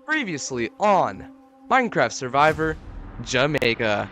Previously on Minecraft Survivor, Jamaica.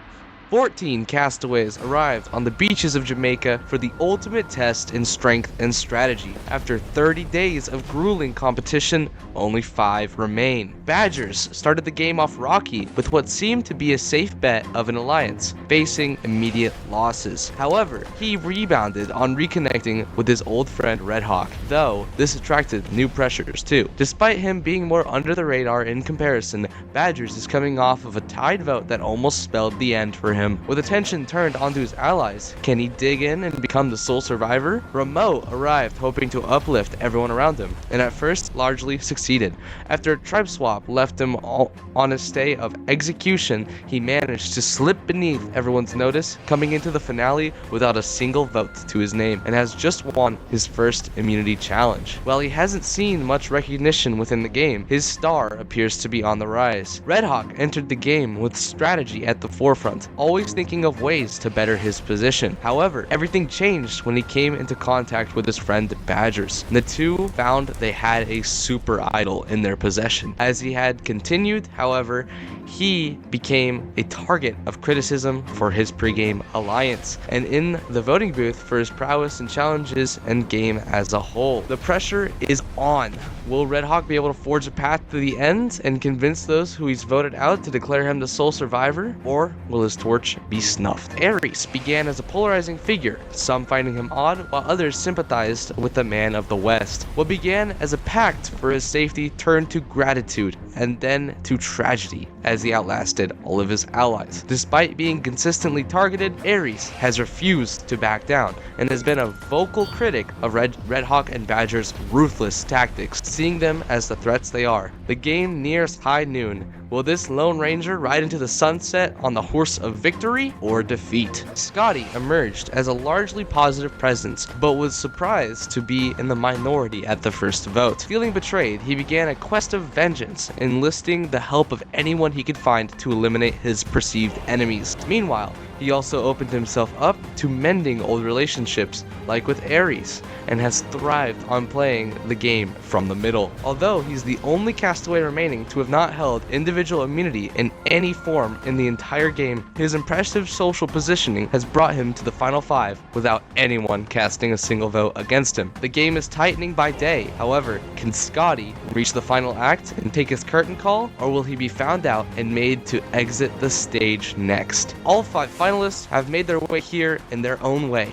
14 castaways arrived on the beaches of Jamaica for the ultimate test in strength and strategy. After 30 days of grueling competition, only 5 remain. Badgers started the game off rocky with what seemed to be a safe bet of an alliance, facing immediate losses. However, he rebounded on reconnecting with his old friend RedHawk, though this attracted new pressures too. Despite him being more under the radar in comparison, Badgers is coming off of a tied vote that almost spelled the end for him. With attention turned onto his allies, can he dig in and become the sole survivor? Remote arrived hoping to uplift everyone around him, and at first largely succeeded. After a tribe swap left him all on a stay of execution, he managed to slip beneath everyone's notice, coming into the finale without a single vote to his name, and has just won his first immunity challenge. While he hasn't seen much recognition within the game, his star appears to be on the rise. RedHawk entered the game with strategy at the forefront, always thinking of ways to better his position. However, everything changed when he came into contact with his friend Badgers. The two found they had a super idol in their possession. As he had continued, however, he became a target of criticism for his pregame alliance, and in the voting booth for his prowess and challenges and game as a whole. The pressure is on. Will RedHawk be able to forge a path to the end and convince those who he's voted out to declare him the sole survivor, or will his torch be snuffed? ERYS began as a polarizing figure, some finding him odd while others sympathized with the man of the West. What began as a pact for his safety turned to gratitude and then to tragedy as he outlasted all of his allies. Despite being consistently targeted, ERYS has refused to back down and has been a vocal critic of RedHawk and Badger's ruthless tactics, seeing them as the threats they are. The game nears high noon. Will this Lone Ranger ride into the sunset on the horse of victory or defeat? Scotty emerged as a largely positive presence, but was surprised to be in the minority at the first vote. Feeling betrayed, he began a quest of vengeance, enlisting the help of anyone he could find to eliminate his perceived enemies. Meanwhile, he also opened himself up to mending old relationships, like with ERYS, and has thrived on playing the game from the middle. Although he's the only castaway remaining to have not held individual immunity in any form in the entire game, his impressive social positioning has brought him to the final 5 without anyone casting a single vote against him. The game is tightening by day. However, can Scotty reach the final act and take his curtain call, or will he be found out and made to exit the stage next? All 5 finalists have made their way here in their own way,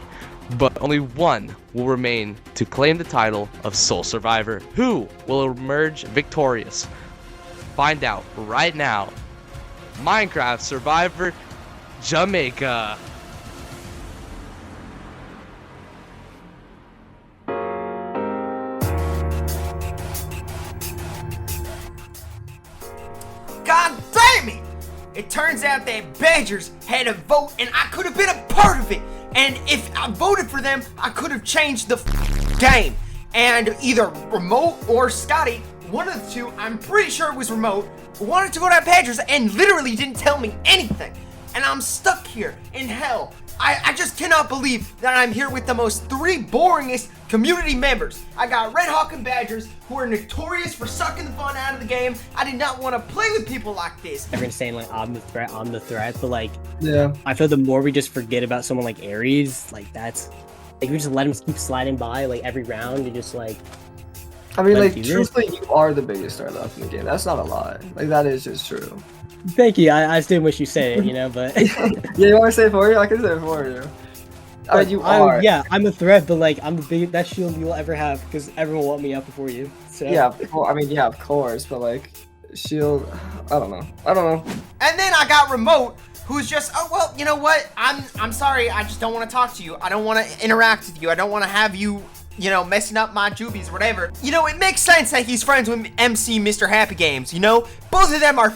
but only one will remain to claim the title of sole survivor. Who will emerge victorious? Find out right now. Minecraft Survivor Jamaica. God damn it! It turns out that Badgers had a vote and I could have been a part of it. And if I voted for them, I could have changed the game. And either Remote or Scotty, one of the two, I'm pretty sure it was Remote, wanted to go to Badgers and literally didn't tell me anything. And I'm stuck here in hell. I just cannot believe that I'm here with the most 3 boringest community members. I got RedHawk and Badgers, who are notorious for sucking the fun out of the game. I did not want to play with people like this. Everyone's saying like I'm the threat, but like yeah, I feel the more we just forget about someone like ERYS, like that's like we just let him keep sliding by like every round and just like. I mean, like truthfully, you are the biggest star left in the game. That's not a lie. Like that is just true. Thank you. I still wish you said it, you know, but yeah, you want to say it for you? I can say it for you. I mean, you are. Yeah, I'm a threat, but like I'm the biggest that shield you will ever have because everyone will want me up before you. So yeah, well, I mean, yeah, of course, but like shield, I don't know. And then I got Remote, who's just, oh well, you know what? I'm sorry. I just don't want to talk to you. I don't want to interact with you. I don't want to have you, you know, messing up my jubies or whatever. You know, it makes sense that he's friends with MC Mr. Happy Games, you know? Both of them are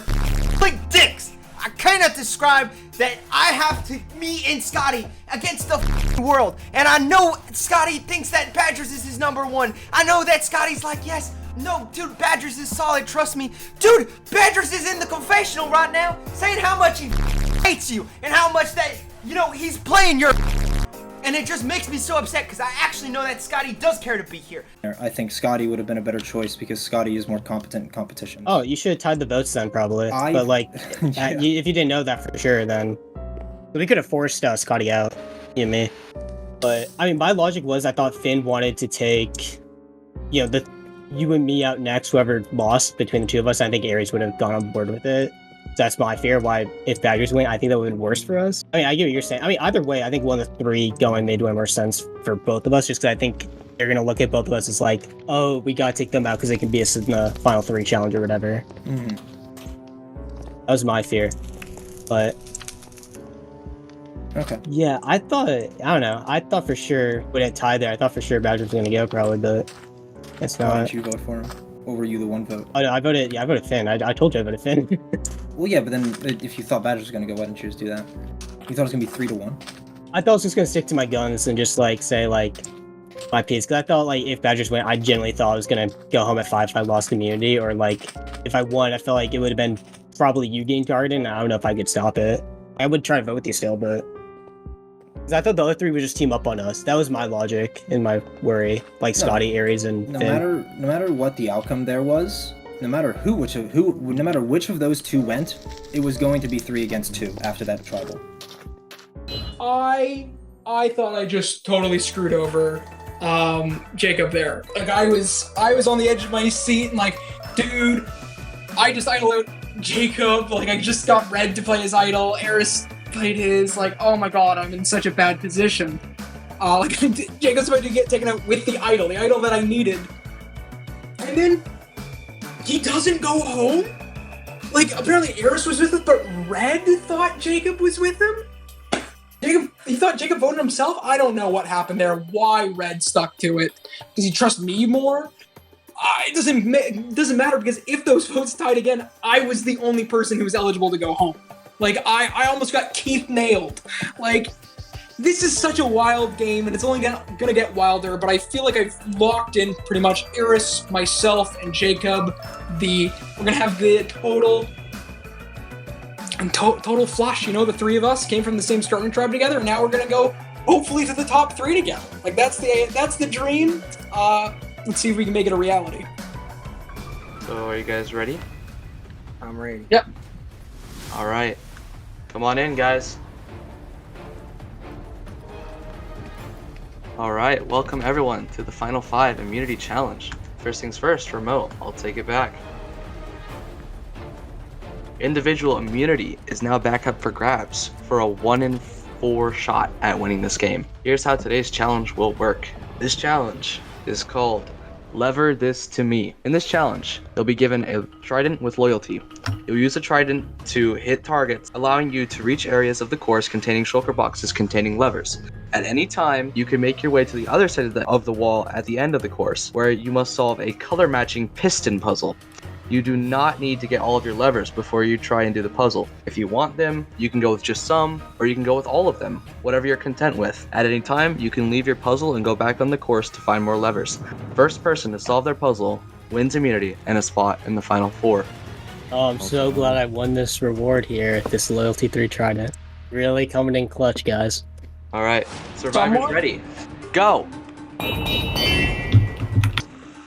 like dicks. I cannot describe that I have to me and Scotty against the world. And I know Scotty thinks that Badgers is his #1. I know that Scotty's like, yes, no, dude, Badgers is solid, trust me. Dude, Badgers is in the confessional right now saying how much he hates you and how much that, you know, he's playing your and it just makes me so upset because I actually know that Scotty does care to be here. I think Scotty would have been a better choice because Scotty is more competent in competition. Oh, you should have tied the votes then, probably. But like, Yeah. if you didn't know that for sure, then we could have forced Scotty out, you and me. But I mean, my logic was I thought Finn wanted to take, you know, you and me out next. Whoever lost between the two of us, I think Aries would have gone on board with it. That's my fear. Why, if Badgers win, I think that would have been worse for us. I mean, I get what you're saying. I mean, either way, I think one of the three going made way more sense for both of us, just because I think they're going to look at both of us as like, oh, we got to take them out because they can be us in the final 3 challenge or whatever. Mm-hmm. That was my fear. But Okay. yeah, I don't know. I thought for sure when it tied there, I thought for sure Badgers was going to go probably, but it's Why not. didn't you vote for him? Or were you the one vote? Oh, no, I voted Finn. I told you I voted Finn. Well, yeah, but then if you thought Badgers was going to go, why didn't you just do that? You thought it was going to be 3-1? I thought I was just going to stick to my guns and just like say like my piece. Because I thought like if Badgers win, I genuinely thought I was going to go home at 5 if I lost immunity. Or like if I won, I felt like it would have been probably you getting targeted. And I don't know if I could stop it. I would try to vote with you still, but... Because I thought the other 3 would just team up on us. That was my logic and my worry. Like Scotty, Aries, and No Finn. matter what the outcome there was, no matter no matter which of those 2 went, it was going to be 3 against 2 after that tribal. I thought I just totally screwed over Jacob there. Like I was on the edge of my seat and like, dude, I just idoled Jacob. Like I just got Red to play his idol. Eris played his. Like, oh my god, I'm in such a bad position. Like Jacob's about to get taken out with the idol that I needed. And then he doesn't go home? Like, apparently Eris was with him, but Red thought Jacob was with him? He thought Jacob voted himself? I don't know what happened there, why Red stuck to it. Does he trust me more? It doesn't matter, because if those votes tied again, I was the only person who was eligible to go home. Like, I almost got Keith nailed. Like, this is such a wild game, and it's only gonna get wilder, but I feel like I've locked in pretty much Eris, myself, and Jacob. We're gonna have the total flush, you know, the 3 of us came from the same starting tribe together, and now we're gonna go, hopefully, to the top 3 together. Like, that's the dream. Let's see if we can make it a reality. So, are you guys ready? I'm ready. Yep. Alright. Come on in, guys. Alright, welcome everyone to the Final 5 Immunity Challenge. First things first, remote. I'll take it back. Individual immunity is now back up for grabs for a 1 in 4 shot at winning this game. Here's how today's challenge will work. This challenge is called Lever This to Me. In this challenge, they'll be given a trident with loyalty. You'll use the trident to hit targets, allowing you to reach areas of the course containing shulker boxes containing levers. At any time, you can make your way to the other side of the wall at the end of the course, where you must solve a color matching piston puzzle. You do not need to get all of your levers before you try and do the puzzle. If you want them, you can go with just some, or you can go with all of them, whatever you're content with. At any time, you can leave your puzzle and go back on the course to find more levers. First person to solve their puzzle wins immunity and a spot in the final 4. Oh, I'm so glad I won this reward here, this Loyalty 3 Trident. Really coming in clutch, guys. Alright, survivors ready. Go!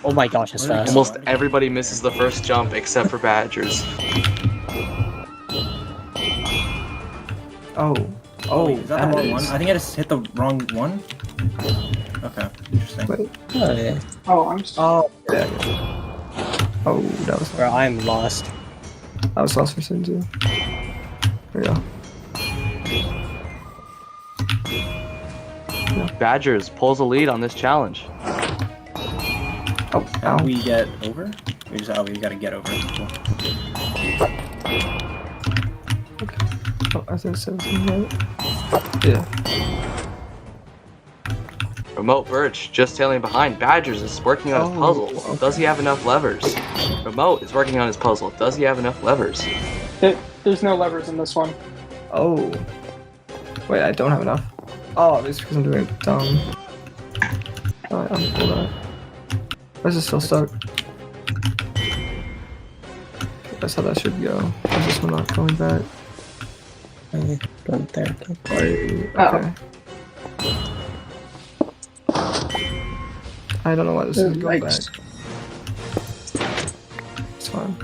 Oh my gosh, it's fast. Almost everybody misses the first jump except for Badgers. Oh, Is that the wrong one? I think I just hit the wrong one. Okay, interesting. Wait. Oh, yeah. Oh, I'm sorry. Oh, yeah. Oh, that was Bro, I'm lost. lost for sin too. There we go. Badgers pulls the lead on this challenge. Oh, How ow. do we get over? We gotta get over. Cool. Oh, I think 17, right? Yeah. Remote Birch just tailing behind. Badgers is working on his puzzles. okay. Does he have enough levers? Remote is working on his puzzle. Does he have enough levers? There's no levers in this one. Oh. Wait, I don't have enough. Oh, it's because I'm doing it dumb. Oh, I'm cool that. Why is it still stuck? That's how that should go. Is this one not going back? Going there. Okay. I don't know why this is going back. Yikes. It's fine.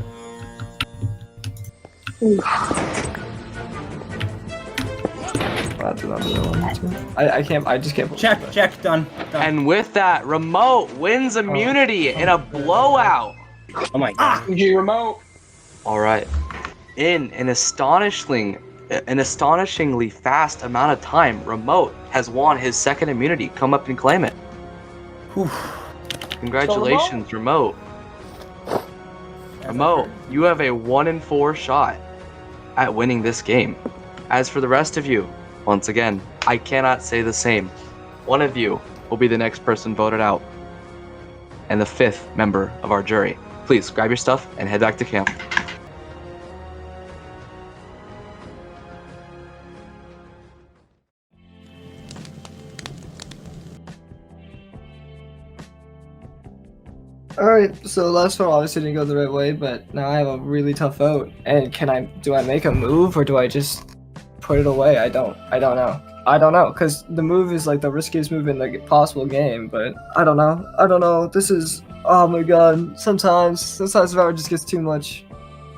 That's another one too. I can't. I just can't. Check, done. And with that, Remote wins immunity in a blowout. Oh my god. GG Remote. All right. In an astonishingly fast amount of time, Remote has won his second immunity. Come up and claim it. Whew. Congratulations, Remote. Remote, you have a 1 in 4 shot at winning this game. As for the rest of you, once again, I cannot say the same. One of you will be the next person voted out, and the 5th member of our jury. Please grab your stuff and head back to camp. Alright, so last vote obviously didn't go the right way, but now I have a really tough vote. And do I make a move or do I just put it away? I don't know, because the move is like the riskiest move in the possible game, but I don't know. This is, oh my god, sometimes Survivor just gets too much.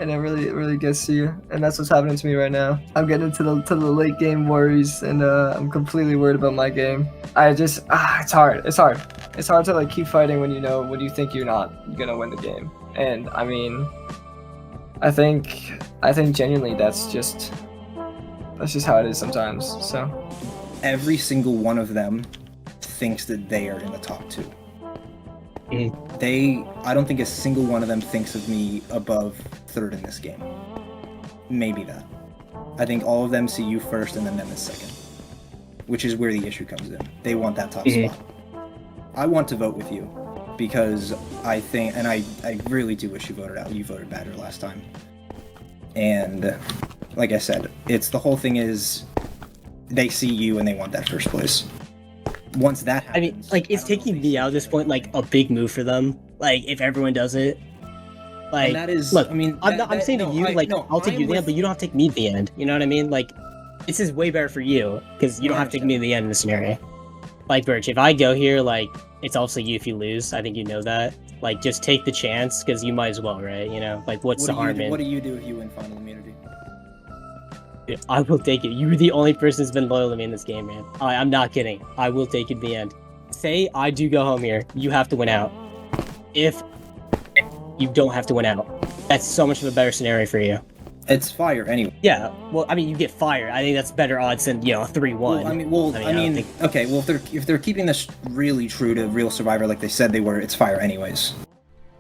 And it really gets to you, and that's what's happening to me right now. I'm getting into the late game worries, and I'm completely worried about my game. I just it's hard. It's hard to like keep fighting when you think you're not gonna win the game. And I mean, I think genuinely that's just how it is sometimes. So Every single one of them thinks that they are in the top 2. I don't think a single one of them thinks of me above 3rd in this game. Maybe that. I think all of them see you first and then them as 2nd. Which is where the issue comes in. They want that top spot. I want to vote with you because I think, and I really do wish you voted out. You voted Badger last time. And like I said, the whole thing is they see you and they want that first place. Once that happens, I mean, like, it's taking me out at this point, like, a big move for them. Like, if everyone does it. Like, and that is, look, I mean, I'm saying to you, I'll take you to the end, but you don't have to take me to the end. You know what I mean? Like, this is way better for you, because you don't have to take me to the end in this scenario. Like, Birch, if I go here, like, it's also you if you lose. I think you know that. Like, just take the chance, because you might as well, right? You know? Like, what's the harm in... What do you do if you win final immunity? I will take it. You're the only person who's been loyal to me in this game, man. I'm not kidding. I will take it to the end. Say I do go home here. You have to win out. If you don't have to win out, that's so much of a better scenario for you. It's fire anyway. Yeah. Well, I mean, you get fired. I think that's better odds than, a 3-1. Well, okay. Well, if they're keeping this really true to real Survivor like they said they were, it's fire anyways.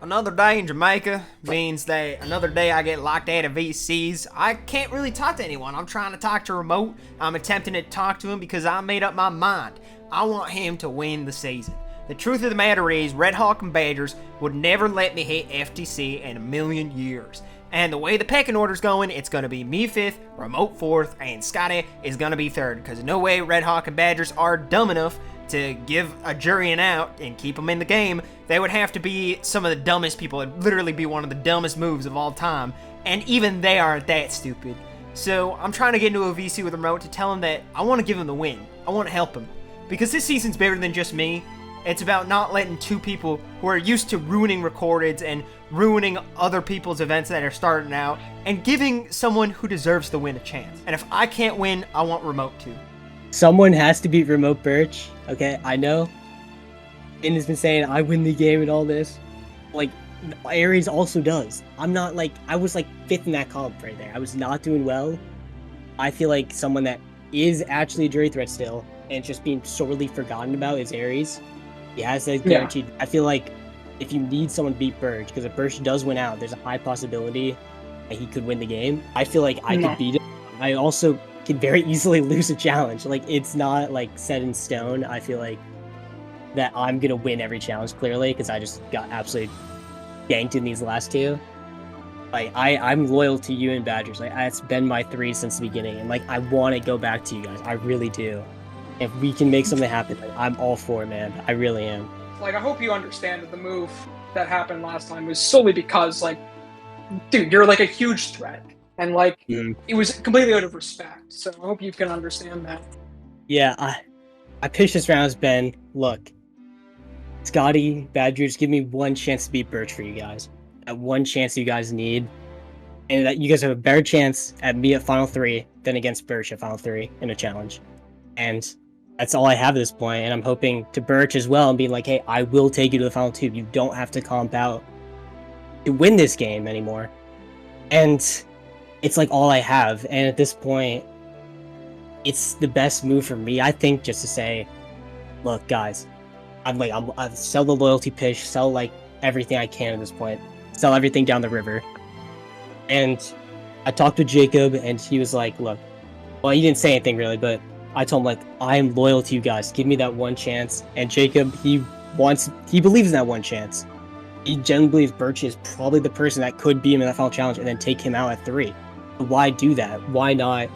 Another day in Jamaica means that another day I get locked out of VCs. I can't really talk to anyone. I'm trying to talk to Remote. I'm attempting to talk to him because I made up my mind. I want him to win the season. The truth of the matter is, RedHawk and Badgers would never let me hit FTC in a million years. And the way the pecking order's going, it's going to be me 5th, Remote 4th, and Scotty is going to be 3rd. Because no way RedHawk and Badgers are dumb enough to give a jury an out and keep them in the game. They would have to be some of the dumbest people. It'd literally be one of the dumbest moves of all time. And even they aren't that stupid. So I'm trying to get into a VC with Remote to tell him that I want to give him the win. I want to help him. Because this season's bigger than just me. It's about not letting 2 people who are used to ruining recordeds and ruining other people's events that are starting out and giving someone who deserves the win a chance. And if I can't win, I want Remote to. Someone has to beat Remote Birch. Okay, I know. Finn has been saying I win the game and all this. Like, Aries also does. I'm not like, I was like 5th in that comp right there. I was not doing well. I feel like someone that is actually a jury threat still and just being sorely forgotten about is Aries. He has that guaranteed. Yeah. I feel like if you need someone to beat Birch, because if Birch does win out, there's a high possibility that he could win the game. I feel like I could beat him. I also could very easily lose a challenge. Like, it's not like set in stone. I feel like that I'm gonna win every challenge clearly because I just got absolutely ganked in these last 2. Like, I'm loyal to you and Badgers. Like, it's been my 3 since the beginning, and like I want to go back to you guys. I really do. If we can make something happen, like, I'm all for it, man. I really am. Like, I hope you understand that the move that happened last time was solely because, like, dude, you're like a huge threat. And like, it was completely out of respect. So I hope you can understand that. Yeah, I pitched this round as Ben. Look, Scotty, Badgers, give me one chance to beat Birch for you guys. That one chance you guys need. And that you guys have a better chance at me at Final 3 than against Birch at Final 3 in a challenge. And that's all I have at this point, and I'm hoping to Birch as well and be like, hey, I will take you to the Final 2. You don't have to comp out to win this game anymore. And it's like all I have, and at this point, it's the best move for me, I think, just to say, look, guys, I'll sell the loyalty pitch, sell like everything I can at this point, sell everything down the river. And I talked to Jacob, and he was like, look, well, he didn't say anything really, but I told him, like, I am loyal to you guys. Give me that one chance. And Jacob, he believes in that one chance. He genuinely believes Birch is probably the person that could beat him in that final challenge and then take him out at 3. But why do that? Why not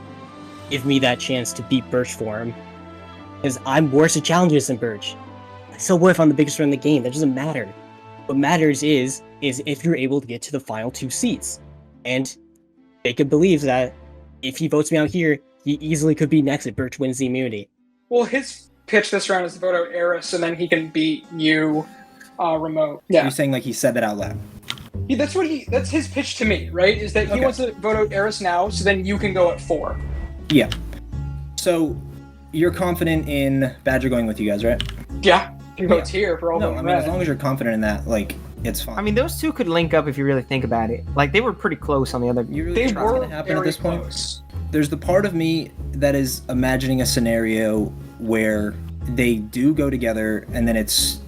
give me that chance to beat Birch for him? Because I'm worse at challenges than Birch. So what if I'm the biggest one in the game? That doesn't matter. What matters is if you're able to get to the final 2 seats. And Jacob believes that if he votes me out here, he easily could be next if Birch wins the immunity. Well, his pitch this round is to vote out Eris, and then he can beat you remote. Yeah. You're saying like he said that out loud. That's his pitch to me, right? Is that he wants to vote out Eris now, so then you can go at 4. Yeah. So you're confident in Badger going with you guys, right? Yeah. He votes here for all No, voting I mean, as red. long as you're confident in that, like, it's fine. I mean, those two could link up if you really think about it. Like, they were pretty close on the other. you really They think that's were gonna happen at very this point? close. There's the part of me that is imagining a scenario where they do go together and then it's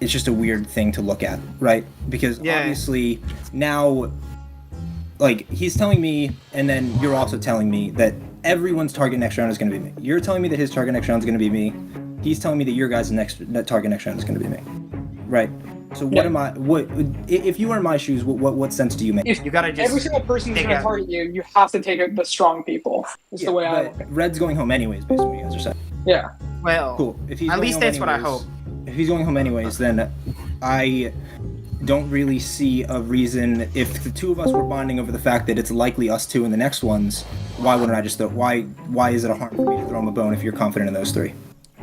just a weird thing to look at, right? Because obviously now, like, he's telling me, and then you're also telling me that everyone's target next round is going to be me. You're telling me that his target next round is going to be me. He's telling me that your guys' target next round is going to be me, right? So what am I? What if you were in my shoes? What sense do you make? If You gotta just every single person that's think going to out. target you, you have to take out the strong people. Is the way I look at it. Red's going home anyways, based on what you guys are saying. Yeah. Well, Cool. If he's at going least home that's what I anyways- hope. If he's going home anyways, then I don't really see a reason. If the two of us were bonding over the fact that it's likely us two in the next ones, why wouldn't I just throw? Why is it a harm for me to throw him a bone if you're confident in those 3?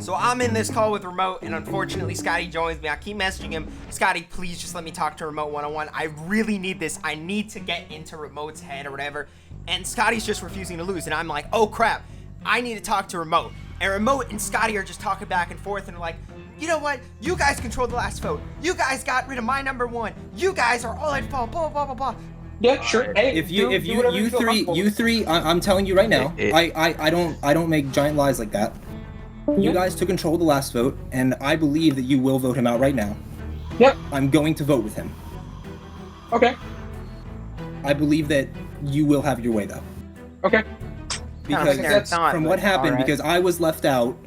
So I'm in this call with Remote, and unfortunately Scotty joins me. I keep messaging him, Scotty, please just let me talk to Remote one-on-one. I really need this. I need to get into Remote's head or whatever. And Scotty's just refusing to lose, and I'm like, oh crap, I need to talk to Remote. And Remote and Scotty are just talking back and forth, and they're like, you know what? You guys controlled the last vote. You guys got rid of my number 1. You guys are all at fault. Blah blah blah blah. Yeah, sure. Hey, If do whatever you feel comfortable with. three, I'm telling you right now, I don't make giant lies like that. You guys took control of the last vote, and I believe that you will vote him out right now. Yep. I'm going to vote with him. Okay. I believe that you will have your way though. Okay. Because that's from what happened, because I was left out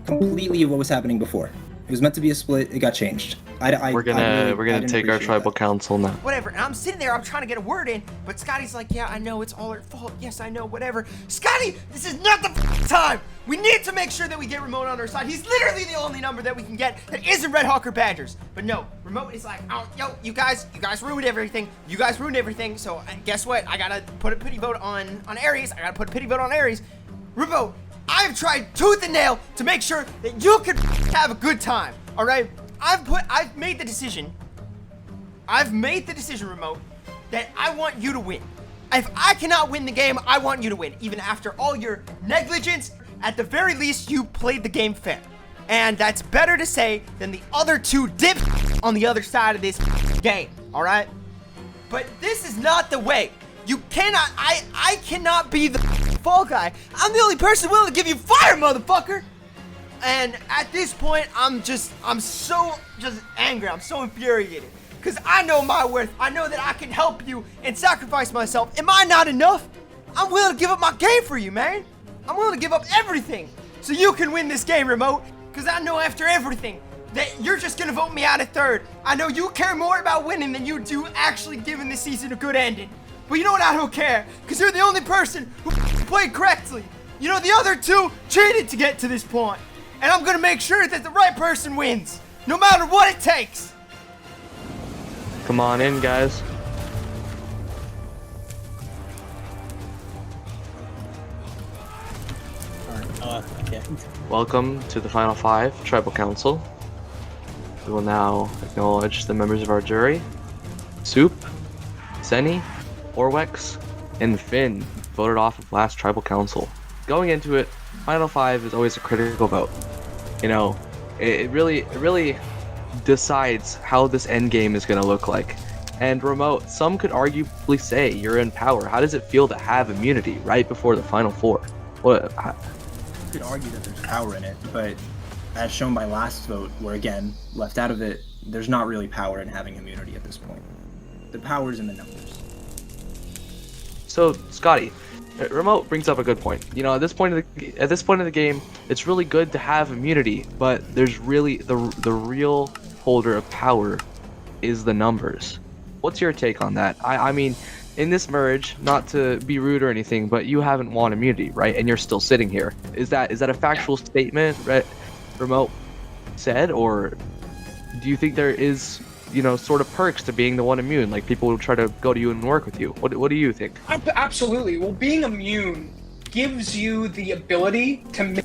completely of what was happening before. It was meant to be a split. It got changed. We're gonna take our tribal council now. Whatever. And I'm sitting there, I'm trying to get a word in, but Scotty's like, yeah, I know it's all our fault. Yes, I know, whatever. Scotty, this is not the time. We need to make sure that we get Remote on our side. He's literally the only number that we can get that isn't RedHawk or Badgers. But no, Remote is like, oh, yo, you guys ruined everything. You guys ruined everything. So guess what? I gotta put a pity vote on Aries. I gotta put a pity vote on Aries. Remote, I've tried tooth and nail to make sure that you could have a good time. All right? I've made the decision. I've made the decision, Remote, that I want you to win. If I cannot win the game, I want you to win. Even after all your negligence, at the very least, you played the game fair. And that's better to say than the other 2 dip on the other side of this game, all right? But this is not the way. You cannot, I cannot be the fall guy. I'm the only person willing to give you fire, motherfucker. And at this point, I'm so angry. I'm so infuriated. Because I know my worth. I know that I can help you and sacrifice myself. Am I not enough? I'm willing to give up my game for you, man. I'm willing to give up everything so you can win this game, Remote. Because I know after everything that you're just going to vote me out at 3rd. I know you care more about winning than you do actually giving this season a good ending. But you know what? I don't care. Because you're the only person who played correctly. You know, the other 2 cheated to get to this point. And I'm gonna make sure that the right person wins, no matter what it takes. Come on in, guys. Okay. Welcome to the Final 5 Tribal Council. we will now acknowledge the members of our jury. Soup, Senny, Horwex, and Finn voted off of last tribal council. Going into it, final 5 is always a critical vote. You know, it really decides how this end game is going to look like. And Remote, some could arguably say you're in power. How does it feel to have immunity right before the final 4? What? You could argue that there's power in it, but as shown by last vote, where again, left out of it, there's not really power in having immunity at this point. The power's in the numbers. So, Scotty, Remote brings up a good point. You know, at this point of the game, it's really good to have immunity, but there's really the real holder of power is the numbers. What's your take on that? I mean, in this merge, not to be rude or anything, but you haven't won immunity, right? And you're still sitting here. Is that a factual statement, Remote said, or do you think there is, you know, sort of perks to being the one immune? Like, people will try to go to you and work with you. What do you think? Absolutely. Well, being immune gives you the ability to make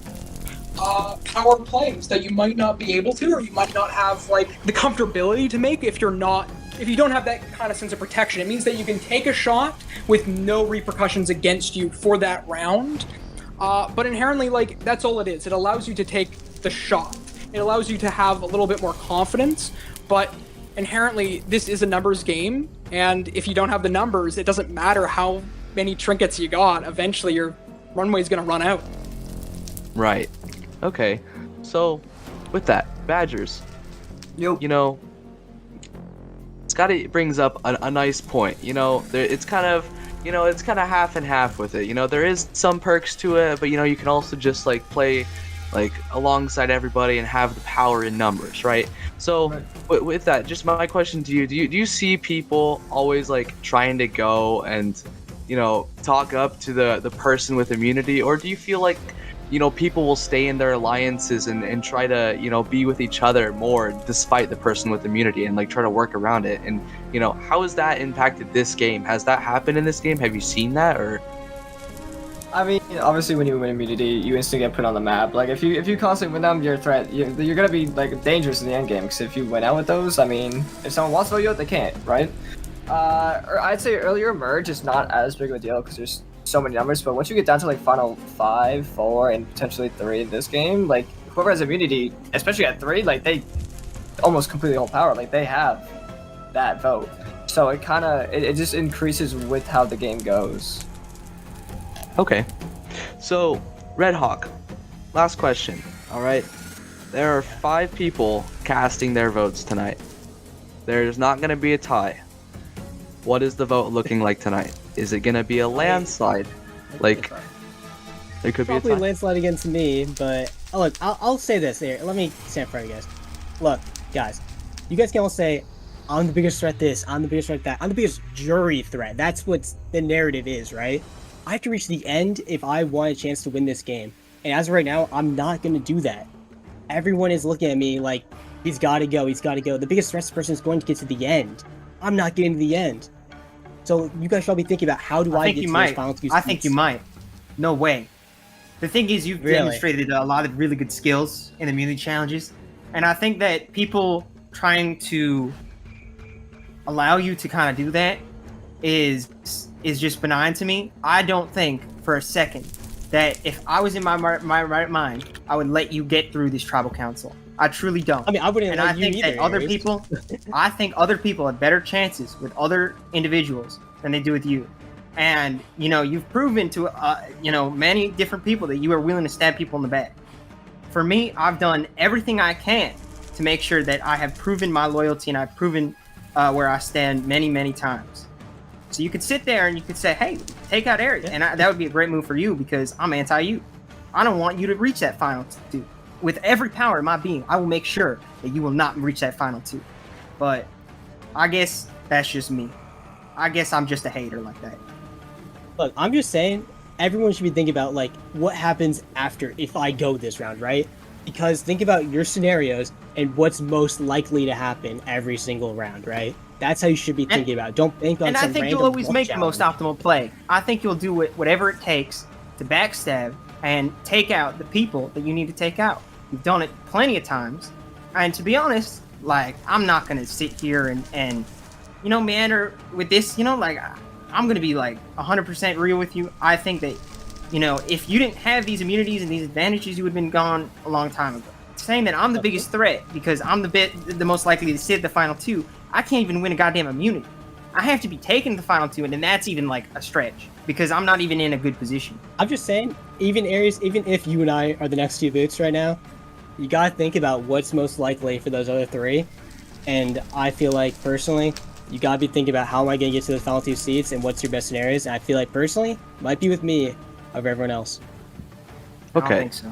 power plays that you might not be able to, or you might not have like the comfortability to make if you don't have that kind of sense of protection. It means that you can take a shot with no repercussions against you for that round. But inherently, like, that's all it is. It allows you to take the shot. It allows you to have a little bit more confidence, but inherently, this is a numbers game, and if you don't have the numbers, it doesn't matter how many trinkets you got. Eventually, your runway is going to run out. Right. Okay. So, with that, Badgers. Yo. You know, Scotty brings up a nice point. You know, it's kind of half and half with it. You know, there is some perks to it, but you know, you can also just like play like alongside everybody and have the power in numbers, right? So with that, just my question to you, do you see people always like trying to go and, you know, talk up to the person with immunity, or do you feel like, you know, people will stay in their alliances and try to, you know, be with each other more despite the person with immunity and like try to work around it? And, you know, how has that impacted this game? Has that happened in this game? Have you seen that? Or I mean, obviously, when you win immunity, you instantly get put on the map. Like, if you constantly win them, you're a threat. You're gonna be like dangerous in the end game. Because if you win out with those, I mean, if someone wants to vote you out, they can't, right? Or I'd say earlier merge is not as big of a deal because there's so many numbers. But once you get down to like final 5, 4, and potentially 3 in this game, like whoever has immunity, especially at 3, like they almost completely hold power. Like they have that vote. So it kind of it just increases with how the game goes. okay, so RedHawk, last question. All right, there are 5 people casting their votes tonight. There's not gonna be a tie. What is the vote looking like tonight? Is it gonna be a landslide? Like, there could be a Probably a tie. landslide against me, but look, I'll say this here. Let me stand in front of you guys. Look, guys, you guys can all say, I'm the biggest threat this, I'm the biggest threat that, I'm the biggest jury threat. That's what the narrative is, right? I have to reach the end if I want a chance to win this game. And as of right now, I'm not going to do that. Everyone is looking at me like, he's got to go, he's got to go. The biggest threat person is going to get to the end. I'm not getting to the end. So you guys should all be thinking about how do I get to those final 2 I think you might. No way. The thing is, you've Really? demonstrated a lot of really good skills in immunity challenges, and I think that people trying to allow you to kind of do that is just benign to me. I don't think for a second that if I was in my right mind, I would let you get through this tribal council. I truly don't. I mean, I wouldn't And let I you think either, that other Aries. people, I think other people have better chances with other individuals than they do with you. And you know, you've proven to you know, many different people that you are willing to stab people in the back. For me, I've done everything I can to make sure that I have proven my loyalty, and I've proven where I stand many times. So you could sit there and you could say, hey, take out Aries. And that would be a great move for you because I'm anti-you. I don't want you to reach that final 2. With every power in my being, I will make sure that you will not reach that final 2. But I guess that's just me. I guess I'm just a hater like that. Look, I'm just saying, everyone should be thinking about, like, what happens after if I go this round, right? Because think about your scenarios and what's most likely to happen every single round, right? That's how you should be thinking about it. Don't think on And I some think random you'll always luck make the most challenge. optimal play. I think you'll do whatever it takes to backstab and take out the people that you need to take out. You've done it plenty of times. And to be honest, like, I'm not gonna sit here and you know, meander with this, you know, like, I'm gonna be like 100% real with you. I think that, you know, if you didn't have these immunities and these advantages, you would have been gone a long time ago. Saying that I'm the biggest threat because I'm the most likely to sit the final 2, I can't even win a goddamn immunity. I have to be taken to the final 2, and then that's even like a stretch because I'm not even in a good position. I'm just saying, even Aries, even if you and I are the next 2 boots right now, you gotta think about what's most likely for those other 3. And I feel like personally, you gotta be thinking about how am I gonna get to the final 2 seats and what's your best scenarios. And I feel like personally, might be with me over everyone else. I don't Okay. think so.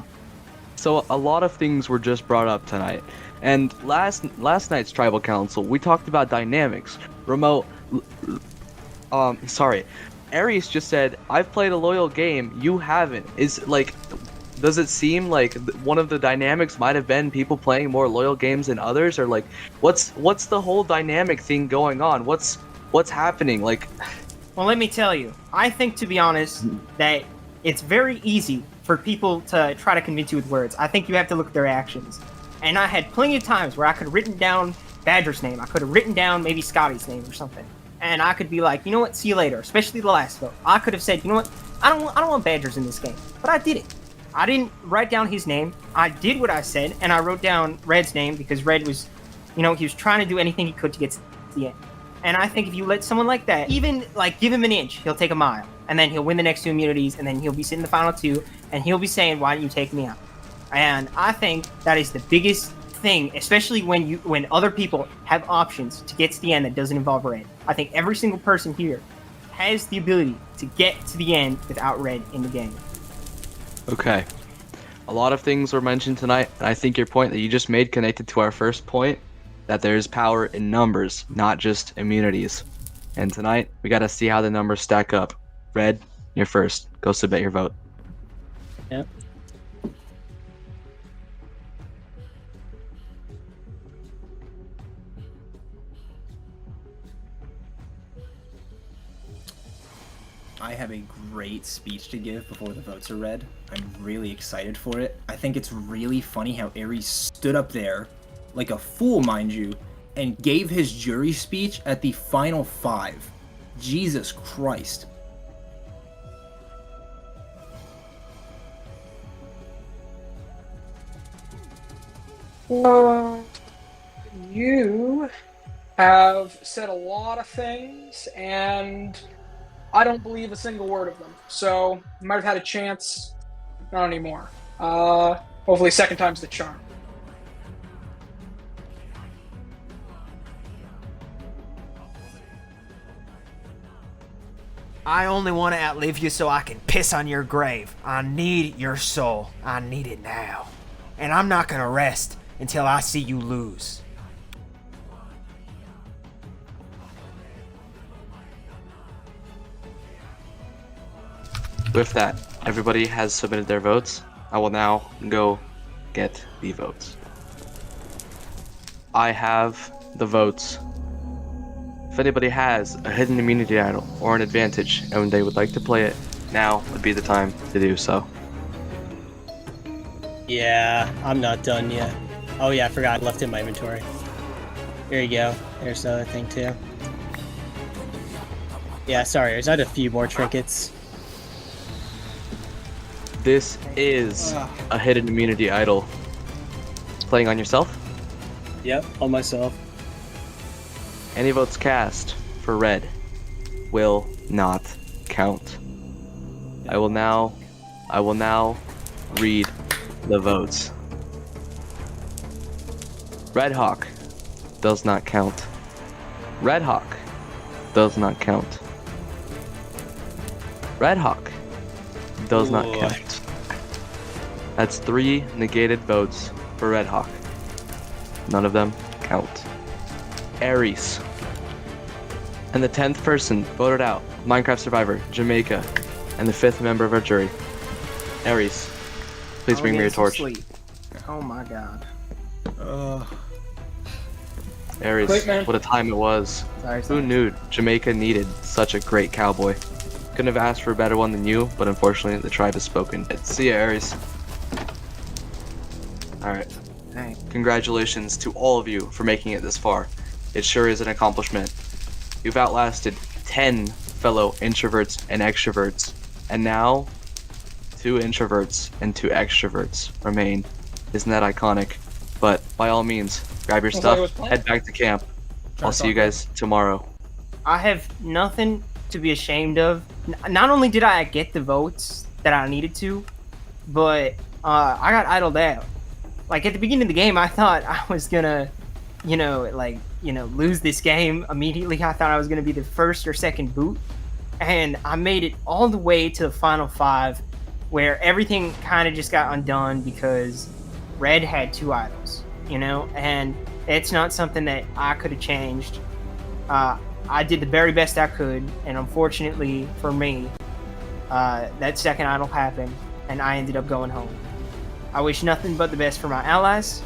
So a lot of things were just brought up tonight. And last night's tribal council, we talked about dynamics. Aries just said, "I've played a loyal game, you haven't." Does it seem like one of the dynamics might have been people playing more loyal games than others, or like what's the whole dynamic thing going on? What's happening? Like, Well, let me tell you, I think, to be honest, that it's very easy for people to try to convince you with words. I think you have to look at their actions. And I had plenty of times where I could have written down Badger's name. I could have written down maybe Scotty's name or something. And I could be like, you know what, see you later. Especially the last vote. I could have said, you know what, I don't want Badgers in this game. But I did it. I didn't write down his name. I did what I said, and I wrote down Red's name because Red was, you know, he was trying to do anything he could to get to the end. And I think if you let someone like that, even like give him an inch, he'll take a mile. And then he'll win the next 2 immunities, and then he'll be sitting in the final 2, and he'll be saying, why didn't you take me out? And I think that is the biggest thing, especially when other people have options to get to the end that doesn't involve Red. I think every single person here has the ability to get to the end without Red in the game. okay. A lot of things were mentioned tonight, and I think your point that you just made connected to our first point, that there's power in numbers, not just immunities. And tonight, we gotta see how the numbers stack up. Red, you're first. Go submit your vote. Yep. I have a great speech to give before the votes are read. I'm really excited for it. I think it's really funny how Aries stood up there, like a fool, mind you, and gave his jury speech at the final 5. Jesus Christ. You have said a lot of things, and I don't believe a single word of them. So you might have had a chance, not anymore. Hopefully second time's the charm. I only want to outlive you so I can piss on your grave. I need your soul. I need it now. And I'm not gonna rest until I see you lose. With that, everybody has submitted their votes. I will now go get the votes. I have the votes. If anybody has a hidden immunity idol or an advantage and they would like to play it, now would be the time to do so. Yeah, I'm not done yet. Oh yeah, I forgot I left it in my inventory. Here you go. There's the other thing too. Yeah, sorry, I had a few more trinkets. This is a hidden immunity idol. Playing on yourself? Yep, on myself. Any votes cast for red will not count. I will now read the votes. RedHawk does not count. RedHawk does not count. RedHawk does not Ooh. count. That's 3 negated votes for RedHawk. None of them count. Aries. And the 10th person voted out, Minecraft Survivor, Jamaica, and the 5th member of our jury. Aries, please bring me your torch. Sleep. Oh my god. Aries, Great, man. what a time it was. Sorry, Who knew Jamaica needed such a great cowboy? Couldn't have asked for a better one than you, but unfortunately the tribe has spoken. See ya, Aries. Alright. Dang. Congratulations to all of you for making it this far. It sure is an accomplishment. You've outlasted 10 fellow introverts and extroverts, and now 2 introverts and 2 extroverts remain. Isn't that iconic? But by all means, grab your stuff, head back to camp. I'll see you guys tomorrow. I have nothing to be ashamed of. Not only did I get the votes that I needed to, but I got idled out. Like at the beginning of the game, I thought I was gonna, lose this game immediately. I thought I was gonna be the first or second boot, and I made it all the way to the final 5, where everything kind of just got undone because Red had 2 idols, and it's not something that I could have changed. I did the very best I could, and unfortunately for me, that second idol happened, and I ended up going home. I wish nothing but the best for my allies.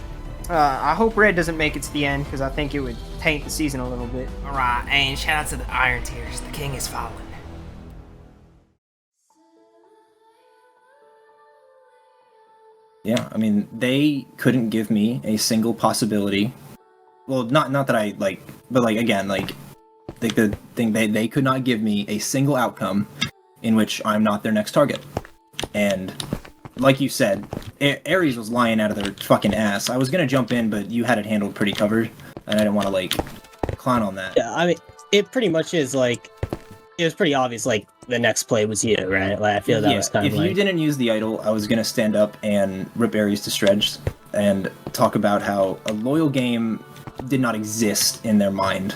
I hope Red doesn't make it to the end, because I think it would taint the season a little bit. Alright, and shout out to the Iron Tears. The king is fallen. Yeah, I mean, they couldn't give me a single possibility. Well, not that I, but, again, the thing, they could not give me a single outcome in which I'm not their next target. And, like you said, Aries was lying out of their fucking ass. I was gonna jump in, but you had it handled pretty covered, and I didn't want to, clown on that. Yeah, I mean, it pretty much is, it was pretty obvious, the next play was you, right? I feel that was kind of if you didn't use the idol, I was gonna stand up and rip Aries to shreds and talk about how a loyal game did not exist in their mind.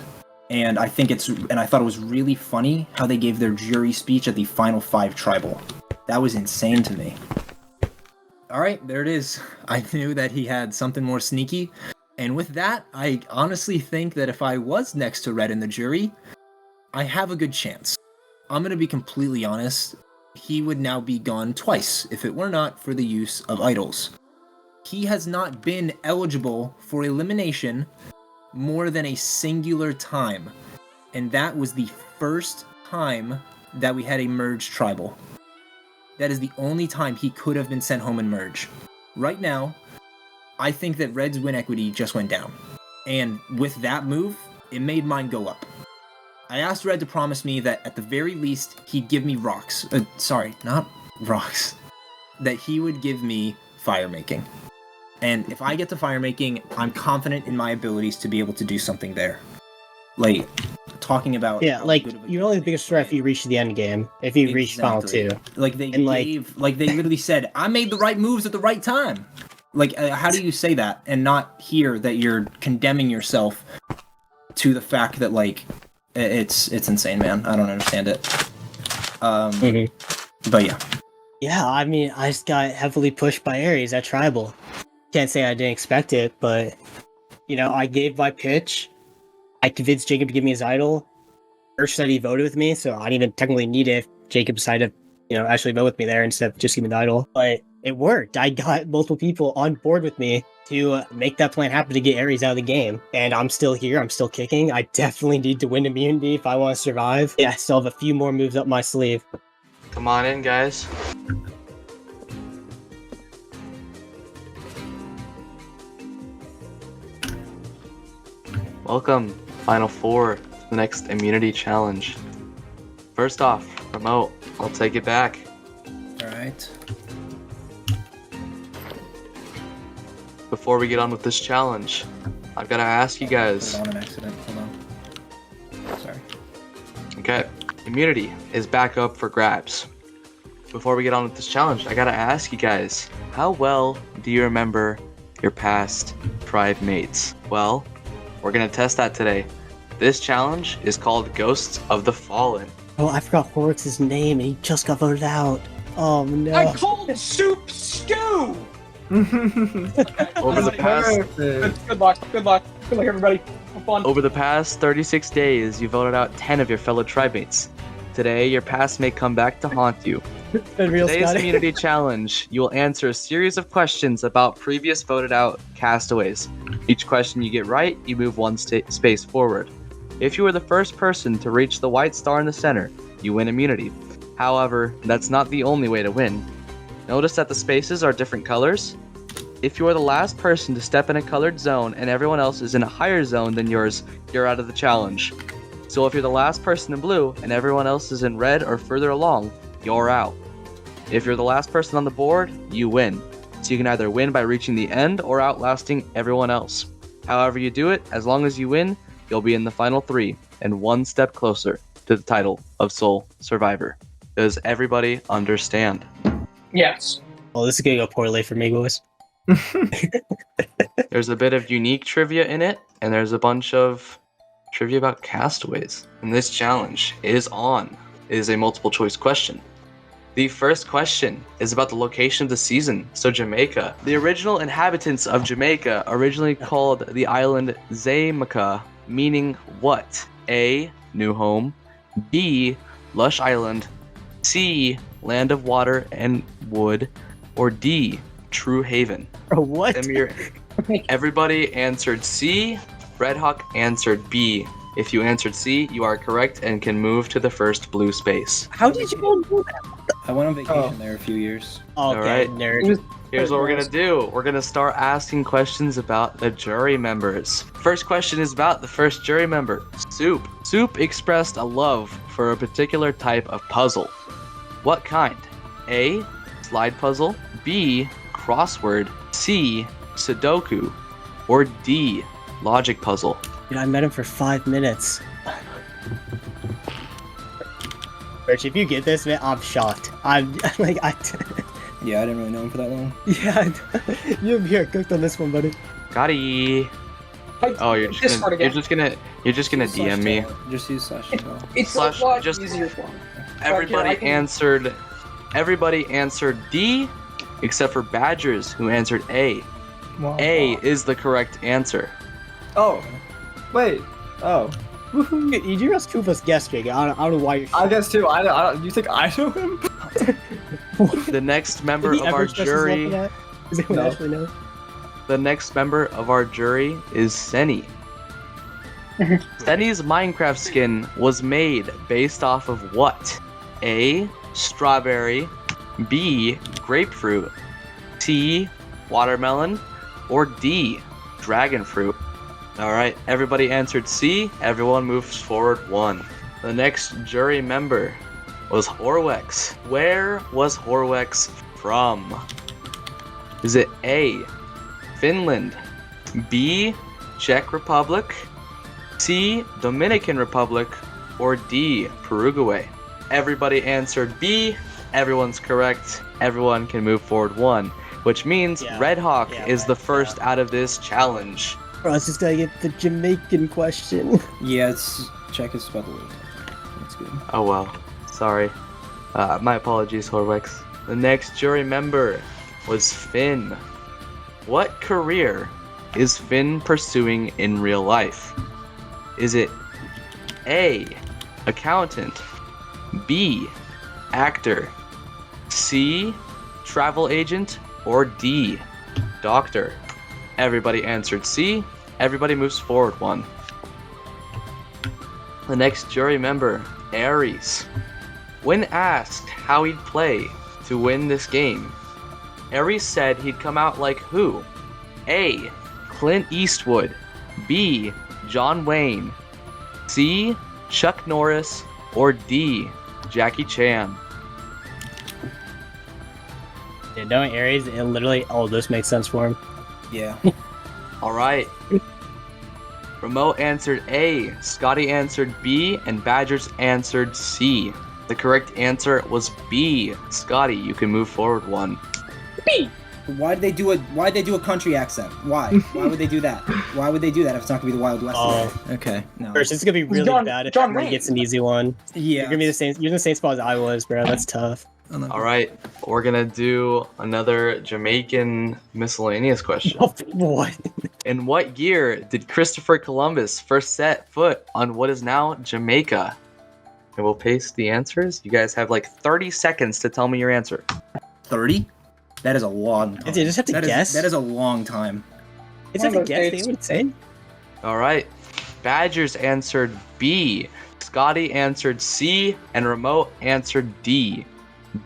And I thought it was really funny how they gave their jury speech at the final 5 tribal. That was insane to me. Alright, there it is. I knew that he had something more sneaky. And with that, I honestly think that if I was next to Red in the jury, I have a good chance. I'm gonna be completely honest, he would now be gone twice if it were not for the use of idols. He has not been eligible for elimination more than a singular time, and that was the first time that we had a merged tribal. That is the only time he could have been sent home and merged. Right now, I think that Red's win equity just went down, and with that move, it made mine go up. I asked Red to promise me that at the very least, he'd give me rocks. Sorry, not rocks. That he would give me fire making. And if I get to fire making, I'm confident in my abilities to be able to do something there. Talking about... Yeah, you're only the biggest threat if you reach the end game. If you reach final 2. They literally said, I made the right moves at the right time. How do you say that and not hear that you're condemning yourself to the fact that, it's insane, man. I don't understand it. But yeah. Yeah, I mean, I just got heavily pushed by Aries at tribal. Can't say I didn't expect it, but I gave my pitch. I convinced Jacob to give me his idol. Ursh said he voted with me, so I didn't even technically need it if Jacob decided to, actually vote with me there instead of just giving the idol. But it worked. I got multiple people on board with me to make that plan happen to get Aries out of the game. And I'm still here. I'm still kicking. I definitely need to win immunity if I want to survive. Yeah, I still have a few more moves up my sleeve. Come on in, guys. Welcome, Final 4, to the next immunity challenge. First off, remote, I'll take it back. Alright. Before we get on with this challenge, I've got to ask you guys. Hold on, an accident. Hold on. Sorry. Okay, immunity is back up for grabs. Before we get on with this challenge, I gotta ask you guys, how well do you remember your past tribe mates? Well, we're gonna test that today. This challenge is called Ghosts of the Fallen. Oh, I forgot Horwex's name, and he just got voted out. Oh no! I called soup stew. Over the past, Good luck, everybody. Have fun. over the past 36 days, you voted out 10 of your fellow tribe mates. Today, your past may come back to haunt you. Been real, Today's Scotty. immunity challenge, you will answer a series of questions about previous voted out castaways. Each question you get right, you move one space forward. If you are the first person to reach the white star in the center, you win immunity. However, that's not the only way to win. Notice that the spaces are different colors. If you are the last person to step in a colored zone and everyone else is in a higher zone than yours, you're out of the challenge. So if you're the last person in blue and everyone else is in red or further along, you're out. If you're the last person on the board, you win. So you can either win by reaching the end or outlasting everyone else. However you do it, as long as you win, you'll be in the final 3 and 1 step closer to the title of Sole Survivor. Does everybody understand? Yes. Well, this is gonna go poorly for me, boys. There's a bit of unique trivia in it, and there's a bunch of trivia about castaways. And this challenge is on. It is a multiple choice question. The first question is about the location of the season, so Jamaica. The original inhabitants of Jamaica originally called the island Jamaica, meaning what? A, new home, B, lush island, C, land of water and wood, or D, true haven. Bro, what? Everybody answered C, RedHawk answered B. If you answered C, you are correct and can move to the first blue space. How did you all do that? I went on vacation there a few years. Okay, Alright. nerd. Here's what we're gonna do. We're gonna start asking questions about the jury members. First question is about the first jury member, Soup. Soup expressed a love for a particular type of puzzle. What kind? A, slide puzzle, B, crossword, C, Sudoku, or D, logic puzzle. Dude, I met him for 5 minutes. Rich, if you get this, man, I'm shocked. I'm like, Yeah, I didn't really know him for that long. yeah, you have here cooked on this one, buddy. Scotty. Oh, you're just gonna DM me. Just use slash. It's Slash- a lot just- easier for me. Everybody answered D, except for Badgers, who answered A. Wow. A is the correct answer. Oh. Wait. Oh. You just Kufa's guess, Jake. I don't know why you're. I guess too. I don't. You think I know him? The next member Did he of ever our dress himself jury. for that? Does anyone No. actually know? The next member of our jury is Senny. Senny's Minecraft skin was made based off of what? A, strawberry, B, grapefruit, C, watermelon, or D, dragon fruit. Alright, everybody answered C. Everyone moves forward 1. The next jury member was Horwex. Where was Horwex from? Is it A, Finland, B, Czech Republic, C, Dominican Republic, or D, Paraguay? Everybody answered B. Everyone's correct. Everyone can move forward 1, which means Yeah. RedHawk Yeah, is the right, first out of this challenge. Bro, I was just gotta get the Jamaican question. Yeah, it's check is spelled a little different. That's good. Oh well, sorry. My apologies, Horwex. The next jury member was Finn. What career is Finn pursuing in real life? Is it A, accountant, B, actor, C, travel agent, or D, doctor? Everybody answered C. Everybody moves forward 1. The next jury member, Aries. When asked how he'd play to win this game, Aries said he'd come out like who? A, Clint Eastwood, B, John Wayne, C, Chuck Norris, or D, Jackie Chan. Yeah, knowing Aries, it literally all this makes sense for him. Yeah. Alright. Remote answered A, Scotty answered B, and Badgers answered C. The correct answer was B. Scotty, you can move forward 1. Why'd they do a country accent? Why? Why would they do that? Why would they do that if it's not gonna be the Wild West? Oh. Okay. No. First, it's gonna be really bad if John everyone Wayne. gets an easy one. Yeah. You're gonna be the same. You're in the same spot as I was, bro. That's tough. Alright, we're gonna do another Jamaican miscellaneous question. Oh, what? In what year did Christopher Columbus first set foot on what is now Jamaica? And we'll paste the answers. You guys have like 30 seconds to tell me your answer. 30? That is a long time. You just have to guess. That is a long time. You just have to guess. They would say. Alright. Badgers answered B. Scotty answered C. And Remote answered D.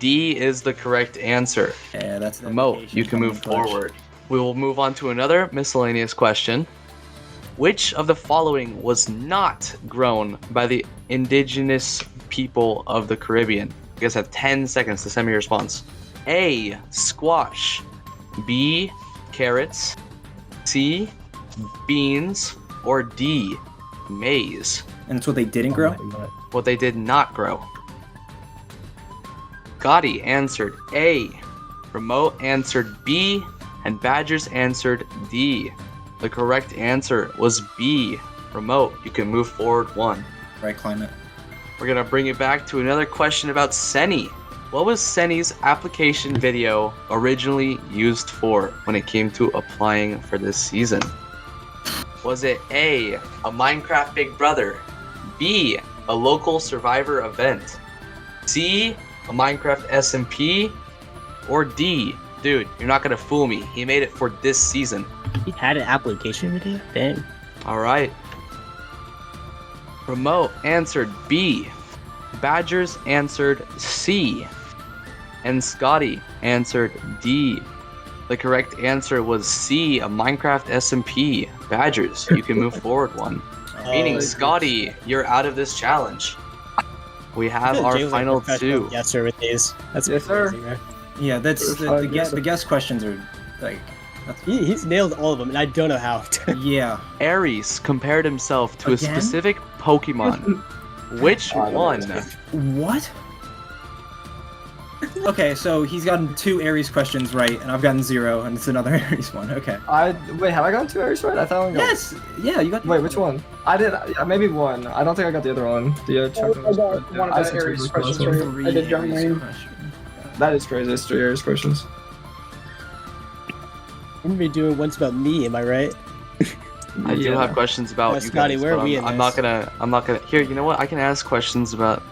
D is the correct answer. Yeah, that's the Remote, you can move forward. We will move on to another miscellaneous question. Which of the following was not grown by the indigenous people of the Caribbean? You guys have 10 seconds to send me your response. A. Squash. B. Carrots. C. Beans. Or D. Maize. And it's what they didn't grow? What they did not grow. Scotty answered A. Remote answered B. And Badgers answered D. The correct answer was B. Remote, you can move forward 1. Right climate. We're gonna bring it back to another question about Seny. What was Seny's application video originally used for when it came to applying for this season? Was it A, a Minecraft Big Brother, B, a local survivor event, C, a Minecraft SMP, or D, dude, you're not gonna fool me, he made it for this season. He had an application video? Dang. Alright. Remote answered B. Badgers answered C. And Scotty answered D. The correct answer was C, a Minecraft SMP. Badgers, you can move forward 1. Meaning, Scotty, you're out of this challenge. We have our final 2. Yes, sir, with these. That's Yes, sir. crazy, right? Yeah, that's the guess questions are like He's nailed all of them, and I don't know how. yeah. Aries compared himself to a Again? specific Pokemon. Which one? What? Okay, so he's gotten 2 Aries questions right, and I've gotten 0, and it's another Aries one. Okay. Wait, have I gotten 2 Aries right? I thought I got. Yes. Yeah, you got. Wait, which one? I did. Maybe 1. I don't think I got the other one. The check. I got one of the Aries questions right. I did Jamaica. That is crazy. It's 3 Aries questions. I'm gonna be doing ones about me, am I right? I do have questions about you Scotty, guys, where but are we in I'm this? not gonna. Here, you know what? I can ask questions about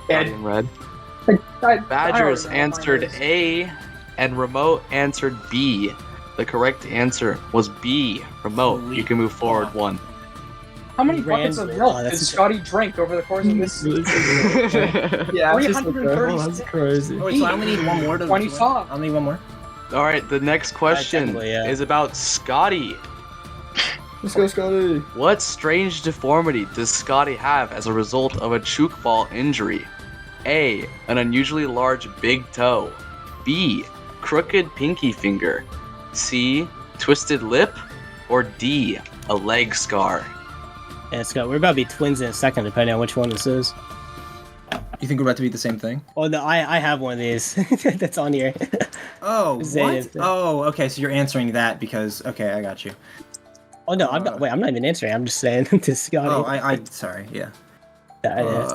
Scotty and Red. Badgers answered A, and Remote answered B. The correct answer was B. Remote, you can move forward 1. How many buckets of milk Oh, did that's- Scotty drink over the course of this? Yeah, I'm just 336. that's crazy. Oh, wait, so I only need 1 more to. 25. I only need 1 more. All right, the next question technically, yeah. is about Scotty. Let's go, Scotty. What strange deformity does Scotty have as a result of a chook ball injury? A, an unusually large big toe. B, crooked pinky finger. C, twisted lip. Or D, a leg scar. Yeah, Scott, we're about to be twins in a second, depending on which one this is. You think we're about to be the same thing? Oh, no, I have one of these that's on here. Oh, what? Zayn. Oh, okay. So you're answering that because okay, I got you. Oh no, I'm not. Wait, I'm not even answering. I'm just saying to Scotty. Oh, I sorry. Yeah. Yeah,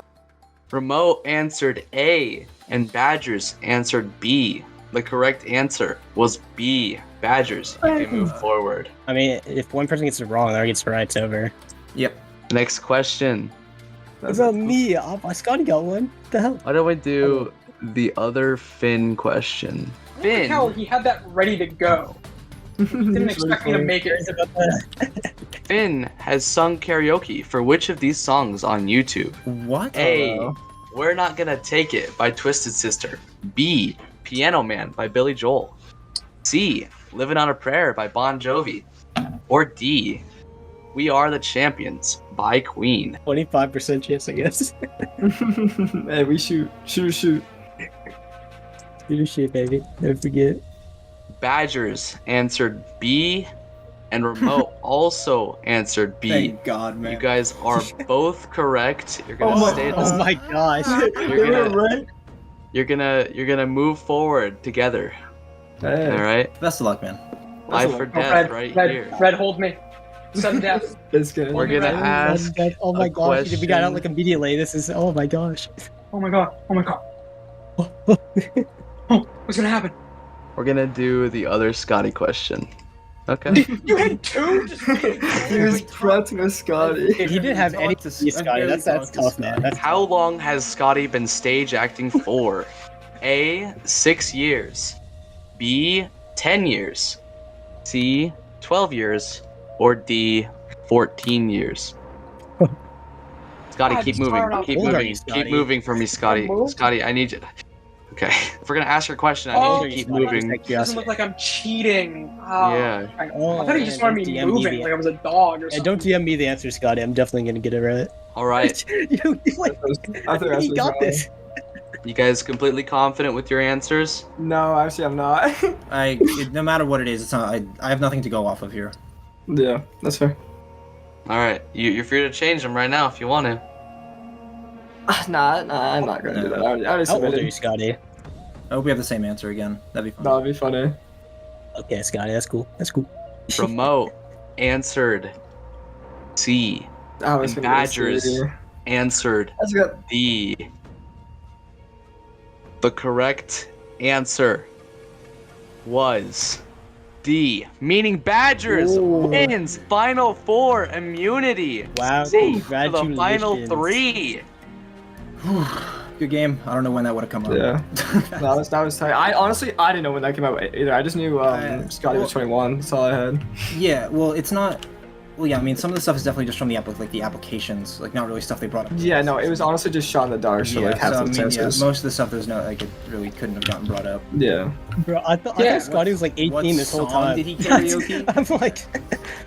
Remote answered A, and Badgers answered B. The correct answer was B. Badgers, you can move forward. I mean, if one person gets it wrong, the other gets it right, it's over. Yep. Next question. What about me? Scotty got one. What the hell? Why don't we do the other Finn question? Finn, Hell, he had that ready to go. Didn't expect me to make it. Finn has sung karaoke for which of these songs on YouTube? What? A, We're Not Gonna Take It by Twisted Sister. B, Piano Man by Billy Joel. C, Living on a Prayer by Bon Jovi. Or D, We Are the Champions by Queen. 25% chance, I guess. Hey, we shoot. Do shit, baby. Don't forget. Badgers answered B, and Remote also answered B. Thank God, man. You guys are both correct. You're gonna stay. Oh my gosh. You're gonna move forward together. Hey. All right. Best of luck, man. Life or death, right here. Red, hold me. Sudden death. It's good. We're gonna ask. Oh my a gosh. We got out question. like immediately. This is. Oh my gosh. Oh my god. Oh my god. Oh, what's gonna happen? We're gonna do the other Scotty question. Okay. You had 2? Just He was prepped with Scotty. Dude, he didn't have any to Scotty. That's tough, man. That's How long has Scotty been stage acting for? A, 6 years. B, 10 years. C, 12 years. Or D, 14 years. Scotty, God, keep just fire moving. off. Keep How old are moving. you, Keep Scotty? moving for me, Scotty. Move? Scotty, I need you. Okay. If we're gonna ask your question, I Oh, need to keep Scotty, moving. just It doesn't look like I'm cheating. Oh, Yeah. I Oh, thought he just wanted me don't DM me moving the- like I was a dog or And something. don't DM me the answer, Scotty. I'm definitely gonna get it right. All right. you like, I think he got this. You guys completely confident with your answers? No, actually, I'm not. No matter what it is, it's not. I have nothing to go off of here. Yeah, that's fair. All right. You're free to change them right now if you want to. Nah, I'm not gonna do that. I already How old are submitted. you, Scotty? I hope we have the same answer again. That'd be fun. That'd be funny. Okay, Scotty, that's cool. That's cool. Remote answered C. I was And gonna go Badgers C. answered That's good. D. The correct answer was D, meaning Badgers Ooh. wins Final Four immunity. Wow, Safe for the Final congratulations. 3. Good game. I don't know when that would have come up. Yeah. that was tight. I didn't know when that came out either. I just knew Scotty was 21. That's all I had. Yeah. Well, it's not. Well, yeah. I mean, some of the stuff is definitely just from the the applications, like not really stuff they brought up. Yeah, no, it was honestly just shot in the dark for like half so, the I mean, yeah, chances. most of the stuff there's no like it really couldn't have gotten brought up. Yeah. Bro, I thought Scotty was like 18 what this whole song time. did he karaoke?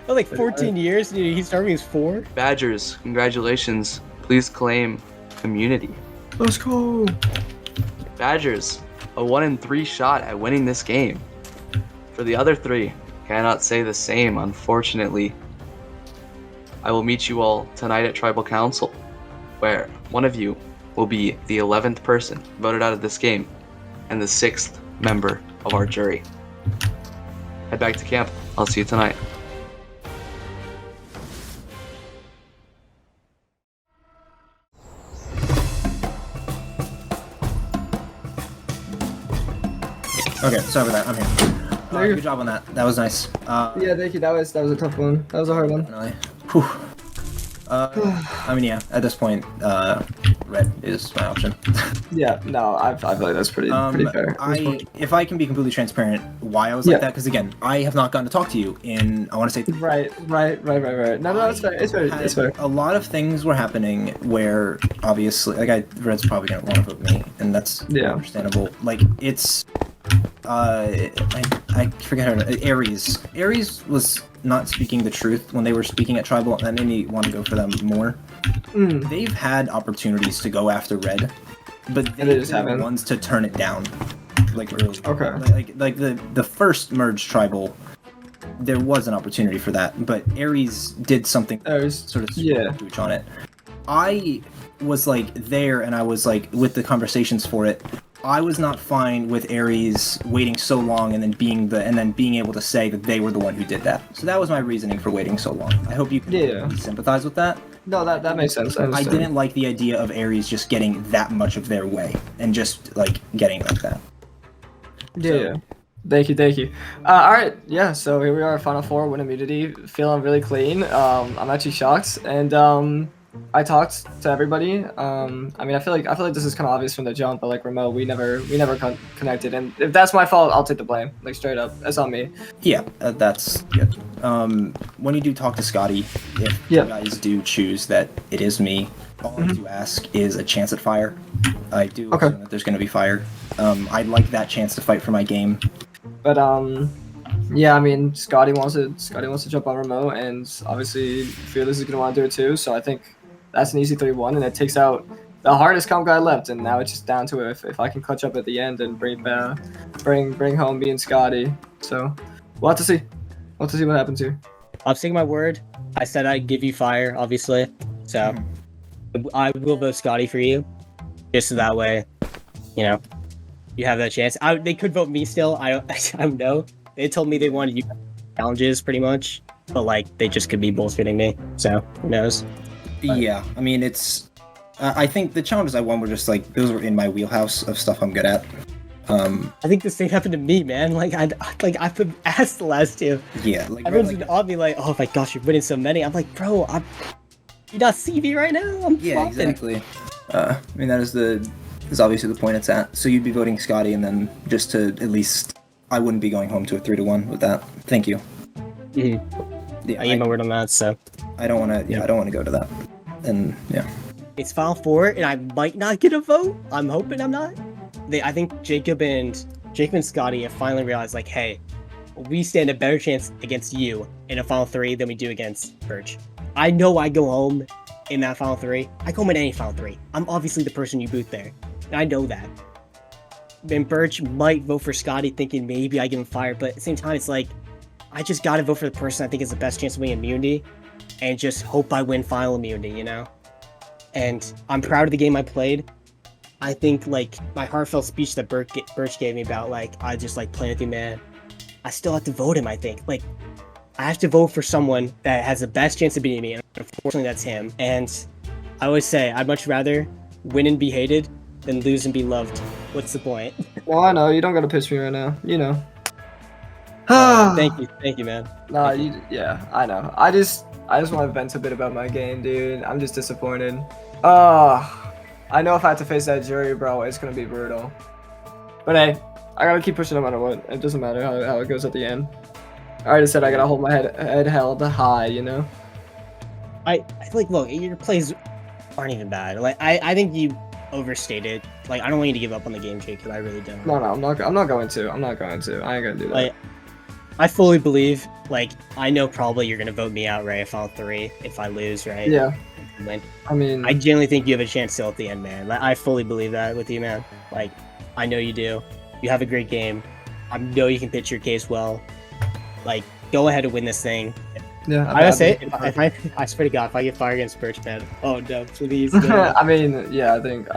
I'm like 14 years. Dude, he started when he was 4. Badgers, congratulations. Please claim immunity. Let's go. Badgers, a 1 in 3 shot at winning this game. For the other 3, cannot say the same, unfortunately. I will meet you all tonight at Tribal Council, where one of you will be the 11th person voted out of this game, and the 6th member of our jury. Head back to camp. I'll see you tonight. Okay, sorry about that. I'm here. No, you're- Good job on that. That was nice. Yeah, thank you. That was a tough one. That was a hard one. Definitely. Whew. I mean, yeah. At this point, red is my option. Yeah, no, I feel like that's pretty fair. If I can be completely transparent, why I was Yeah. like that, because again, I have not gotten to talk to you in, I want to say, Right. No, it's fair. It's fair. a lot of things were happening where obviously, like, Red's probably gonna want to vote me, and that's Yeah. understandable. Like, it's, I forget her name. Aries. Aries was not speaking the truth when they were speaking at Tribal, and that made me want to go for them more. They've had opportunities to go after Red, but they they've just been the haven't. ones to turn it down. Like early. Okay. Like the first merge Tribal, there was an opportunity for that, but Aries did something sort of switch on it. I was like there, and I was like with the conversations for it. I was not fine with Aries waiting so long and then being able to say that they were the one who did that. So that was my reasoning for waiting so long. I hope you can sympathize with that. No, that makes sense. I didn't like the idea of Aries just getting that much of their way and just like getting like that. Yeah. Thank you. All right, yeah. So here we are, Final Four, win immunity, feeling really clean. I'm actually shocked, and I talked to everybody. I mean, I feel like this is kind of obvious from the jump, but like remote, we never connected, and if that's my fault, I'll take the blame. Like straight up, that's on me. Yeah, that's good. When you do talk to Scotty, if you guys do choose that it is me, all I do ask is a chance at fire. I do assume that there's going to be fire. I'd like that chance to fight for my game. But yeah, I mean, Scotty wants to jump on remote, and obviously Fearless is gonna want to do it too. So I think that's an easy 3-1, and it takes out the hardest comp guy left, and now it's just down to if I can clutch up at the end and bring home me and Scotty. So we'll have to see. We'll have to see what happens here. I'm saying my word. I said I'd give you fire, obviously. So I will vote Scotty for you, just so that way, you know, you have that chance. They could vote me still. I don't know. They told me they wanted you challenges pretty much, but like they just could be bullshitting me. So who knows? Yeah, I mean it's. I think the challenges I won were just like those were in my wheelhouse of stuff I'm good at. I think the same happened to me, man. Like I've been asked the last 2. Yeah, like everyone's been on me like, oh my gosh, you're winning so many. I'm like, bro, you not see me right now? I'm flopping. Exactly. I mean that is obviously the point it's at. So you'd be voting Scotty, and then just to at least. I wouldn't be going home to a 3-1 with that. Thank you. Yeah, I gave my word on that, so I don't want to. Yeah, I don't want to go to that. And yeah, it's Final Four, and I might not get a vote. I'm hoping I'm not. I think Jacob and Scotty have finally realized, like, hey, we stand a better chance against you in a final 3 than we do against Birch. I know I go home in that final 3. I go home in any final 3. I'm obviously the person you boot there. And I know that. And Birch might vote for Scotty thinking maybe I give him fire, but at the same time, it's like, I just gotta vote for the person I think is the best chance of winning immunity and just hope I win final immunity, you know? And I'm proud of the game I played. I think, like, my heartfelt speech that Birch gave me about, like, I just like playing with you, man. I still have to vote him, I think. Like, I have to vote for someone that has the best chance of beating me, and unfortunately that's him. And I always say, I'd much rather win and be hated than lose and be loved. What's the point? Well, I know, you don't gotta piss me right now, you know. Thank you, man. Nah, yeah, I know. I just want to vent a bit about my game, dude. I'm just disappointed. I know if I have to face that jury, bro, it's gonna be brutal. But hey, I gotta keep pushing no matter what. It doesn't matter how it goes at the end. I already said I gotta hold my head held high, you know? I like, look, your plays aren't even bad. Like, I think you overstated. Like, I don't want you to give up on the game, Jake, because I really don't. No, I'm not going to. I ain't gonna do that. Like, I fully believe, like, I know probably you're gonna vote me out, right, if I'm 3, if I lose, right? Yeah. Win. I mean, I genuinely think you have a chance still at the end, man. Like, I fully believe that with you, man. Like, I know you do. You have a great game. I know you can pitch your case well. Like, go ahead and win this thing. yeah. I would say, I swear to God, if I get fired against Birch, man, oh no, please. No. I mean, yeah, I think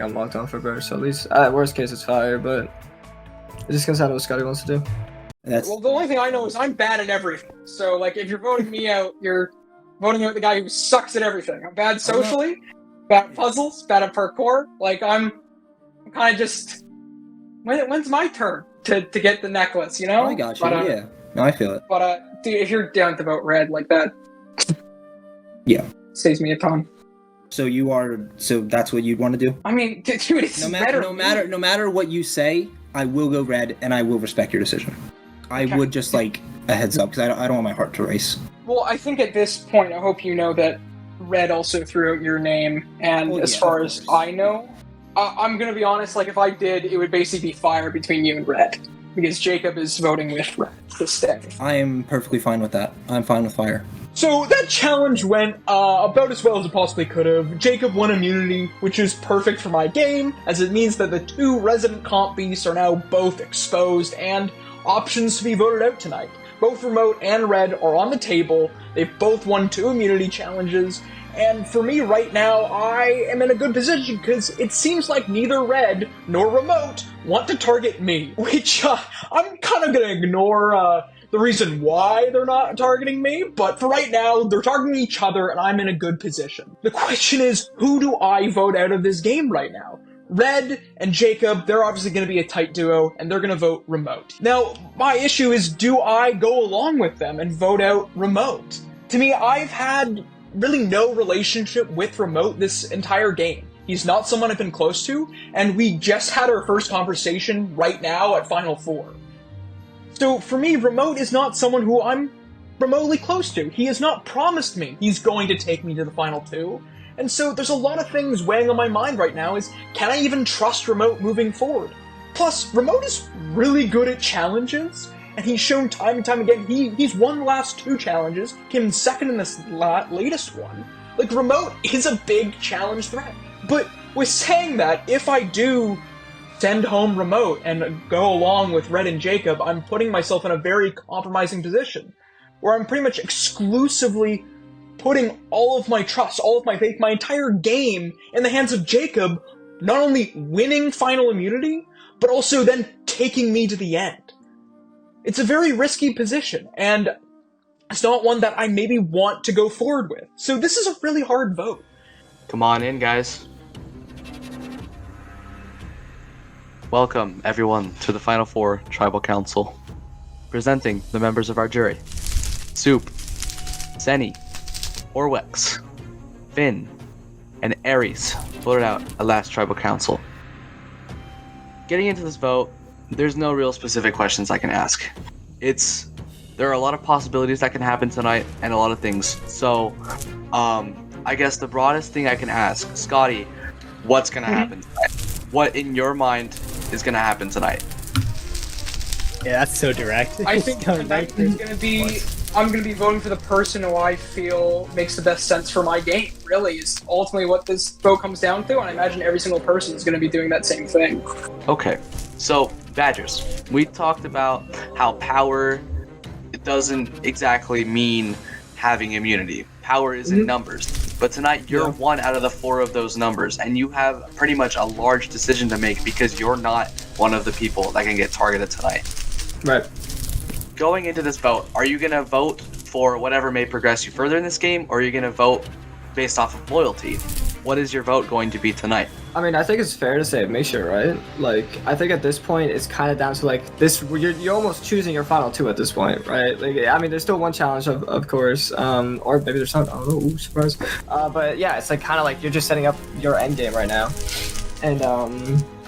I'm locked on for Birch. So at least, worst case, it's fire. But it just comes down to what Scotty wants to do. Well, the only thing I know is I'm bad at everything. So, like, if you're voting me out, you're voting out the guy who sucks at everything. I'm bad socially, bad at puzzles, bad at parkour. Like, I'm kind of just... When's my turn to get the necklace, you know? I got you, yeah. No, I feel it. But, dude, if you're down to vote red like that... Yeah. Saves me a ton. So that's what you'd want to do? I mean, dude, it's no matter what you say, I will go red, and I will respect your decision. I would just like a heads up, because I don't want my heart to race. Well, I think at this point, I hope you know that Red also threw out your name, and as far as I know, I'm gonna be honest, like, if I did, it would basically be fire between you and Red, because Jacob is voting with Red to stay. I am perfectly fine with that. I'm fine with fire. So that challenge went about as well as it possibly could have. Jacob won immunity, which is perfect for my game, as it means that the 2 resident comp beasts are now both exposed and options to be voted out tonight. Both Remote and Red are on the table. They've both won 2 immunity challenges, and for me right now, I am in a good position because it seems like neither Red nor Remote want to target me, which I'm kind of going to ignore the reason why they're not targeting me, but for right now, they're targeting each other and I'm in a good position. The question is, who do I vote out of this game right now? Red and Jacob, they're obviously going to be a tight duo, and they're going to vote Remote. Now, my issue is, do I go along with them and vote out Remote? To me, I've had really no relationship with Remote this entire game. He's not someone I've been close to, and we just had our first conversation right now at Final 4. So, for me, Remote is not someone who I'm remotely close to. He has not promised me he's going to take me to the Final 2. And so there's a lot of things weighing on my mind right now is, can I even trust Remote moving forward? Plus, Remote is really good at challenges, and he's shown time and time again, he's won the last 2 challenges, came in second in this latest one. Like, Remote is a big challenge threat. But with saying that, if I do send home Remote and go along with Red and Jacob, I'm putting myself in a very compromising position, where I'm pretty much exclusively putting all of my trust, all of my faith, my entire game in the hands of Jacob, not only winning final immunity, but also then taking me to the end. It's a very risky position, and it's not one that I maybe want to go forward with. So this is a really hard vote. Come on in, guys. Welcome, everyone, to the Final 4 Tribal Council. Presenting the members of our jury. Soup, Senny, Horwex, Finn, and Aries voted out at last Tribal Council. Getting into this vote, there's no real specific questions I can ask. There are a lot of possibilities that can happen tonight, and a lot of things. So, I guess the broadest thing I can ask, Scotty, what's gonna happen tonight? What, in your mind, is gonna happen tonight. Yeah, that's so direct. I think tonight there's gonna be. I'm gonna be voting for the person who I feel makes the best sense for my game. Really, is ultimately what this vote comes down to, and I imagine every single person is gonna be doing that same thing. Okay, so Badgers, we talked about how power doesn't exactly mean having immunity. Power is in numbers. But tonight, you're one out of the 4 of those numbers, and you have pretty much a large decision to make because you're not one of the people that can get targeted tonight. Right. Going into this vote, are you going to vote for whatever may progress you further in this game, or are you going to vote based off of loyalty? What is your vote going to be tonight? I mean, I think it's fair to say Misha, right? Like, I think at this point, it's kind of down to, like, this, you're almost choosing your final 2 at this point, right? Like, I mean, there's still one challenge, of course, or maybe there's not, I don't know, ooh, surprise. But yeah, it's, like, kind of like you're just setting up your end game right now. And,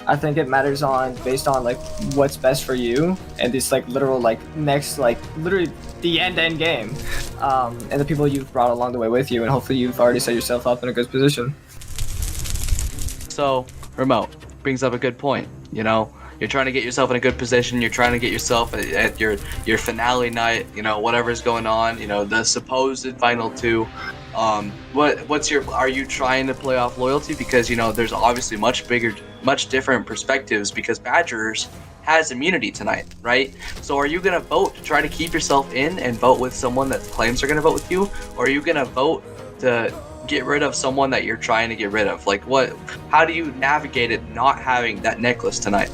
I think it matters based on, like, what's best for you, and this, like, literal, like, next, like, literally the end game, and the people you've brought along the way with you, and hopefully you've already set yourself up in a good position. So, Remote brings up a good point. You know, you're trying to get yourself in a good position. You're trying to get yourself at your finale night. You know, whatever's going on. You know, the supposed final 2. Are you trying to play off loyalty? Because, you know, there's obviously much different perspectives because Badgers has immunity tonight, right? So are you gonna vote to try to keep yourself in and vote with someone that claims they're gonna vote with you, or are you gonna vote to get rid of someone that you're trying to get rid of? Like, how do you navigate it not having that necklace tonight?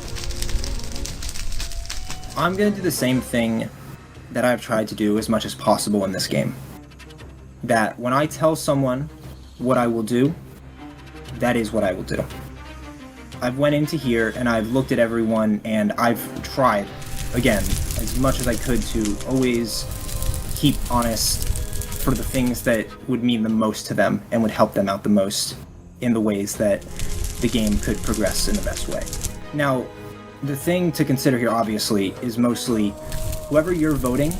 I'm gonna do the same thing that I've tried to do as much as possible in this game. That when I tell someone what I will do, that is what I will do. I've went into here and I've looked at everyone and I've tried, again, as much as I could to always keep honest for the things that would mean the most to them and would help them out the most in the ways that the game could progress in the best way. Now, the thing to consider here, obviously, is mostly whoever you're voting,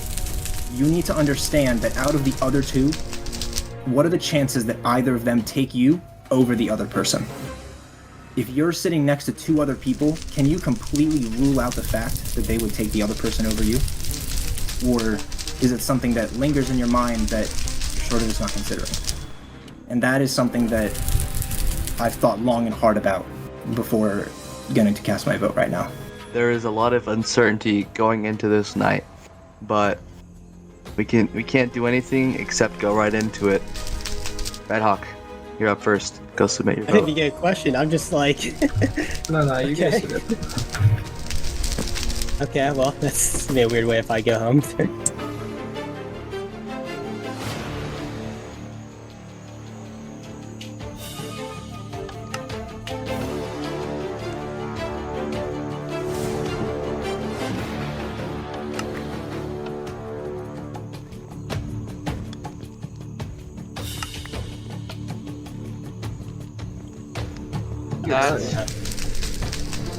you need to understand that out of the other 2, what are the chances that either of them take you over the other person? If you're sitting next to 2 other people, can you completely rule out the fact that they would take the other person over you? Or is it something that lingers in your mind that you're sort of just not considering? And that is something that I've thought long and hard about before getting to cast my vote right now. There is a lot of uncertainty going into this night, but we can't do anything except go right into it. RedHawk, you're up first. Go submit your I didn't vote. even get a question. I'm just like, No, you Okay. guys did it. okay, well, that's gonna be a weird way if I go home.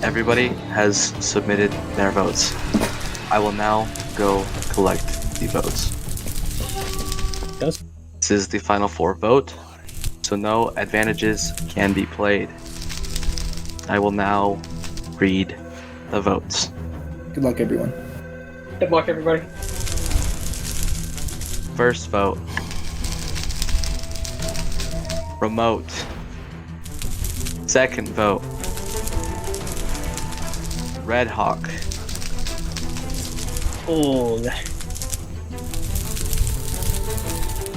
Everybody has submitted their votes. I will now go collect the votes. Those- This is the final 4 vote, so no advantages can be played. I will now read the votes. Good luck, everyone. Good luck, everybody. First vote. Remote. Second vote. RedHawk. Oh,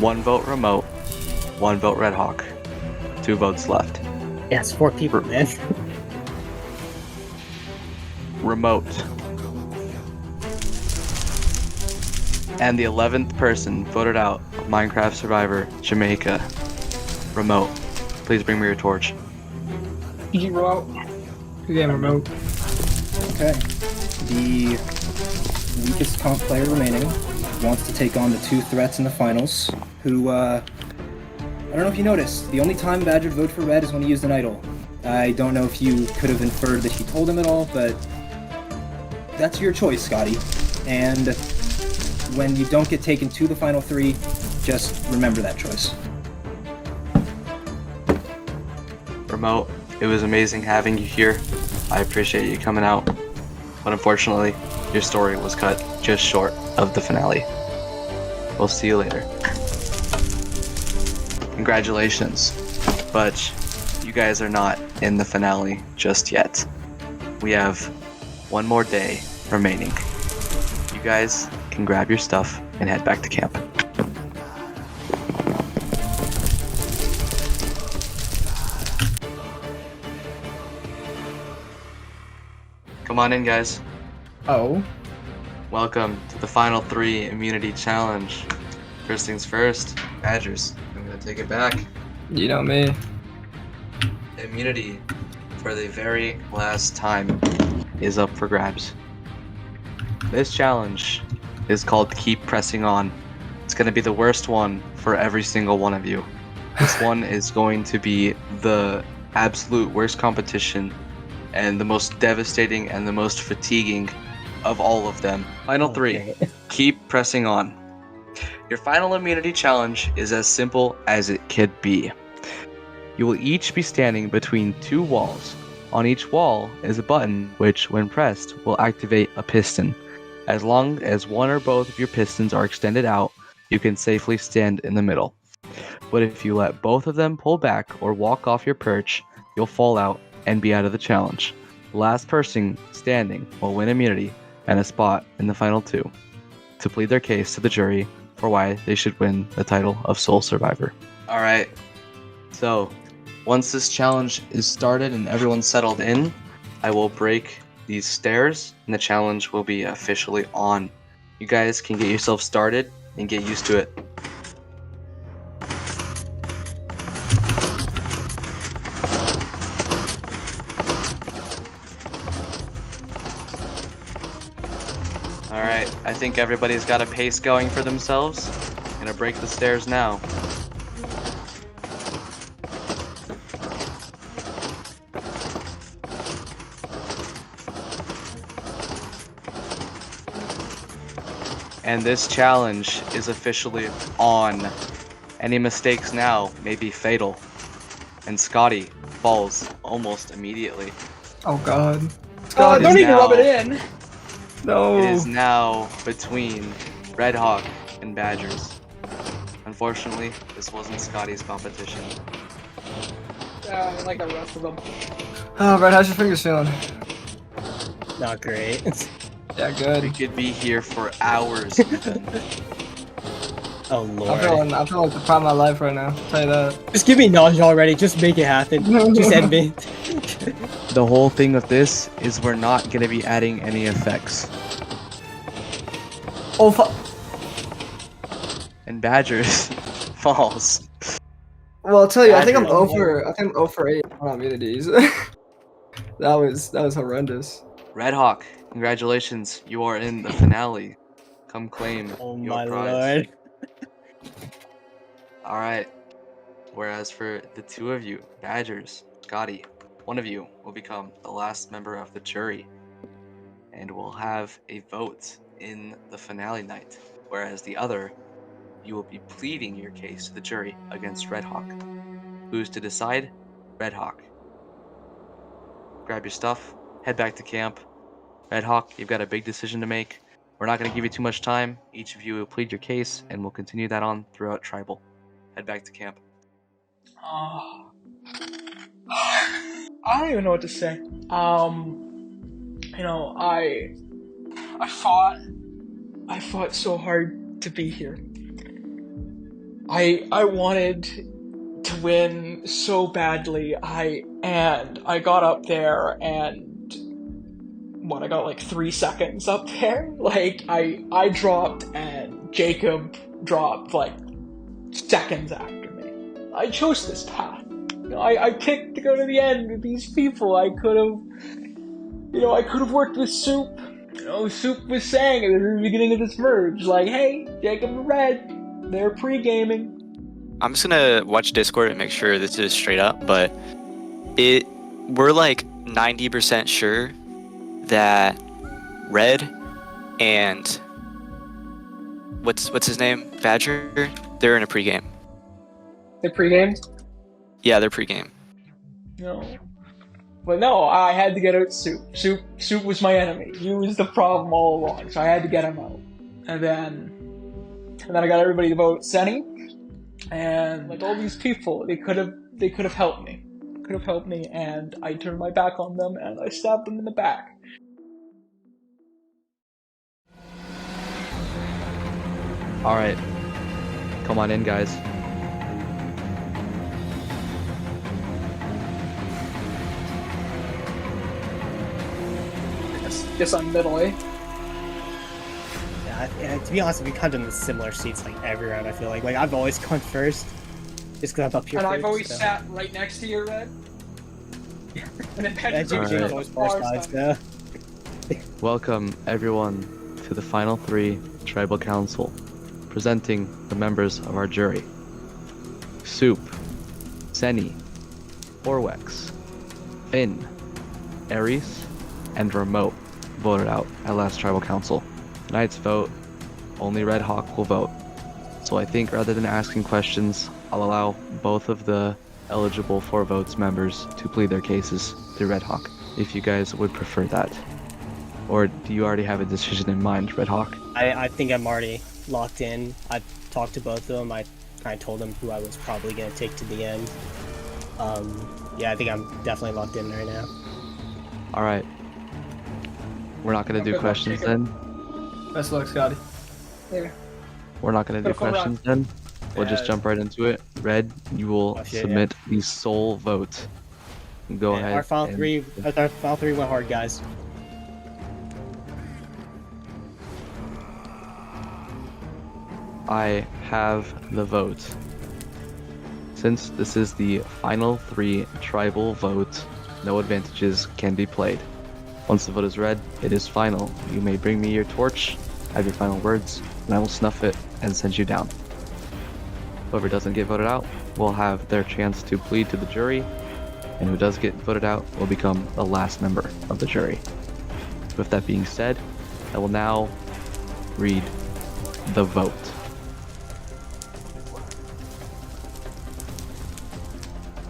1 vote Remote. 1 vote RedHawk. 2 votes left. yeah, it's 4 people, man. Remote. And the 11th person voted out of Minecraft Survivor, Jamaica. Remote. Please bring me your torch. You remote. Good game, remote. Okay. The weakest comp player remaining wants to take on the 2 threats in the finals, who, I don't know if you noticed, the only time Badger voted for Red is when he used an idol. I don't know if you could have inferred that he told him at all, but that's your choice, Scotty. And when you don't get taken to the final 3, just remember that choice. Remote. It was amazing having you here. I appreciate you coming out. But unfortunately, your story was cut just short of the finale. We'll see you later. Congratulations. But you guys are not in the finale just yet. We have one more day remaining. You guys can grab your stuff and head back to camp. Come on in, guys. Oh. Welcome to the final 3 immunity challenge. First things first, Badgers. I'm gonna take it back. You know me. Immunity for the very last time is up for grabs. This challenge is called Keep Pressing On. It's gonna be the worst one for every single one of you. This one is going to be the absolute worst competition and the most devastating and the most fatiguing of all of them. Final 3, keep pressing on. Your final immunity challenge is as simple as it could be. You will each be standing between 2 walls. On each wall is a button which, when pressed, will activate a piston. As long as one or both of your pistons are extended out, you can safely stand in the middle. But if you let both of them pull back or walk off your perch, you'll fall out and be out of the challenge. The last person standing will win immunity and a spot in the final 2 to plead their case to the jury for why they should win the title of sole survivor. Alright, so once this challenge is started and everyone's settled in, I will break these stairs and the challenge will be officially on. You guys can get yourself started and get used to it. Alright, I think everybody's got a pace going for themselves. Gonna break the stairs now. And this challenge is officially on. Any mistakes now may be fatal. And Scotty falls almost immediately. Oh god. Oh, It don't is even now- rub it in. No. It is now between RedHawk and Badgers. Unfortunately, this wasn't Scotty's competition. Like the rest of them. Oh, Red, how's your fingers feeling? Not great. Yeah, We good. could be here for hours even. Oh I'm lord. feeling like the prime of my life right now. I'll tell you that. Just give me nausea already. Just make it happen. Just end me. The whole thing with this is we're not going to be adding any effects. Oh fuck. And Badgers falls. Well, I'll tell you, I think I'm Badger. over. I think I'm 0 for 8 on immunities. that was horrendous. RedHawk, congratulations. You are in the finale. Come claim Oh your my prize. lord. Alright. Whereas for the 2 of you, Badgers, Scotty, one of you will become the last member of the jury. And we'll have a vote in the finale night. Whereas the other, you will be pleading your case to the jury against RedHawk. Who's to decide? RedHawk. Grab your stuff, head back to camp. RedHawk, you've got a big decision to make. We're not going to give you too much time. Each of you will plead your case, and we'll continue that on throughout Tribal. Head back to camp. I don't even know what to say. You know, I fought so hard to be here. I wanted to win so badly. I got up there and I got like 3 seconds up there. Like I dropped and Jacob dropped like seconds after me. I chose this path. I picked to go to the end with these people. I could have worked with Soup. Soup was saying at the very beginning of this merge, like, hey, Jacob and Red, they're pre-gaming. I'm just gonna watch Discord and make sure this is straight up, but we're like 90% sure that Red and what's his name? Badger? They're in a pregame. They're pre-gamed? Yeah, they're pregame. No. But no, I had to get out Soup. Soup was my enemy. He was the problem all along, so I had to get him out. And then I got everybody to vote Senny, and like all these people, they could have helped me. Could have helped me, and I turned my back on them and I stabbed them in the back. All right, come on in, guys. Guess I'm middle, eh? Yeah, to be honest, we've kind of done the similar seats like every round. I feel like I've always gone first, just because I'm up here. And first, I've always so. sat right next to you, Red. And then Patrick's Right. always first. Yeah. Welcome, everyone, to the final 3 Tribal Council, presenting the members of our jury. Soup, Senny, Horwex, Finn, Aries, and Remote voted out at last Tribal Council. Tonight's vote, only RedHawk will vote. So I think rather than asking questions, I'll allow both of the eligible 4 votes members to plead their cases to RedHawk, if you guys would prefer that. Or do you already have a decision in mind, RedHawk? I think I'm already locked in. I've talked to both of them. I kind of told them who I was probably going to take to the end. Yeah, I think I'm definitely locked in right now. All right. We're not going to do Good luck, questions Jacob. then? Best of luck, Scotty. Yeah. We're not going to do Go for it. questions then? We'll just jump right into it. Red, you will Oh, shit, submit the sole vote. Go ahead. Our final and- three went hard, guys. I have the vote. Since this is the final 3 tribal vote, no advantages can be played. Once the vote is read, it is final. You may bring me your torch, have your final words, and I will snuff it and send you down. Whoever doesn't get voted out will have their chance to plead to the jury, and who does get voted out will become the last member of the jury. With that being said, I will now read the vote.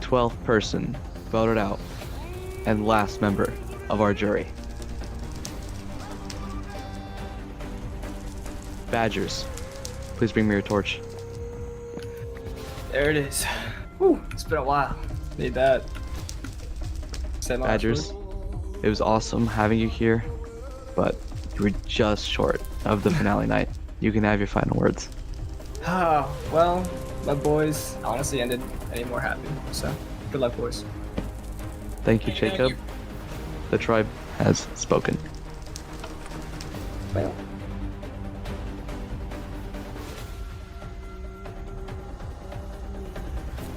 12th person voted out and last member of our jury. Badgers, please bring me your torch. There it is. Whew, it's been a while. Need that. Say my last Badgers, word. it was awesome having you here, but you were just short of the finale night. You can have your final words. Oh, well, my boys honestly ended any more happy. So, good luck, boys. Thank you, Thank Jacob. you. The tribe has spoken. Well.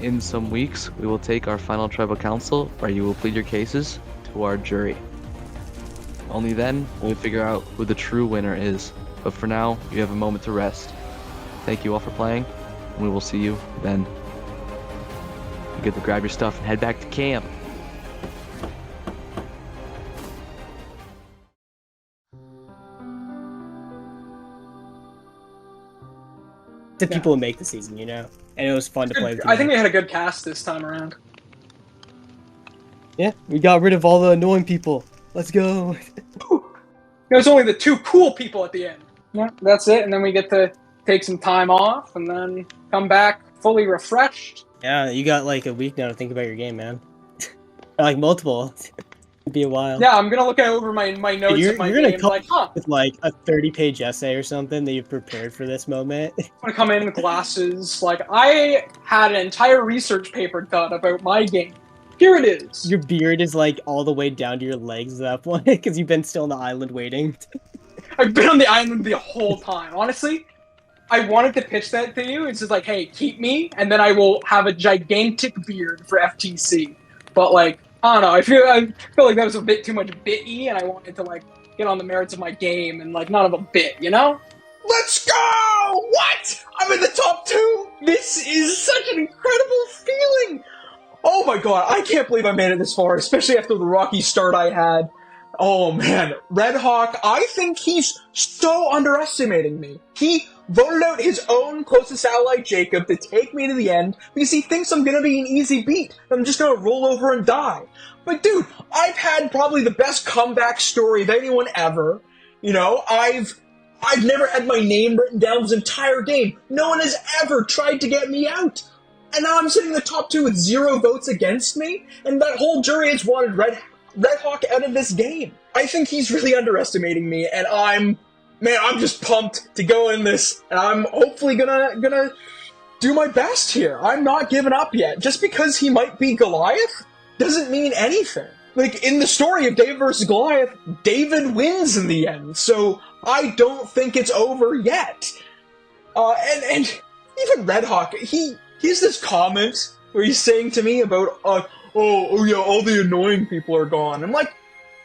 In some weeks, we will take our final tribal council where you will plead your cases to our jury. Only then will we figure out who the true winner is. But for now, you have a moment to rest. Thank you all for playing, and we will see you then. You get to grab your stuff and head back to camp. The people who make the season, you know? And it was fun to play with. I think we had a good cast this time around. Yeah, we got rid of all the annoying people. Let's go. There's only the 2 cool people at the end. Yeah, that's it. And then we get to take some time off and then come back fully refreshed. Yeah, you got like a week now to think about your game, man. Like multiple. It'd be a while. Yeah, I'm gonna look over my notes You're of my gonna game. come Like, huh? with like a 30-page essay or something that you've prepared for this moment. I'm gonna come in with glasses. Like, I had an entire research paper done about my game. Here it is. Your beard is like all the way down to your legs at that point because you've been still on the island waiting. I've been on the island the whole time. Honestly, I wanted to pitch that to you. It's just like, hey, keep me, and then I will have a gigantic beard for FTC. But like, I don't know. I feel like that was a bit too much bit-y, and I wanted to like get on the merits of my game and like none of a bit, you know? Let's go! What? I'm in the top 2? This is such an incredible feeling! Oh my god, I can't believe I made it this far, especially after the rocky start I had. Oh man, RedHawk, I think he's so underestimating me. He voted out his own closest ally, Jacob, to take me to the end because he thinks I'm gonna be an easy beat. I'm just gonna roll over and die. But dude, I've had probably the best comeback story of anyone ever. You know, I've never had my name written down this entire game. No one has ever tried to get me out. And now I'm sitting in the top 2 with 0 votes against me, and that whole jury has wanted RedHawk out of this game. I think he's really underestimating me, and I'm just pumped to go in this, and I'm hopefully gonna do my best here. I'm not giving up yet. Just because he might be Goliath doesn't mean anything. Like, in the story of David versus Goliath, David wins in the end, so I don't think it's over yet. And even RedHawk, he has this comment where he's saying to me about, oh yeah, all the annoying people are gone. I'm like,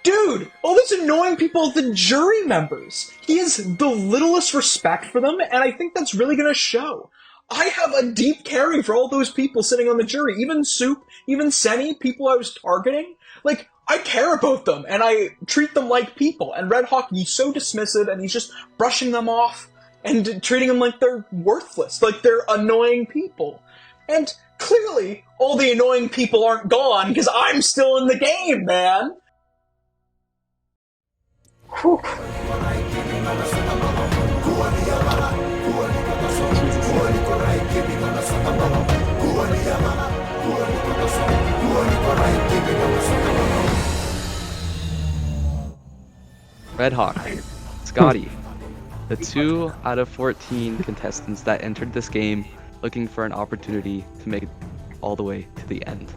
dude, all those annoying people are the jury members. He has the littlest respect for them, and I think that's really gonna show. I have a deep caring for all those people sitting on the jury, even Soup, even Senny, people I was targeting. Like, I care about them, and I treat them like people, and RedHawk, he's so dismissive, and he's just brushing them off, and treating them like they're worthless, like they're annoying people. And clearly, all the annoying people aren't gone, because I'm still in the game, man! Whew. RedHawk, Scotty, the 2 out of 14 contestants that entered this game looking for an opportunity to make it all the way to the end.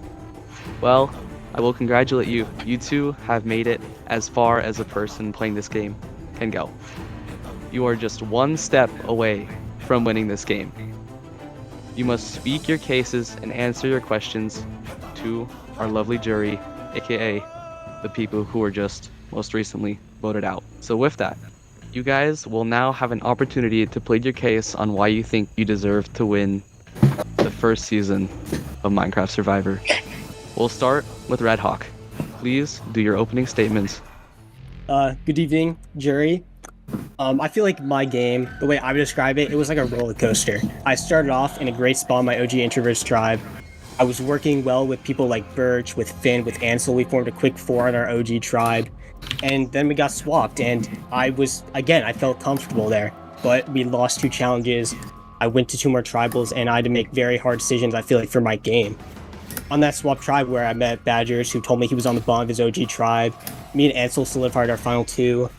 Well, I will congratulate you. You two have made it as far as a person playing this game can go. You are just one step away from winning this game. You must speak your cases and answer your questions to our lovely jury, aka the people who were just most recently voted out. So with that, you guys will now have an opportunity to plead your case on why you think you deserve to win the first season of Minecraft Survivor. We'll start with RedHawk. Please do your opening statements. Good evening, jury. I feel like my game, the way I would describe it, it was like a roller coaster. I started off in a great spot in my OG Introverts tribe. I was working well with people like Birch, with Finn, with Ansul. We formed a quick 4 on our OG tribe. And then we got swapped, and I felt comfortable there. But we lost 2 challenges. I went to 2 more tribals, and I had to make very hard decisions, I feel like, for my game. On that swap tribe where I met Badgers, who told me he was on the bottom of his OG tribe, me and Ansul solidified our final 2,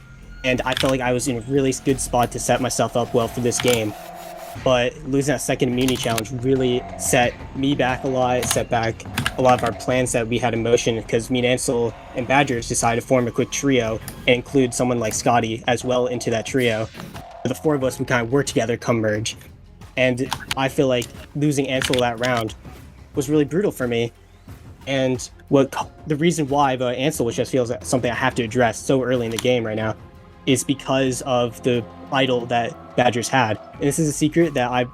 and I felt like I was in a really good spot to set myself up well for this game. But losing that second immunity challenge really set me back a lot, set back a lot of our plans that we had in motion, because me and Ansul and Badgers decided to form a quick trio and include someone like Scotty as well into that trio. The 4 of us would kind of work together come merge. And I feel like losing Ansul that round was really brutal for me. And the reason why the Ansul, which just feels like something I have to address so early in the game right now, is because of the idol that Badgers had. And this is a secret that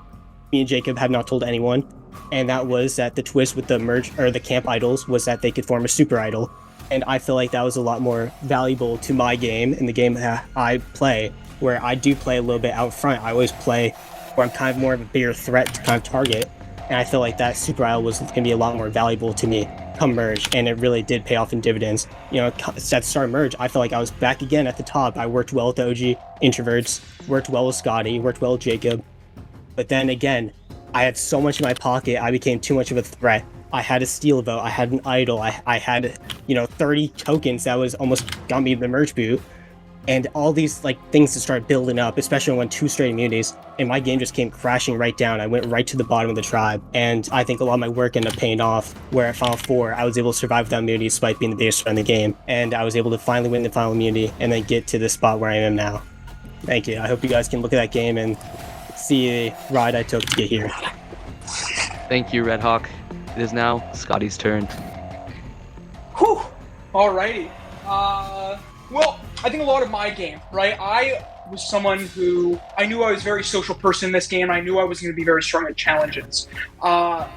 me and Jacob have not told anyone, and that was that the twist with the merge or the camp idols was that they could form a super idol. And I feel like that was a lot more valuable to my game and the game that I play, where I do play a little bit out front. I always play where I'm kind of more of a bigger threat to kind of target, and I feel like that super idol was going to be a lot more valuable to me come merge, and it really did pay off in dividends. You know, at the start of merge, I felt like I was back again at the top. I worked well with the OG Introverts, worked well with Scotty, worked well with Jacob, but then again, I had so much in my pocket, I became too much of a threat. I had a steal vote, I had an idol, I had, 30 tokens that was almost got me the merge boot, and all these things to start building up, especially when I won 2 straight immunities, and my game just came crashing right down. I went right to the bottom of the tribe, and I think a lot of my work ended up paying off, where at Final 4, I was able to survive without immunity despite being the biggest threat in the game, and I was able to finally win the final immunity, and then get to the spot where I am now. Thank you. I hope you guys can look at that game and see the ride I took to get here. Thank you, RedHawk. It is now Scotty's turn. Whew. Alrighty. Well, I think a lot of my game, right? I was someone who, I knew I was a very social person in this game. I knew I was going to be very strong at challenges. I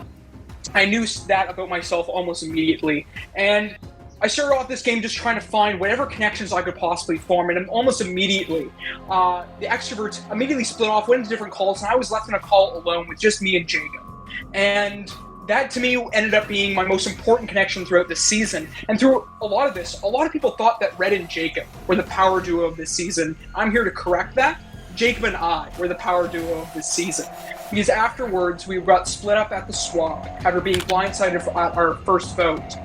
knew that about myself almost immediately. And I started off this game just trying to find whatever connections I could possibly form, and almost immediately, the extroverts immediately split off, went into different calls, and I was left in a call alone with just me and Jacob. And that, to me, ended up being my most important connection throughout this season. And through a lot of this, a lot of people thought that Red and Jacob were the power duo of this season. I'm here to correct that. Jacob and I were the power duo of this season. Because afterwards, we got split up at the swap after being blindsided at our first vote.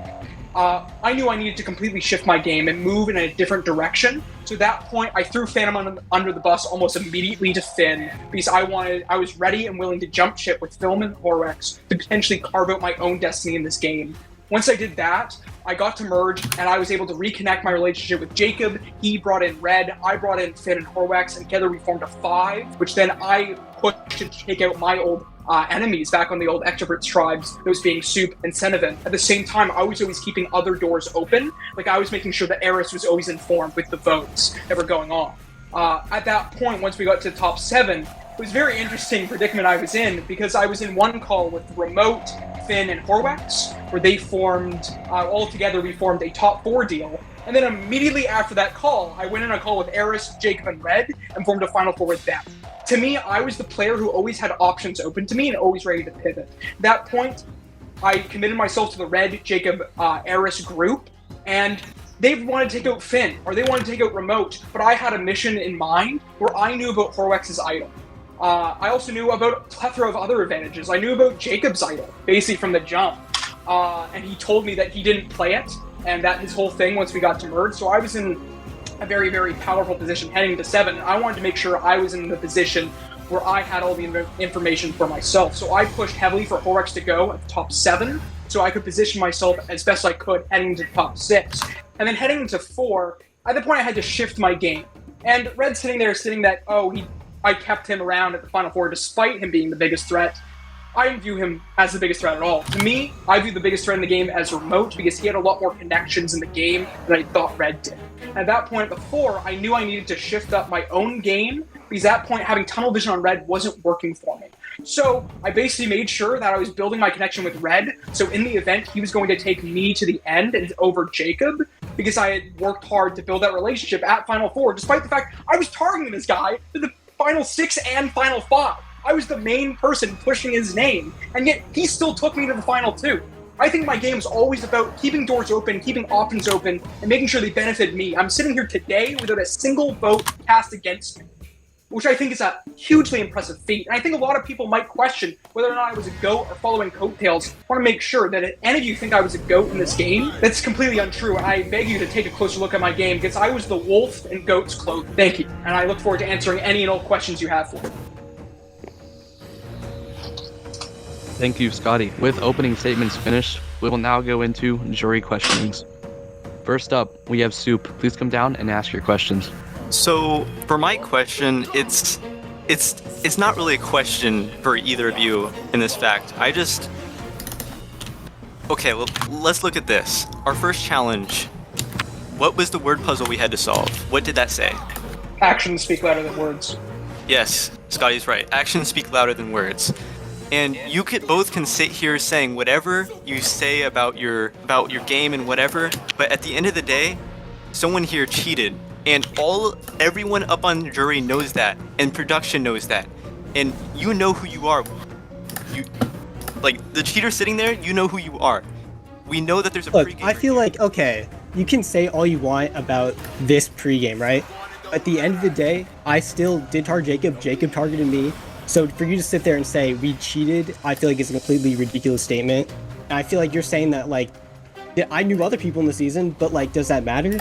I knew I needed to completely shift my game and move in a different direction. So at that point, I threw Phantom under the bus almost immediately to Finn, because I was ready and willing to jump ship with Film and Horwex to potentially carve out my own destiny in this game. Once I did that, I got to merge, and I was able to reconnect my relationship with Jacob. He brought in Red, I brought in Finn and Horwex, and together we formed a 5, which then I pushed to take out my old enemies back on the old extroverts tribes, those being Soup and Senyvan. At the same time, I was always keeping other doors open. Like, I was making sure that Eris was always informed with the votes that were going on. At that point, once we got to the top 7, it was a very interesting predicament I was in, because I was in one call with Remote, Finn, and Horwex, where they formed, all together we formed a top 4 deal. And then immediately after that call, I went in a call with Eris, Jacob, and Red, and formed a final 4 with them. To me, I was the player who always had options open to me and always ready to pivot. At that point, I committed myself to the Red, Jacob, Eris group, and they wanted to take out Finn, or they wanted to take out Remote, but I had a mission in mind where I knew about Horwex's idol. I also knew about a plethora of other advantages. I knew about Jacob's idol, basically from the jump, and he told me that he didn't play it, and that his whole thing once we got to merge, so I was in a very, very powerful position heading to 7. I wanted to make sure I was in the position where I had all the information for myself. So I pushed heavily for Horwex to go at the top 7, so I could position myself as best I could heading to the top 6. And then heading into 4, at the point I had to shift my game. And Red's sitting there saying that, I kept him around at the final 4 despite him being the biggest threat. I didn't view him as the biggest threat at all. To me, I view the biggest threat in the game as Remote, because he had a lot more connections in the game than I thought Red did. At that point, at the 4, I knew I needed to shift up my own game, because at that point, having tunnel vision on Red wasn't working for me. So I basically made sure that I was building my connection with Red, so in the event, he was going to take me to the end and over Jacob, because I had worked hard to build that relationship at Final 4, despite the fact I was targeting this guy to the Final 6 and Final 5. I was the main person pushing his name, and yet he still took me to the Final 2. I think my game is always about keeping doors open, keeping options open, and making sure they benefit me. I'm sitting here today without a single vote cast against me, which I think is a hugely impressive feat. And I think a lot of people might question whether or not I was a GOAT or following coattails. I want to make sure that if any of you think I was a GOAT in this game, that's completely untrue. And I beg you to take a closer look at my game, because I was the wolf in GOAT's clothing. Thank you. And I look forward to answering any and all questions you have for me. Thank you, Scotty. With opening statements finished, we will now go into jury questionings. First up, we have Soup. Please come down and ask your questions. So for my question, it's not really a question for either of you in this fact. Okay, well, let's look at this. Our first challenge, what was the word puzzle we had to solve? What did that say? Actions speak louder than words. Yes, Scotty's right. Actions speak louder than words. And you both can sit here saying whatever you say about your game and whatever, but at the end of the day, someone here cheated, and everyone up on jury knows that, and production knows that, and you know who you are. The cheater sitting there, you know who you are. We know that there's a pregame. I feel like, okay, you can say all you want about this pregame, right? At the end of the day, I still did target Jacob. Jacob targeted me. So for you to sit there and say we cheated, I feel like it's a completely ridiculous statement. And I feel like you're saying that, like, I knew other people in the season, but, like, does that matter?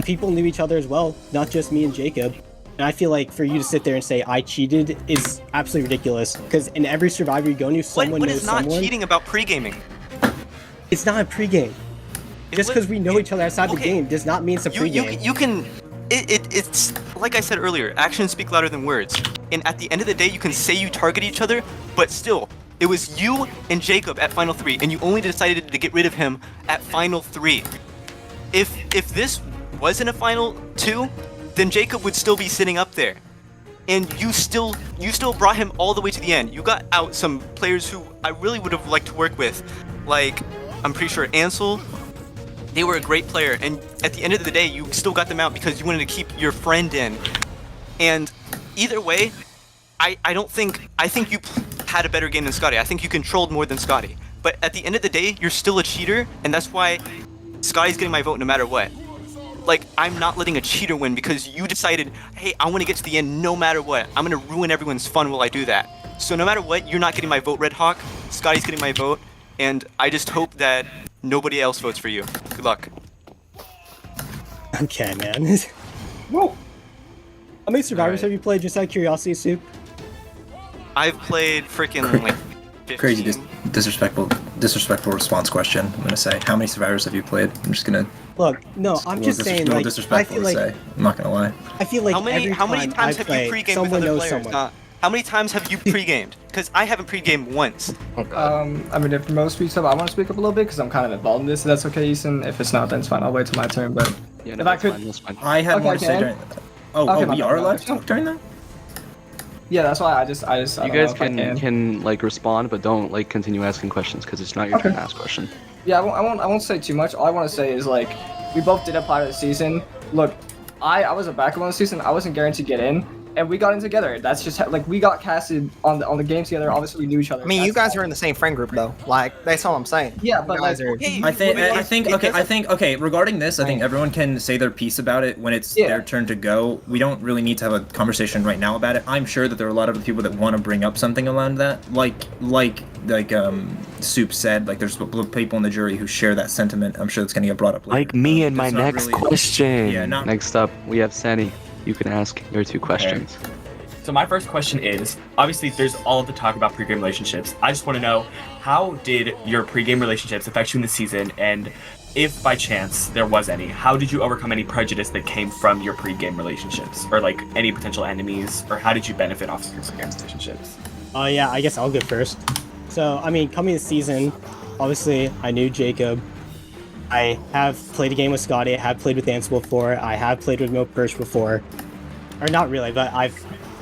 People knew each other as well, not just me and Jacob. And I feel like for you to sit there and say I cheated is absolutely ridiculous, because in every Survivor you go into, someone knows someone. What is not cheating about pre-gaming? It's not a pre-game. Just because we know each other outside the game does not mean it's a pre-game. You can... It's like I said earlier, actions speak louder than words. And at the end of the day, you can say you target each other, but still, it was you and Jacob at Final 3, and you only decided to get rid of him at Final 3. If this wasn't a Final 2, then Jacob would still be sitting up there. And you still brought him all the way to the end. You got out some players who I really would have liked to work with, like, I'm pretty sure Ansul, they were a great player, and at the end of the day, you still got them out because you wanted to keep your friend in. And either way, I think you had a better game than Scotty. I think you controlled more than Scotty. But at the end of the day, you're still a cheater, and that's why Scotty's getting my vote no matter what. Like, I'm not letting a cheater win because you decided, hey, I want to get to the end no matter what. I'm going to ruin everyone's fun while I do that. So no matter what, you're not getting my vote, RedHawk. Scotty's getting my vote, and I just hope that nobody else votes for you. Good luck. Okay, man. Whoa. How many survivors have you played, just out of curiosity, Soup? I've played freaking like 15. Crazy disrespectful response question. I'm gonna say, how many survivors have you played? I'm just gonna. Look, no, I'm just saying, like, I disrespectful feel to like, say. I'm not gonna lie. I feel like how many times have you pre-gamed with other players? How many times have you pre-gamed? Because I haven't pre-gamed once. I mean, if most speaks up, I want to speak up a little bit because I'm kind of involved in this. So that's okay, Easton. If it's not, then it's fine. I'll wait till my turn. But Yeah, if I could, I had Okay, more to say Dan? during. Oh, my we bad, are my allowed bad. to talk during that? yeah, that's why I just. I You don't guys know if I can like respond, but don't like continue asking questions because it's not your turn to ask question. Yeah, I won't say too much. All I want to say is like, we both did apply to the season. Look, I was a backup on the season. I wasn't guaranteed to get in, and we got in together. That's just like we got casted on the game together. Obviously, we knew each other. I mean, you That's guys are in the same friend group though. Like, that's all I'm saying. Yeah, but You guys like, are- Hey, I think okay, regarding this, I think everyone can say their piece about it when it's Yeah. their turn to go. We don't really need to have a conversation right now about it. I'm sure that there are a lot of people that want to bring up something around that. Like Soup said, like there's people in the jury who share that sentiment. I'm sure that's going to get brought up later. Like me and my That's not next really- question. Yeah, not Next up, we have Seni. You can ask your two questions. So my first question is, obviously there's all of the talk about pregame relationships. I just want to know, how did your pregame relationships affect you in the season? And if by chance there was any, how did you overcome any prejudice that came from your pregame relationships? Or like any potential enemies? Or how did you benefit off of your pregame relationships? Yeah, I guess I'll go first. So, I mean, coming this season, obviously, I knew Jacob. I have played a game with Scotty. I have played with Ansul before. I have played with Mulpr before. Or not really, but I've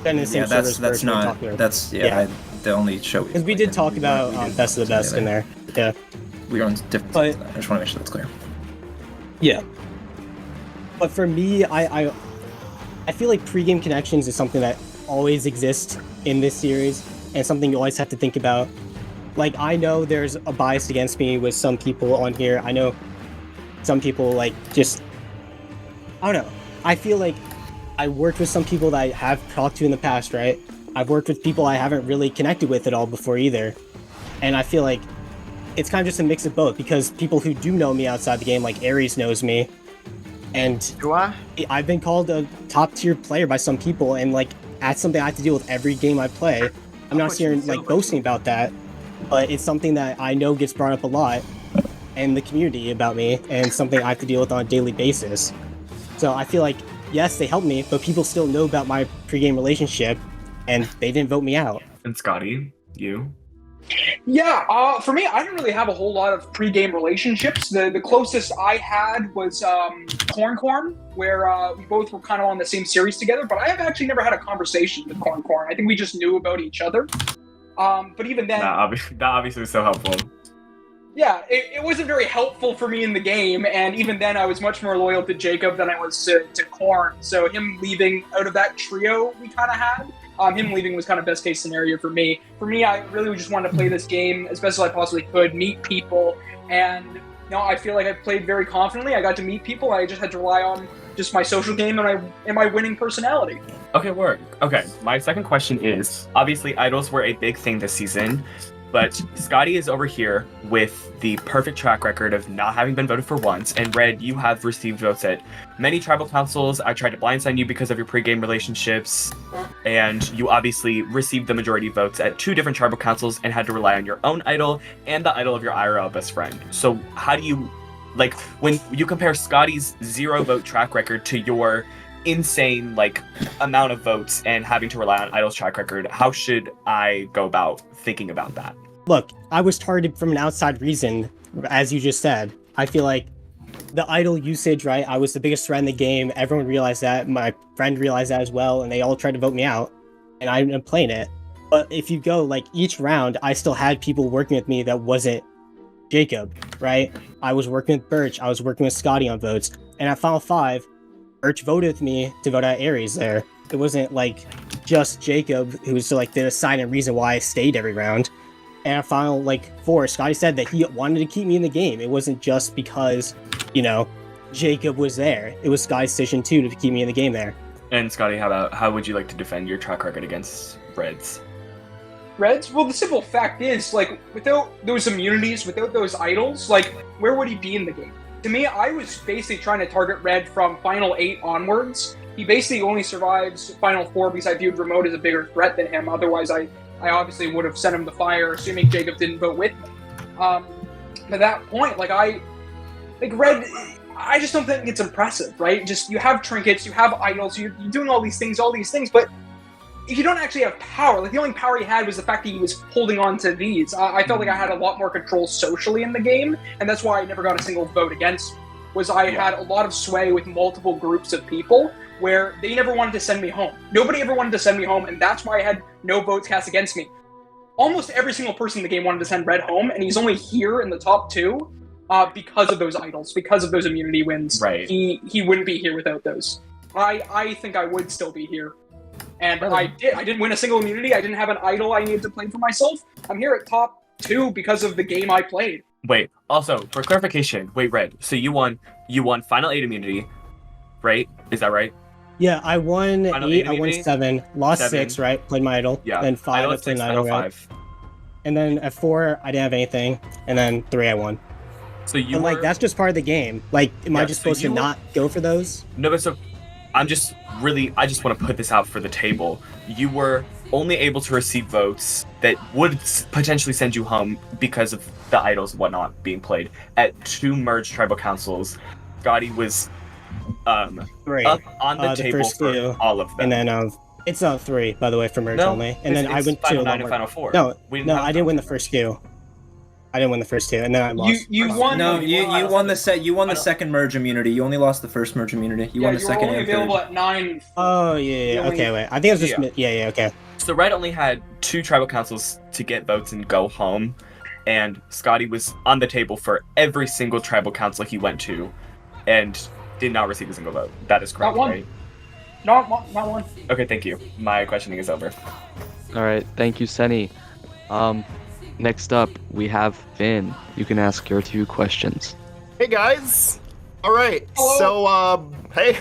been in the same Yeah, servers. that's not. That's yeah. The only show. Because we did talk about best of the best in there. Yeah. We were on different. But- sides of that. I just want to make sure that's clear. Yeah. But for me, I feel like pregame connections is something that always exists in this series and something you always have to think about. Like, I know there's a bias against me with some people on here. I know some people, like, just... I don't know. I feel like I worked with some people that I have talked to in the past, right? I've worked with people I haven't really connected with at all before either. And I feel like it's kind of just a mix of both, because people who do know me outside the game, like Aries knows me, and Do I? I've been called a top-tier player by some people, and, like, that's something I have to deal with every game I play. I'm not here, like, boasting about that, but it's something that I know gets brought up a lot in the community about me, and something I have to deal with on a daily basis. So I feel like, yes, they helped me, but people still know about my pregame relationship, and they didn't vote me out. And Scotty, you? Yeah, for me, I didn't really have a whole lot of pre-game relationships. The closest I had was Corn, where we both were kind of on the same series together, but I have actually never had a conversation with Corn. I think we just knew about each other. But even then... That obviously was so helpful. Yeah, it wasn't very helpful for me in the game, and even then I was much more loyal to Jacob than I was to Corn. So him leaving out of that trio we kind of had, him leaving was kind of best case scenario for me. For me, I really just wanted to play this game as best as I possibly could, meet people, and I feel like I played very confidently. I got to meet people. I just had to rely on just my social game and my winning personality. Okay, word. Okay, my second question is, obviously idols were a big thing this season, but Scotty is over here with the perfect track record of not having been voted for once, and Red, you have received votes at many tribal councils. I tried to blindside you because of your pregame relationships, and you obviously received the majority votes at 2 different tribal councils and had to rely on your own idol and the idol of your IRL best friend. So how do you, like, when you compare Scotty's 0 vote track record to your insane, like, amount of votes and having to rely on idol's track record, how should I go about thinking about that? Look, I was targeted from an outside reason, as you just said. I feel like the idol usage, right? I was the biggest threat in the game. Everyone realized that. My friend realized that as well, and they all tried to vote me out. And I ended up playing it. But if you go, like, each round, I still had people working with me that wasn't Jacob, right? I was working with Birch, I was working with Scotty on votes, and at Final 5, Birch voted with me to vote out ERYSpink. It wasn't like just Jacob who was like the deciding reason why I stayed every round. And at Final 4, Scotty said that he wanted to keep me in the game. It wasn't just because, Jacob was there. It was Scotty's decision too to keep me in the game there. And Scotty, how would you like to defend your track record against Reds? Reds? Well, the simple fact is, without those immunities, without those idols, where would he be in the game? To me, I was basically trying to target Red from Final 8 onwards. He basically only survives Final 4 because I viewed Remote as a bigger threat than him. Otherwise, I obviously would have sent him to fire, assuming Jacob didn't vote with me. At that point, Red, I just don't think it's impressive, right? Just, you have trinkets, you have idols, you're doing all these things, but if you don't actually have power, the only power he had was the fact that he was holding on to these. I felt like I had a lot more control socially in the game, and that's why I never got a single vote against me, was I had a lot of sway with multiple groups of people where they never wanted to send me home. Nobody ever wanted to send me home, and that's why I had no votes cast against me. Almost every single person in the game wanted to send Red home, and he's only here in the top 2 because of those idols, because of those immunity wins. Right. He wouldn't be here without those. I think I would still be here. And I didn't win a single immunity. I didn't have an idol I needed to play for myself. I'm here at top 2 because of the game I played. Wait, also, for clarification, Red, so you won Final 8 immunity, right? Is that right? Yeah, I won Final 8, I won immunity? 7, lost 7. 6, right? Played my idol. Yeah. Then 5, Idol I at played 6, an Final idol, right? 5. And then at 4, I didn't have anything. And then 3, I won. So you But, were... that's just part of the game. Am I just supposed to not go for those? No, but so I just want to put this out for the table. You were only able to receive votes that would potentially send you home because of the idols and whatnot being played at 2 merged tribal councils. Scotty was 3. up on the The table first for 2, all of them. And then it's 3, by the way, for merge No, only. And then I it's went to Final a 9 lot and more. Final 4. No, We didn't no, have I didn't win the first 2. And then I lost. You won. No, you won the I second merge immunity. You only lost the first merge immunity. You won the second only and available third. at 9. Oh, yeah. Okay, wait. I think it was just... Yeah, okay. So Red only had 2 tribal councils to get votes and go home, and Scotty was on the table for every single tribal council he went to, and did not receive a single vote. That is correct, Not one. right? Not one. Okay, thank you. My questioning is over. All right, thank you, Senny. Next up, we have Finn. You can ask your 2 questions. Hey guys! Alright, Hello. hey,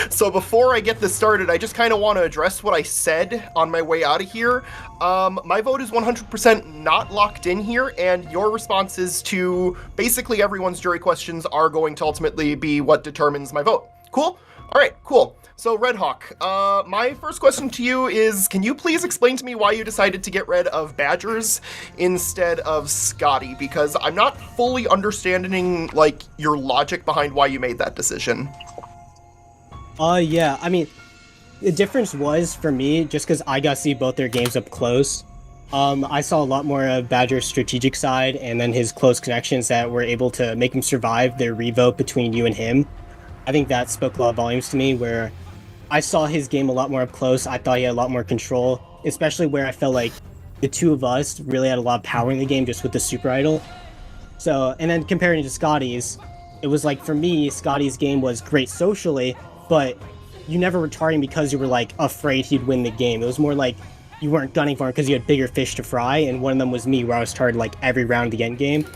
so before I get this started, I just kind of want to address what I said on my way out of here. My vote is 100% not locked in here, and your responses to basically everyone's jury questions are going to ultimately be what determines my vote. Cool? Alright, cool. So, RedHawk, my first question to you is, can you please explain to me why you decided to get rid of Badgers instead of Scotty? Because I'm not fully understanding, your logic behind why you made that decision. Yeah, I mean, the difference was, for me, just because I got to see both their games up close, I saw a lot more of Badger's strategic side, and then his close connections that were able to make him survive their revote between you and him. I think that spoke a lot of volumes to me, where I saw his game a lot more up close. I thought he had a lot more control, especially where I felt like the 2 of us really had a lot of power in the game just with the super idol. So, and then comparing it to Scotty's, it was for me, Scotty's game was great socially, but you never were targeting because you were afraid he'd win the game. It was more you weren't gunning for him because you had bigger fish to fry, and one of them was me, where I was targeted every round of the end game.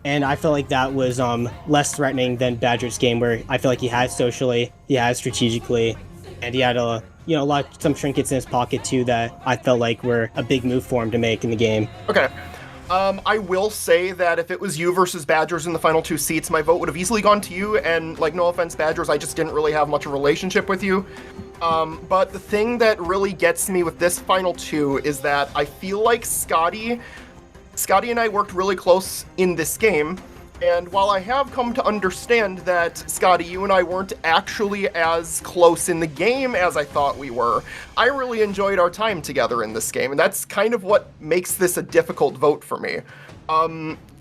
And I felt like that was less threatening than Badger's game, where I feel like he had socially, he had strategically, and he had some trinkets in his pocket too that I felt like were a big move for him to make in the game. Okay. I will say that if it was you versus Badgers in the final 2 seats, my vote would have easily gone to you, and, no offense, Badgers, I just didn't really have much of a relationship with you. But the thing that really gets me with this final 2 is that I feel like Scotty and I worked really close in this game, and while I have come to understand that, Scotty, you and I weren't actually as close in the game as I thought we were, I really enjoyed our time together in this game, and that's kind of what makes this a difficult vote for me.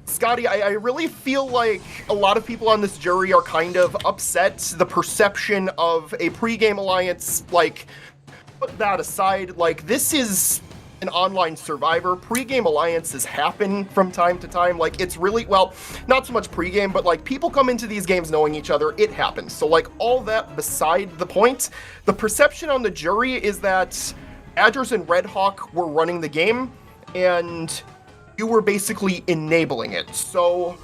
Scotty, I really feel like a lot of people on this jury are kind of upset. The perception of a pregame alliance, put that aside, this is an online survivor. Pre-game alliances happen from time to time. Like, it's really, well, not so much pre-game, but like people come into these games knowing each other. It happens. So like all that beside the point, the perception on the jury is that Badgers and RedHawk were running the game and you were basically enabling it. So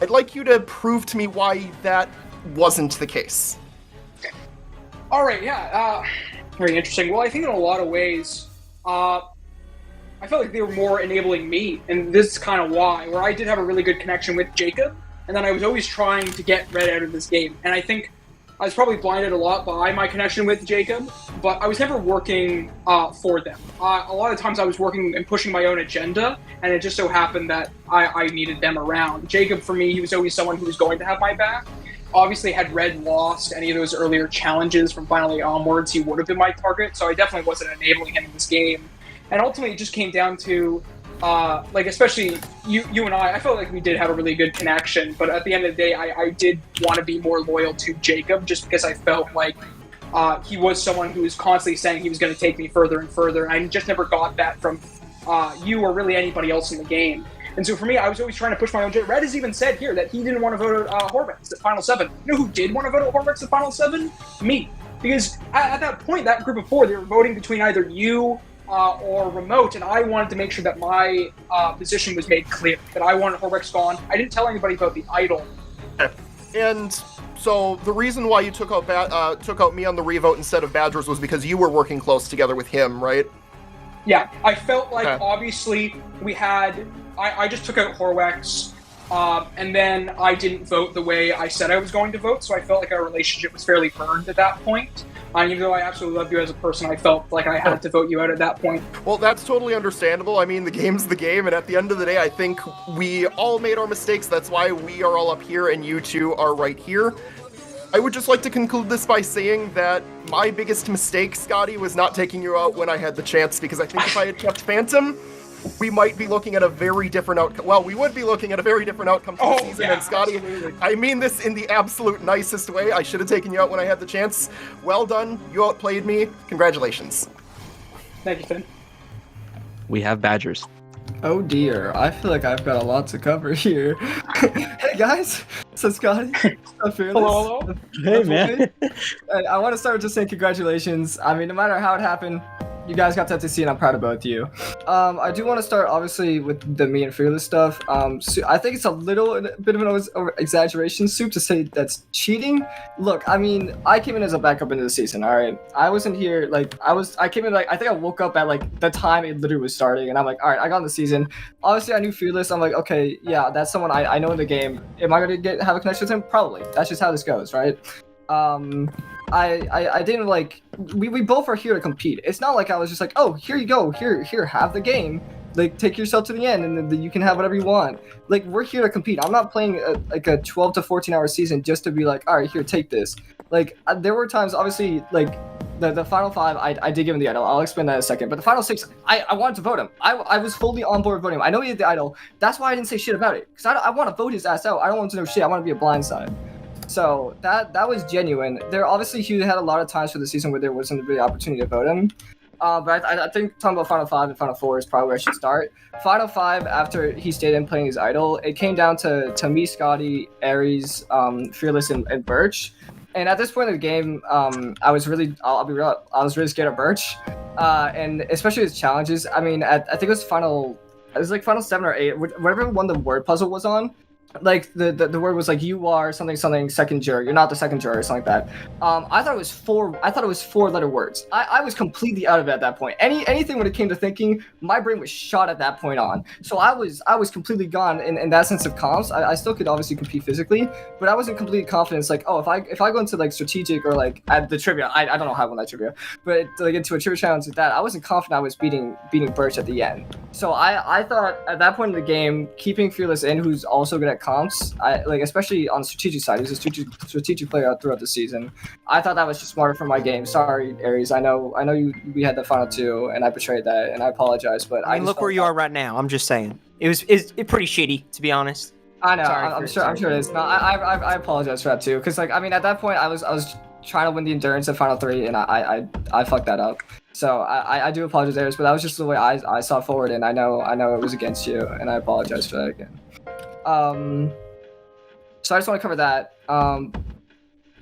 I'd like you to prove to me why that wasn't the case. All right, yeah, very interesting. Well, I think in a lot of ways, I felt like they were more enabling me, and this is kind of why, where I did have a really good connection with Jacob, and then I was always trying to get Red out of this game, and I think I was probably blinded a lot by my connection with Jacob, but I was never working for them. A lot of times I was working and pushing my own agenda, and it just so happened that I needed them around. Jacob, for me, he was always someone who was going to have my back. Obviously, had Red lost any of those earlier challenges from Final 8 onwards, he would have been my target, so I definitely wasn't enabling him in this game. And ultimately, it just came down to, like, especially you and I felt like we did have a really good connection, but at the end of the day, I did want to be more loyal to Jacob, just because I felt like he was someone who was constantly saying he was going to take me further and further, and I just never got that from you or really anybody else in the game. And so for me, I was always trying to push my own. Red has even said here that he didn't want to vote Horwex at Final 7. You know who did want to vote Horwex at Final 7? Me. Because at that point, that group of 4, they were voting between either you or Remote, and I wanted to make sure that my position was made clear, that I wanted Horwex gone. I didn't tell anybody about the idol. And so the reason why you took out me on the revote instead of Badgers was because you were working close together with him, right? Yeah, I felt like obviously we had... I just took out Horwex, and then I didn't vote the way I said I was going to vote, so I felt like our relationship was fairly burned at that point. Even though I absolutely love you as a person, I felt like I had to vote you out at that point. Well, that's totally understandable. I mean, the game's the game, and at the end of the day, I think we all made our mistakes. That's why we are all up here, and you two are right here. I would just like to conclude this by saying that my biggest mistake, Scotty, was not taking you out when I had the chance, because I think if I had kept Phantom, we might be looking at a very different outcome. Well, we would be looking at a very different outcome for the season. Yeah, and Scotty, absolutely. I mean this in the absolute nicest way. I should have taken you out when I had the chance. Well done. You outplayed me. Congratulations. Thank you, Finn. We have Badgers. Oh dear, I feel like I've got a lot to cover here. Hey guys, so Scotty, so Fearless. Hello. Hey man. I want to start with just saying congratulations. I mean, no matter how it happened, you guys got to see, and I'm proud of both of you. I do want to start, obviously, with the me and Fearless stuff. So I think it's a bit of an exaggeration, Soup, to say that's cheating. Look, I mean, I came in as a backup into the season, all right? I wasn't here, like, I came in, like, I think I woke up at, like, the time it literally was starting, and I'm like, all right, I got in the season. Obviously, I knew Fearless. I'm like, okay, yeah, that's someone I know in the game. Am I going to have a connection with him? Probably. That's just how this goes, right? I didn't like, we both are here to compete. It's not like I was just like, oh, here you go, here, have the game. Like, take yourself to the end and then you can have whatever you want. Like, we're here to compete. I'm not playing a 12 to 14 hour season just to be like, all right, here, take this. Like, there were times, obviously, like, the final 5, I did give him the idol. I'll explain that in a second. But the final 6, I wanted to vote him. I was fully on board voting him. I know he had the idol. That's why I didn't say shit about it. Because I want to vote his ass out. I don't want to know shit. I want to be a blindside. So that was genuine. There obviously he had a lot of times for the season where there wasn't really opportunity to vote him. But I think talking about Final 5 and Final 4 is probably where I should start. Final 5, after he stayed in playing his idol, it came down to me, Scotty, Aries, Fearless, and Birch. And at this point in the game, I was really, I'll be real, I was really scared of Birch. And especially his challenges. I mean, I think it was Final 7 or 8, whatever one the word puzzle was on. Like the word was like, you are something second juror, you're not the second juror, or something like that. I thought it was 4-letter words. I was completely out of it at that point. Anything when it came to thinking, my brain was shot at that point on. So I was completely gone in that sense of comps. I still could obviously compete physically, but I wasn't completely confident. It's like, oh, if I go into like strategic or like at the trivia, I don't know how I won that trivia, but like into a trivia challenge like that, I wasn't confident I was beating Birch at the end. So I thought at that point in the game, keeping Fearless in, who's also good at comps, especially on the strategic side, he's a strategic player throughout the season. I thought that was just smarter for my game. Sorry, Aries. I know we had the final 2 and I betrayed that, and I apologize. But I mean, look where you are right now. I'm just saying, it's pretty shitty, to be honest. I know. I'm sure it is. No, I apologize for that too, because like, I mean, at that point I was trying to win the endurance at Final 3, and I fucked that up. So I do apologize, Aries, but that was just the way I saw forward, and I know it was against you, and I apologize for that again. So I just want to cover that.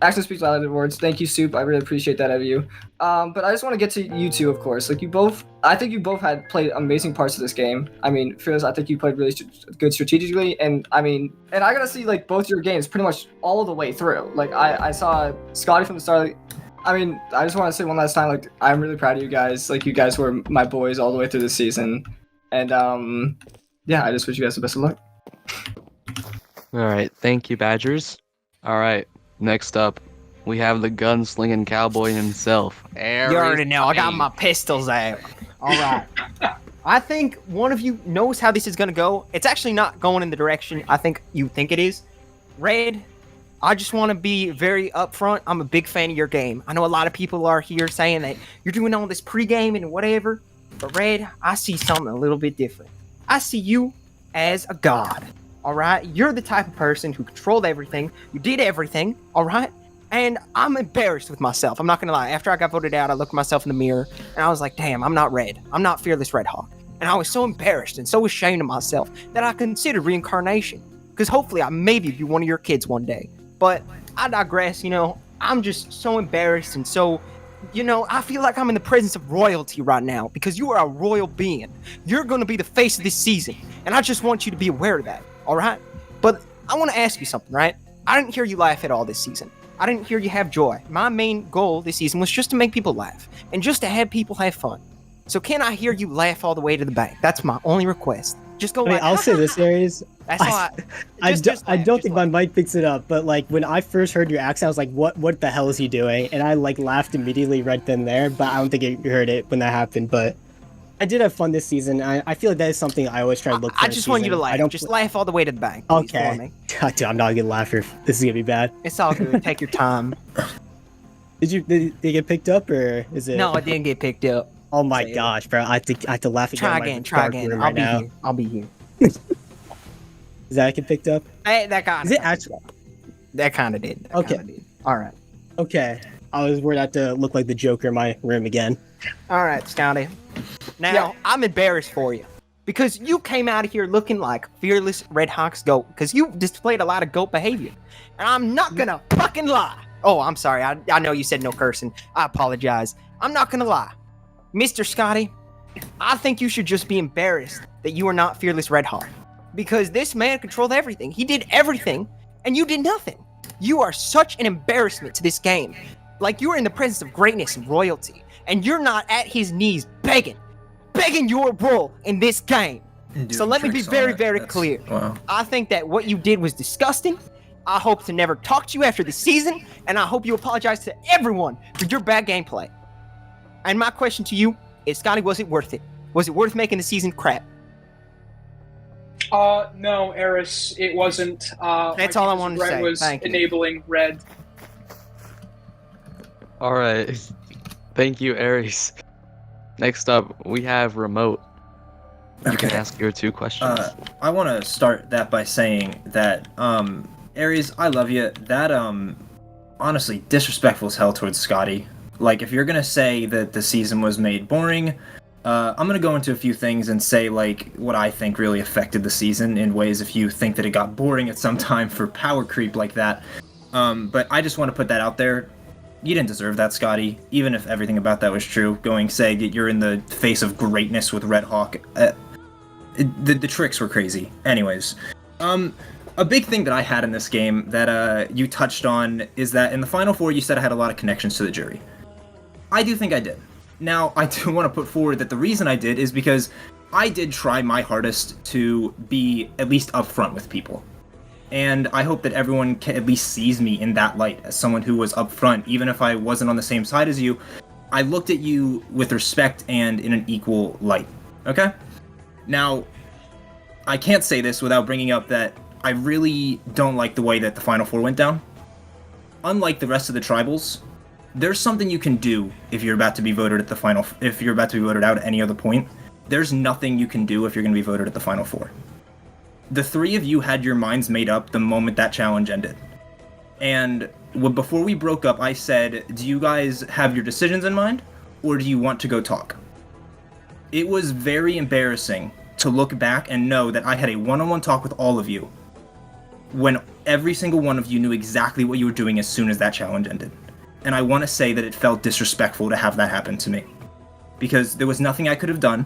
Action speaks louder than words. Thank you, Soup. I really appreciate that of you. But I just want to get to you two, of course. Like I think you both had played amazing parts of this game. I mean, Fearless, I think you played really good strategically, and I gotta see like both your games pretty much all the way through. Like I saw Scotty from the start. I just want to say one last time, like I'm really proud of you guys. Like you guys were my boys all the way through the season, and yeah, I just wish you guys the best of luck. All right, thank you, Badgers. All right, next up, we have the gunslinging cowboy himself. You already know, I got my pistols out. All right. I think one of you knows how this is going to go. It's actually not going in the direction I think you think it is. Red, I just want to be very upfront. I'm a big fan of your game. I know a lot of people are here saying that you're doing all this pregame and whatever. But Red, I see something a little bit different. I see you as a god. All right? You're the type of person who controlled everything. You did everything. All right? And I'm embarrassed with myself. I'm not going to lie. After I got voted out, I looked at myself in the mirror and I was like, damn, I'm not Red. I'm not FearlessRedHawk. And I was so embarrassed and so ashamed of myself that I considered reincarnation. Because hopefully I maybe be one of your kids one day. But I digress, I'm just so embarrassed and so, I feel like I'm in the presence of royalty right now because you are a royal being. You're going to be the face of this season. And I just want you to be aware of that, all right? But I want to ask you something, right? I didn't hear you laugh at all this season. I didn't hear you have joy. My main goal this season was just to make people laugh and just to have people have fun. So can I hear you laugh all the way to the bank? That's my only request. Just go I'll say this, Aries. That's all I don't think my mic picks it up, but like when I first heard your accent, I was like, what the hell is he doing? And I like laughed immediately right then and there, but I don't think you heard it when that happened. But I did have fun this season. I feel like that is something I always try to look for. I just want you to laugh. Just laugh all the way to the bank. Okay. For me. God, dude, I'm not gonna laugh if this is gonna be bad. It's all good. Take your time. Did it get picked up or is it? No, it didn't get picked up. Oh my gosh, bro! I have to laugh again. Try again. I'll be here. Is that get picked up? Hey, that kind of. Is it actually? That kind of did. Okay. All right. Okay. I was worried I had to look like the Joker in my room again. All right, Scotty. Now I'm embarrassed for you because you came out of here looking like FearlessRedHawk's goat because you displayed a lot of goat behavior, and I'm not gonna fucking lie. Oh, I'm sorry. I know you said no cursing. I apologize. I'm not gonna lie. Mr. Scotty, I think you should just be embarrassed that you are not FearlessRedHawk. Because this man controlled everything. He did everything, and you did nothing. You are such an embarrassment to this game. Like, you are in the presence of greatness and royalty, and you're not at his knees begging your role in this game. So let me be very, very clear. Wow. I think that what you did was disgusting. I hope to never talk to you after the season, and I hope you apologize to everyone for your bad gameplay. And my question to you is, Scotty, was it worth it? Was it worth making the season crap? No, Eris, it wasn't. That's all I wanted to say. Was Thank you. enabling Red. All right, thank you, Aries. Next up, we have Remote. You can ask your two questions. I want to start that by saying that, Aries, I love you. That, honestly, disrespectful as hell towards Scotty. Like, if you're gonna say that the season was made boring, I'm gonna go into a few things and say, like, what I think really affected the season in ways if you think that it got boring at some time for power creep like that. But I just want to put that out there. You didn't deserve that, Scotty. Even if everything about that was true, say that you're in the face of greatness with RedHawk. The tricks were crazy. Anyways, a big thing that I had in this game that you touched on is that in the Final Four you said I had a lot of connections to the jury. I do think I did. Now, I do want to put forward that the reason I did is because I did try my hardest to be at least upfront with people. And I hope that everyone at least sees me in that light as someone who was upfront, even if I wasn't on the same side as you. I looked at you with respect and in an equal light, okay? Now, I can't say this without bringing up that I really don't like the way that the Final Four went down. Unlike the rest of the tribals, there's something you can do if you're about to be voted at the final. If you're about to be voted out at any other point, there's nothing you can do if you're going to be voted at the Final Four. The three of you had your minds made up the moment that challenge ended. And before we broke up, I said, do you guys have your decisions in mind? or do you want to go talk? It was very embarrassing to look back and know that I had a one-on-one talk with all of you when every single one of you knew exactly what you were doing as soon as that challenge ended. And I want to say that it felt disrespectful to have that happen to me. Because there was nothing I could have done,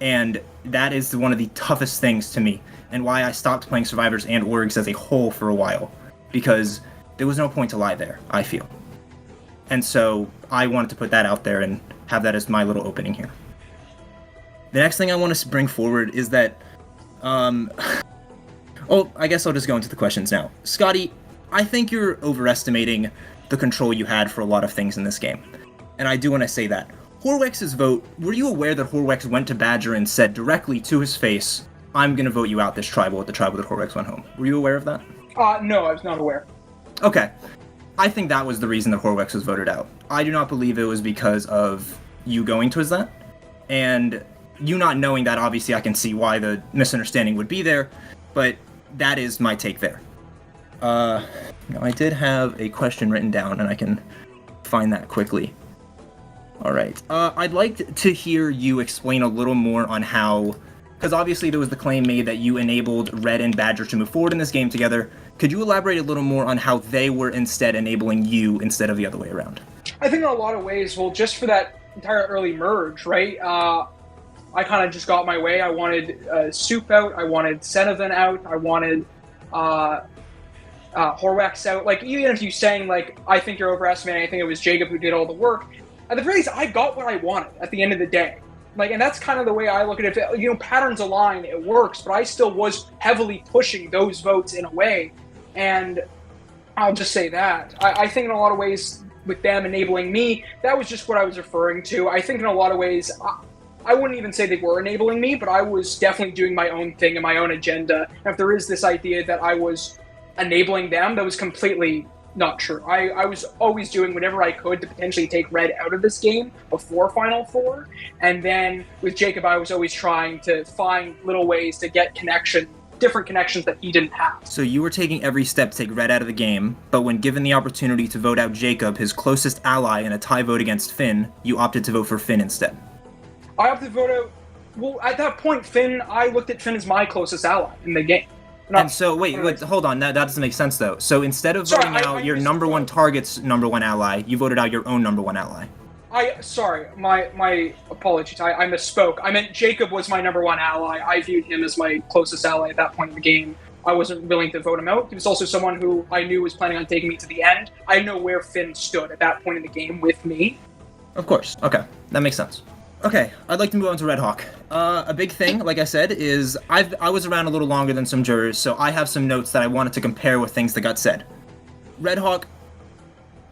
and that is one of the toughest things to me, and why I stopped playing Survivors and Orgs as a whole for a while. Because there was no point to lie there, I feel. And so I wanted to put that out there and have that as my little opening here. The next thing I want to bring forward is that, oh, I guess I'll just go into the questions now. Scotty, I think you're overestimating the control you had for a lot of things in this game. And I do want to say that. Horwex's vote, were you aware that Horwex went to Badger and said directly to his face, I'm going to vote you out this tribal at the tribal that Horwex went home? Were you aware of that? No, I was not aware. Okay. I think that was the reason that Horwex was voted out. I do not believe it was because of you going towards that. And you not knowing that, obviously I can see why the misunderstanding would be there, but that is my take there. Now I did have a question written down, and I can find that quickly. Alright, I'd like to hear you explain a little more on how, because obviously there was the claim made that you enabled Red and Badger to move forward in this game together. Could you elaborate a little more on how they were instead enabling you instead of the other way around? I think in a lot of ways, well, just for that entire early merge, right? I kind of just got my way. I wanted Soup out, I wanted Senyvan out, I wanted Horwex out. Like, even if you saying, like, I think you're overestimating, I think it was Jacob who did all the work, at the very least, I got what I wanted at the end of the day. Like, and that's kind of the way I look at it. You know, patterns align, it works, but I still was heavily pushing those votes in a way. And I'll just say that. I think in a lot of ways, with them enabling me, that was just what I was referring to. I think in a lot of ways, I wouldn't even say they were enabling me, but I was definitely doing my own thing and my own agenda. And if there is this idea that I was enabling them, that was completely not true. I was always doing whatever I could to potentially take Red out of this game before Final Four. And then with Jacob, I was always trying to find little ways to get different connections that he didn't have. So you were taking every step to take Red out of the game, but when given the opportunity to vote out Jacob, his closest ally, in a tie vote against Finn, you opted to vote for Finn instead. I opted to vote out... Well, at that point, Finn, I looked at Finn as my closest ally in the game. And so, wait, hold on, that doesn't make sense, though. So instead of voting out your number one target's number one ally, you voted out your own number one ally. Sorry, my apologies, I misspoke. I meant Jacob was my number one ally. I viewed him as my closest ally at that point in the game. I wasn't willing to vote him out. He was also someone who I knew was planning on taking me to the end. I didn't know where Finn stood at that point in the game with me. Of course, okay, that makes sense. Okay, I'd like to move on to RedHawk. A big thing, like I said, is I was around a little longer than some jurors, so I have some notes that I wanted to compare with things that got said. RedHawk,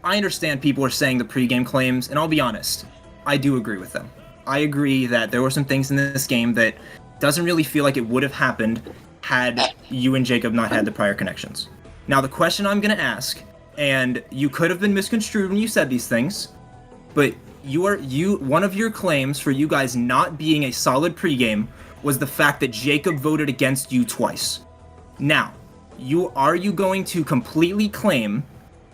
I understand people are saying the pregame claims, and I'll be honest, I do agree with them. I agree that there were some things in this game that doesn't really feel like it would have happened had you and Jacob not had the prior connections. Now, the question I'm going to ask, and you could have been misconstrued when you said these things, but one of your claims for you guys not being a solid pregame was the fact that Jacob voted against you twice. Now, are you going to completely claim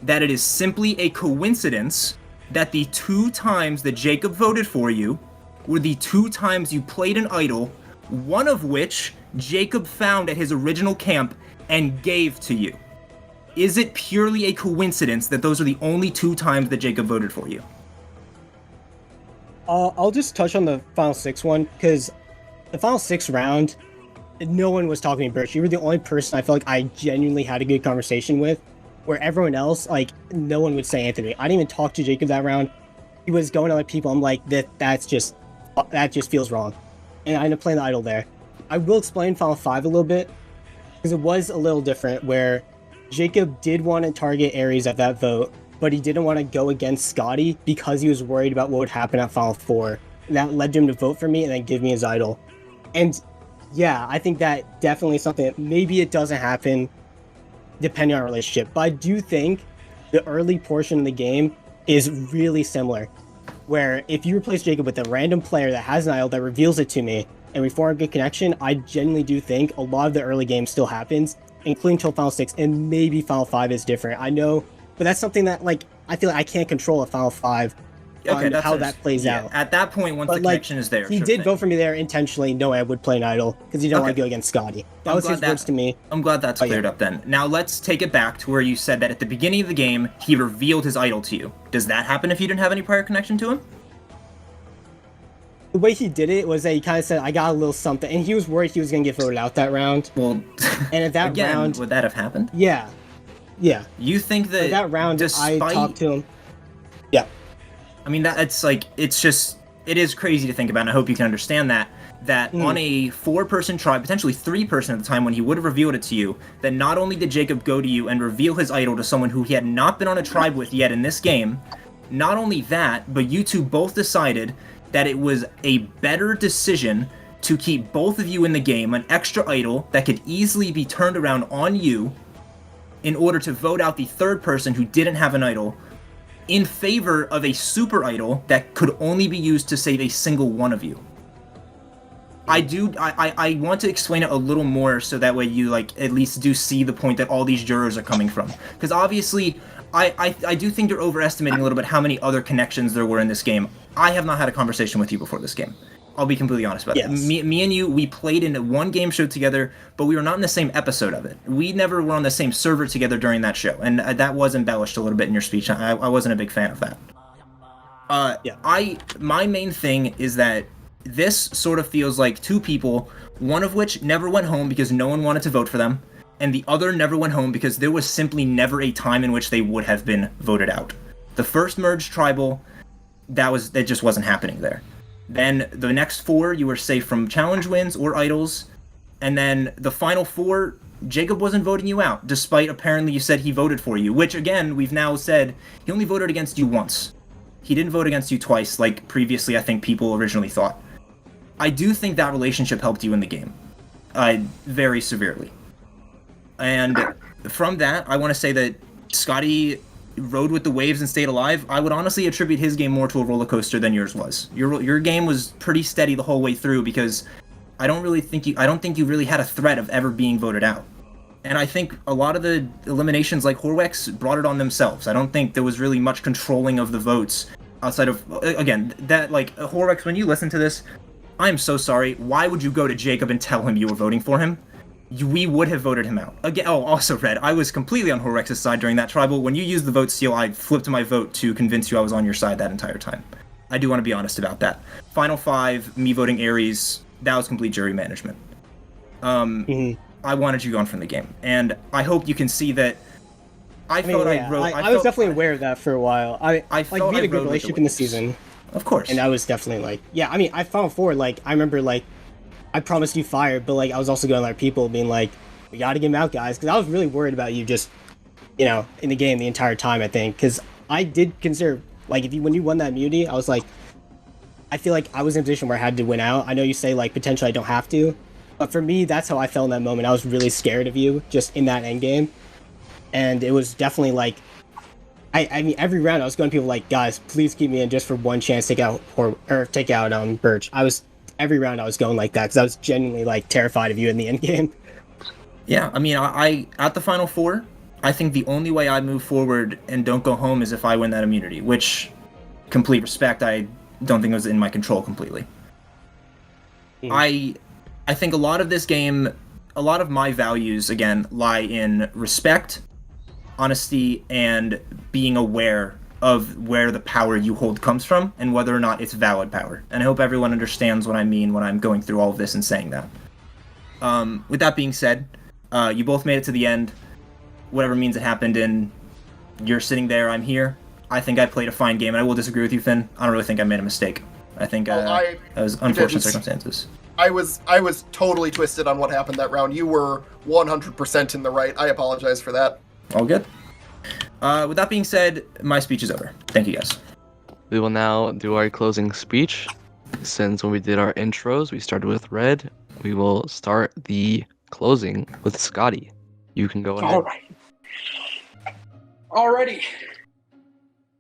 that it is simply a coincidence that the 2 times that Jacob voted for you were the 2 times you played an idol, one of which Jacob found at his original camp and gave to you? Is it purely a coincidence that those are the only 2 times that Jacob voted for you? I'll just touch on the Final 6 one, because the Final 6 round, no one was talking to Birch. You were the only person I felt like I genuinely had a good conversation with, where everyone else, like, no one would say anything to me. I didn't even talk to Jacob that round. He was going to other people. I'm like, that just feels wrong. And I ended up playing the idol there. I will explain Final 5 a little bit, because it was a little different, where Jacob did want to target Aries at that vote, but he didn't want to go against Scotty because he was worried about what would happen at Final 4. And that led him to vote for me and then give me his idol. And yeah, I think that definitely something that maybe it doesn't happen depending on our relationship. But I do think the early portion of the game is really similar, where if you replace Jacob with a random player that has an idol that reveals it to me and we form a good connection, I genuinely do think a lot of the early game still happens, including till Final 6, and maybe Final 5 is different. I know, but that's something that, like, I feel like I can't control at Final 5. on that's how that plays yeah, out. At that point, once But, the like, connection is there, He sure did thing. vote for me there intentionally, knowing I would play an idol because he didn't want to go against Scotty. That I'm was glad his words to me. I'm glad that's cleared up then. Now let's take it back to where you said that at the beginning of the game, he revealed his idol to you. Does that happen if you didn't have any prior connection to him? The way he did it was that he kind of said, I got a little something, and he was worried he was going to get voted out that round. Well, and at that again, round... would that have happened? Yeah. Yeah. You think that... At that round, despite... I talked to him. Yeah. I mean, it's like, it's just... It is crazy to think about, and I hope you can understand that on a 4-person tribe, potentially 3-person at the time when he would have revealed it to you, that not only did Jacob go to you and reveal his idol to someone who he had not been on a tribe with yet in this game, not only that, but you two both decided that it was a better decision to keep both of you in the game, an extra idol that could easily be turned around on you in order to vote out the 3rd person who didn't have an idol in favor of a super idol that could only be used to save a single one of you. I want to explain it a little more so that way you like at least do see the point that all these jurors are coming from. Because obviously, I do think you're overestimating a little bit how many other connections there were in this game. I have not had a conversation with you before this game. I'll be completely honest about it. Me and you, we played in one game show together, but we were not in the same episode of it. We never were on the same server together during that show, and that was embellished a little bit in your speech. I wasn't a big fan of that. My main thing is that this sort of feels like 2 people, one of which never went home because no one wanted to vote for them, and the other never went home because there was simply never a time in which they would have been voted out. The first merged tribal, that just wasn't happening there. Then the next 4, you were safe from challenge wins or idols, and then the final 4, Jacob wasn't voting you out, despite apparently you said he voted for you, which again, we've now said he only voted against you once. He didn't vote against you twice, like previously I think people originally thought. I do think that relationship helped you in the game, very severely. And from that, I want to say that Scotty rode with the waves and stayed alive. I would honestly attribute his game more to a roller coaster than yours was. Your game was pretty steady the whole way through because I don't think you really had a threat of ever being voted out. And I think a lot of the eliminations like Horwex brought it on themselves. I don't think there was really much controlling of the votes outside of, again, that like Horwex, when you listen to this, I'm so sorry. Why would you go to Jacob and tell him you were voting for him? We would have voted him out. Again, also, Red, I was completely on Horwex's side during that tribal. When you used the vote seal, I flipped my vote to convince you I was on your side that entire time. I do want to be honest about that. Final 5, me voting Aries, that was complete jury management. I wanted you gone from the game. And I hope you can see that I was definitely aware of that for a while. We had a good relationship in the season. Of course. And I was definitely like, I found forward, I remember, I promised you fire, but, I was also going, people being like, we gotta get him out, guys, because I was really worried about you just, in the game the entire time, I think, because I did consider, when you won that immunity, I was like, I feel like I was in a position where I had to win out. I know you say, potentially I don't have to, but for me, that's how I felt in that moment. I was really scared of you, just in that endgame, and it was definitely, I mean, every round I was going to people guys, please keep me in just for one chance to take out Birch. Every round I was going like that because I was genuinely terrified of you in the end game. Yeah, I mean, I at the final 4, I think the only way I move forward and don't go home is if I win that immunity, which, complete respect, I don't think it was in my control completely. I think a lot of this game, a lot of my values, again, lie in respect, honesty, and being aware of where the power you hold comes from and whether or not it's valid power. And I hope everyone understands what I mean when I'm going through all of this and saying that. With that being said, you both made it to the end, whatever means it happened, and you're sitting there, I'm here. I think I played a fine game, and I will disagree with you, Finn. I don't really think I made a mistake. I think that was unfortunate circumstances. I was totally twisted on what happened that round. You were 100% in the right. I apologize for that. All good. With that being said, my speech is over. Thank you, guys. We will now do our closing speech. Since when we did our intros, we started with Red. We will start the closing with Scotty. You can go ahead. All right. Alrighty.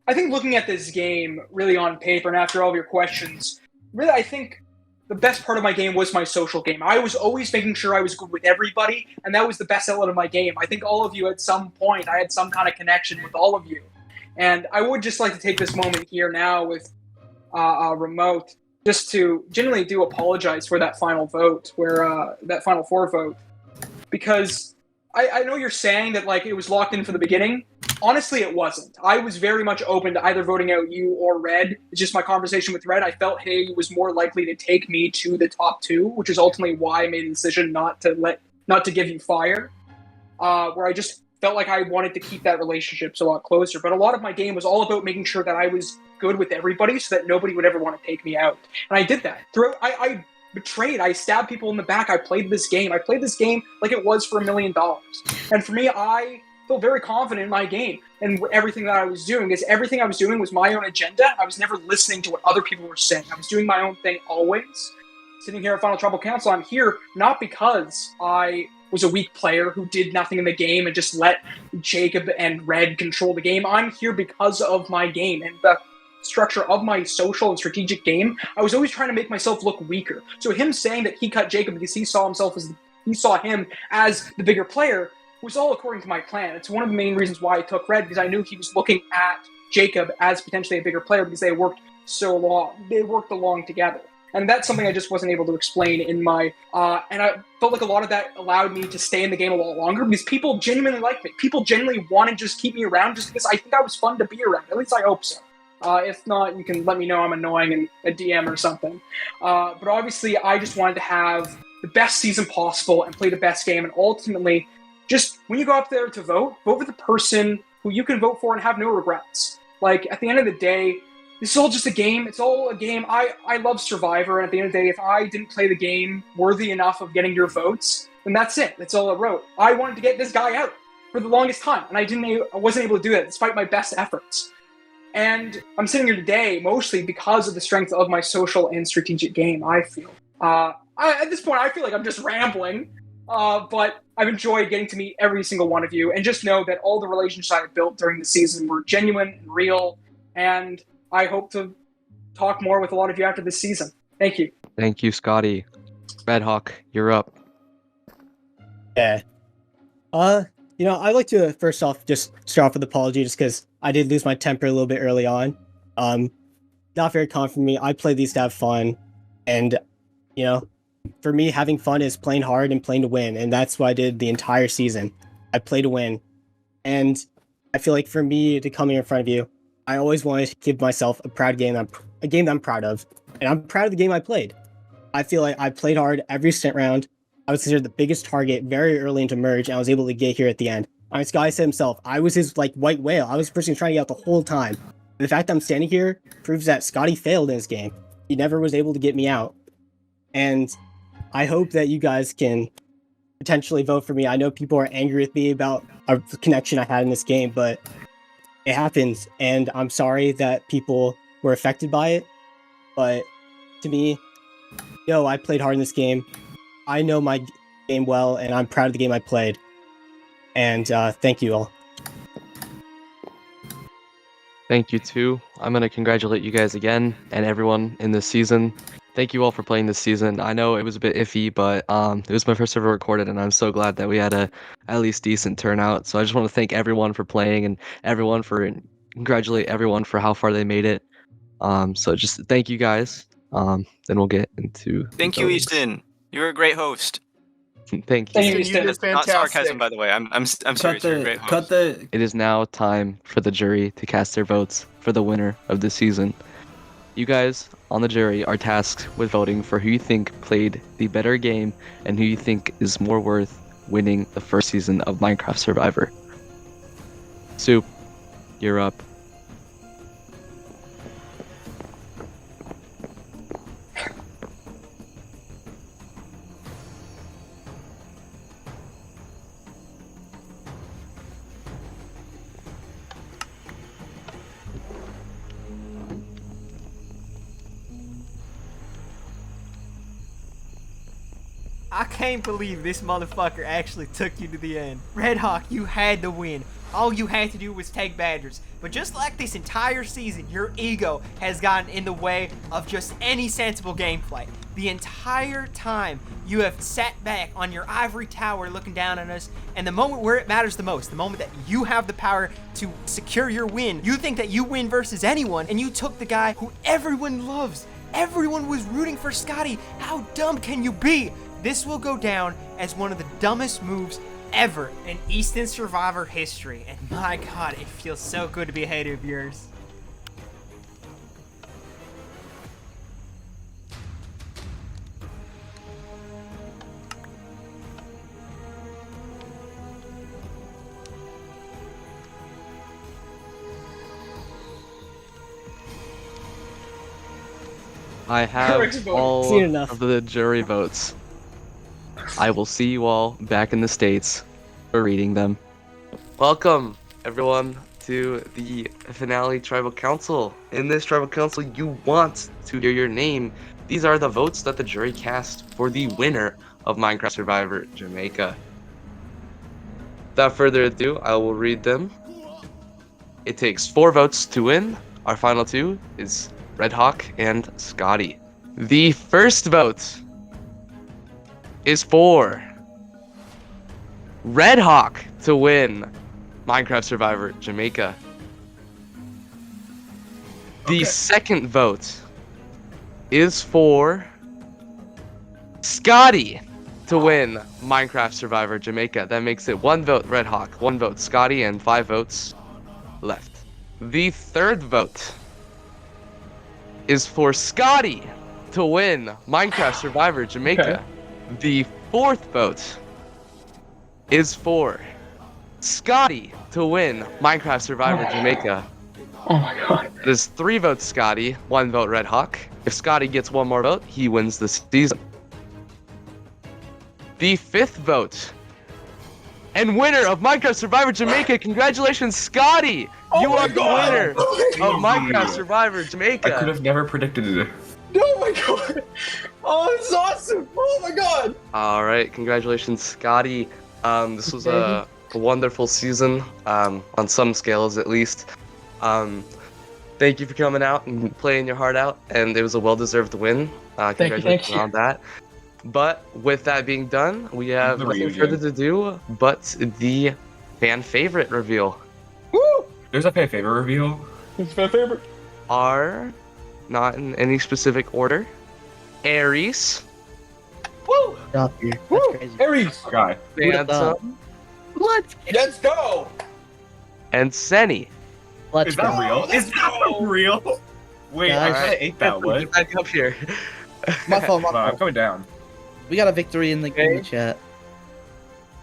I think looking at this game really on paper and after all of your questions, really I think the best part of my game was my social game. I was always making sure I was good with everybody, and that was the best element of my game. I think all of you at some point, I had some kind of connection with all of you. And I would just like to take this moment here now with Remote just to genuinely do apologize for that final vote, where that final 4 vote, because I know you're saying that like it was locked in from the beginning. Honestly, it wasn't. I was very much open to either voting out you or Red. It's just my conversation with Red. I felt he was more likely to take me to the top 2, which is ultimately why I made the decision not to give you fire. Where I just felt like I wanted to keep that relationship a lot closer. But a lot of my game was all about making sure that I was good with everybody so that nobody would ever want to take me out. And I did that. I betrayed. I stabbed people in the back. I played this game. I played this game like it was for $1 million. And for me, I felt very confident in my game and everything that I was doing, because everything I was doing was my own agenda. I was never listening to what other people were saying. I was doing my own thing always. Sitting here at Final Trouble Council, I'm here not because I was a weak player who did nothing in the game and just let Jacob and Red control the game. I'm here because of my game and the structure of my social and strategic game. I was always trying to make myself look weaker. So him saying that he cut Jacob because he saw him as the bigger player was all according to my plan. It's one of the main reasons why I took Red, because I knew he was looking at Jacob as potentially a bigger player because they worked along together. And that's something I just wasn't able to explain in my, and I felt like a lot of that allowed me to stay in the game a lot longer because people genuinely liked me. People genuinely want to just keep me around just because I think I was fun to be around. At least I hope so. If not, you can let me know I'm annoying in a DM or something. But obviously, I just wanted to have the best season possible and play the best game. And ultimately, just when you go up there to vote for the person who you can vote for and have no regrets. Like, at the end of the day, this is all just a game. It's all a game. I love Survivor, and at the end of the day, if I didn't play the game worthy enough of getting your votes, then that's it. That's all I wrote. I wanted to get this guy out for the longest time, and I wasn't able to do that despite my best efforts. And I'm sitting here today mostly because of the strength of my social and strategic game, I feel. At this point, I feel like I'm just rambling, but I've enjoyed getting to meet every single one of you, and just know that all the relationships I have built during the season were genuine and real, and I hope to talk more with a lot of you after this season. Thank you. Thank you, Scotty. RedHawk, you're up. Yeah. I'd like to first off just start off with an apology just because I did lose my temper a little bit early on. Not very common for me. I play these to have fun, and for me, having fun is playing hard and playing to win, and that's what I did the entire season. I play to win, and I feel like for me to come here in front of you, I always wanted to give myself a game that I'm proud of, and I'm proud of the game I played. I feel like I played hard every stint round. I was considered the biggest target very early into merge, and I was able to get here at the end. I mean, Scotty said himself, I was his white whale. I was the person trying to get out the whole time. The fact that I'm standing here proves that Scotty failed in his game. He never was able to get me out. And I hope that you guys can potentially vote for me. I know people are angry with me about a connection I had in this game, but it happens, and I'm sorry that people were affected by it. But to me, I played hard in this game. I know my game well, and I'm proud of the game I played. And thank you all. Thank you too. I'm gonna congratulate you guys again and everyone in this season. Thank you all for playing this season. I know it was a bit iffy, but it was my first ever recorded, and I'm so glad that we had a at least decent turnout. So I just want to thank everyone for playing and congratulate everyone for how far they made it. So just thank you guys. Then we'll get into. Thank you, Easton. You're a great host. Thank you. Easton. That's not sarcasm, by the way. I'm serious. You're a great host. It is now time for the jury to cast their votes for the winner of the season. You guys on the jury are tasked with voting for who you think played the better game and who you think is more worth winning the first season of Minecraft Survivor. Soup, you're up. I can't believe this motherfucker actually took you to the end. RedHawk, you had to win. all you had to do was take Badgers. But just like this entire season, your ego has gotten in the way of just any sensible gameplay. The entire time you have sat back on your ivory tower looking down on us, and the moment where it matters the most, the moment that you have the power to secure your win, you think that you win versus anyone, and you took the guy who everyone loves. Everyone was rooting for Scotty. How dumb can you be? This will go down as one of the dumbest moves ever in Easton Survivor history. And my god, it feels so good to be a hater of yours. I have Correct vote. all Seen enough. of the jury votes. I will see you all back in the States for reading them. Welcome, everyone, to the finale tribal council. In this tribal council, you want to hear your name. These are the votes that the jury cast for the winner of Minecraft Survivor Jamaica. Without further ado, I will read them. It takes 4 votes to win. Our final 2 is RedHawk and Scotty. The first vote is for RedHawk to win Minecraft Survivor Jamaica. The second vote is for Scotty to win Minecraft Survivor Jamaica. That makes it 1 vote RedHawk, 1 vote Scotty, and 5 votes left. The third vote is for Scotty to win Minecraft Survivor Jamaica. Okay. The fourth vote is for Scotty to win Minecraft Survivor Jamaica. Oh my god. There's 3 votes Scotty, 1 vote RedHawk. If Scotty gets 1 more vote, he wins the season. The 5th vote and winner of Minecraft Survivor Jamaica, congratulations Scotty! You are the winner of Minecraft Survivor Jamaica. I could have never predicted it. Oh my god. Oh, this is awesome. Oh my god. All right, congratulations, Scotty. This was a wonderful season, on some scales at least. Thank you for coming out and playing your heart out, and it was a well-deserved win. Congratulations you. on that. But with that being done, we have The nothing reunion. further to do but the fan favorite reveal. Woo. There's a fan favorite reveal. It's my favorite. Are, not in any specific order, Aries, Woo. Stop here. Woo. That's crazy. Aries. Guy. Phantom, Let's go. and Senny. Let's Is that go. real? Is that real? Wait, I Guys. kind of ate that one. Get back up here. My fault, my Wow, I'm fault. coming down. We got a victory in the chat.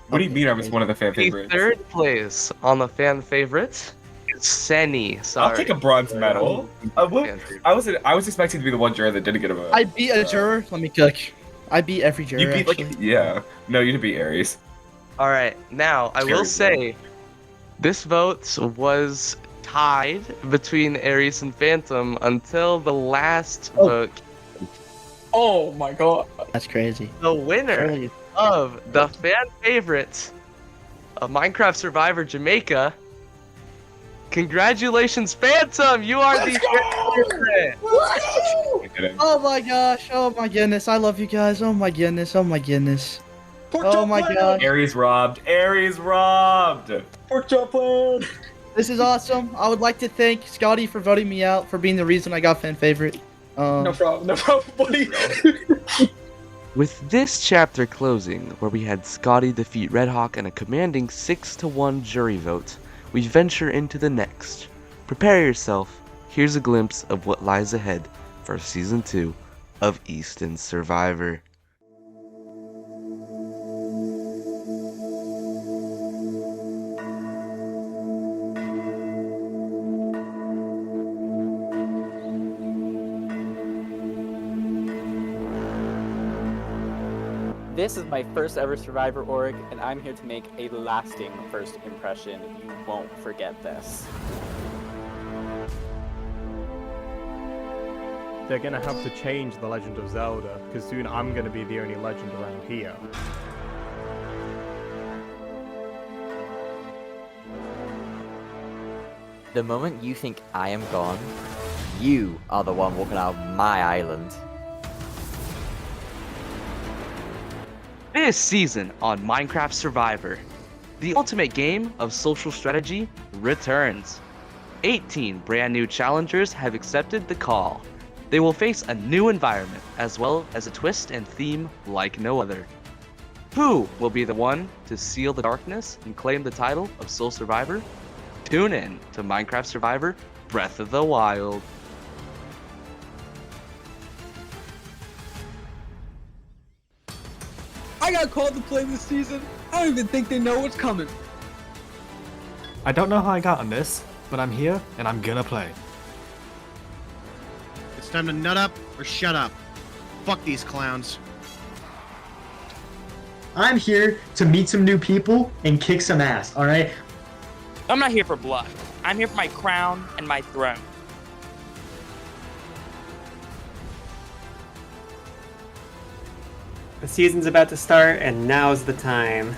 What do you mean I was one of the fan The favorites? third place on the fan favorite is Senny. Sorry. I'll take a bronze medal. Fan favorite. I was expecting to be the one juror that didn't get a vote. I beat a juror. Let me cook. I beat every juror. You beat actually. like yeah. No, you didn't beat Aries. All right, now I will Terrible. say, this vote was tied between Aries and Phantom until the last vote. Oh my god. That's crazy. The winner Really? of the fan favorite of Minecraft Survivor Jamaica. Congratulations, Phantom! You are the fan favorite. I didn't. Oh my gosh. Oh my goodness. I love you guys. Oh my goodness. Oh my goodness. Oh my gosh. Aries robbed. Aries robbed. Pork chop plan. This is awesome. I would like to thank Scotty for voting me out for being the reason I got fan favorite. No problem. No problem, buddy. With this chapter closing, where we had Scotty defeat RedHawk in a commanding 6-1 jury vote, we venture into the next. Prepare yourself. Here's a glimpse of what lies ahead for Season 2 of Easton Survivor. This is my first ever Survivor org, and I'm here to make a lasting first impression. You won't forget this. They're gonna have to change the Legend of Zelda, because soon I'm gonna be the only legend around here. The moment you think I am gone, you are the one walking out of my island. This season on Minecraft Survivor, the ultimate game of social strategy returns. 18 brand new challengers have accepted the call. They will face a new environment as well as a twist and theme like no other. Who will be the one to seal the darkness and claim the title of Sole Survivor? Tune in to Minecraft Survivor Breath of the Wild. I got called to play this season. I don't even think they know what's coming. I don't know how I got on this, but I'm here and I'm gonna play. It's time to nut up or shut up. Fuck these clowns. I'm here to meet some new people and kick some ass, alright? I'm not here for blood. I'm here for my crown and my throne. The season's about to start, and now's the time.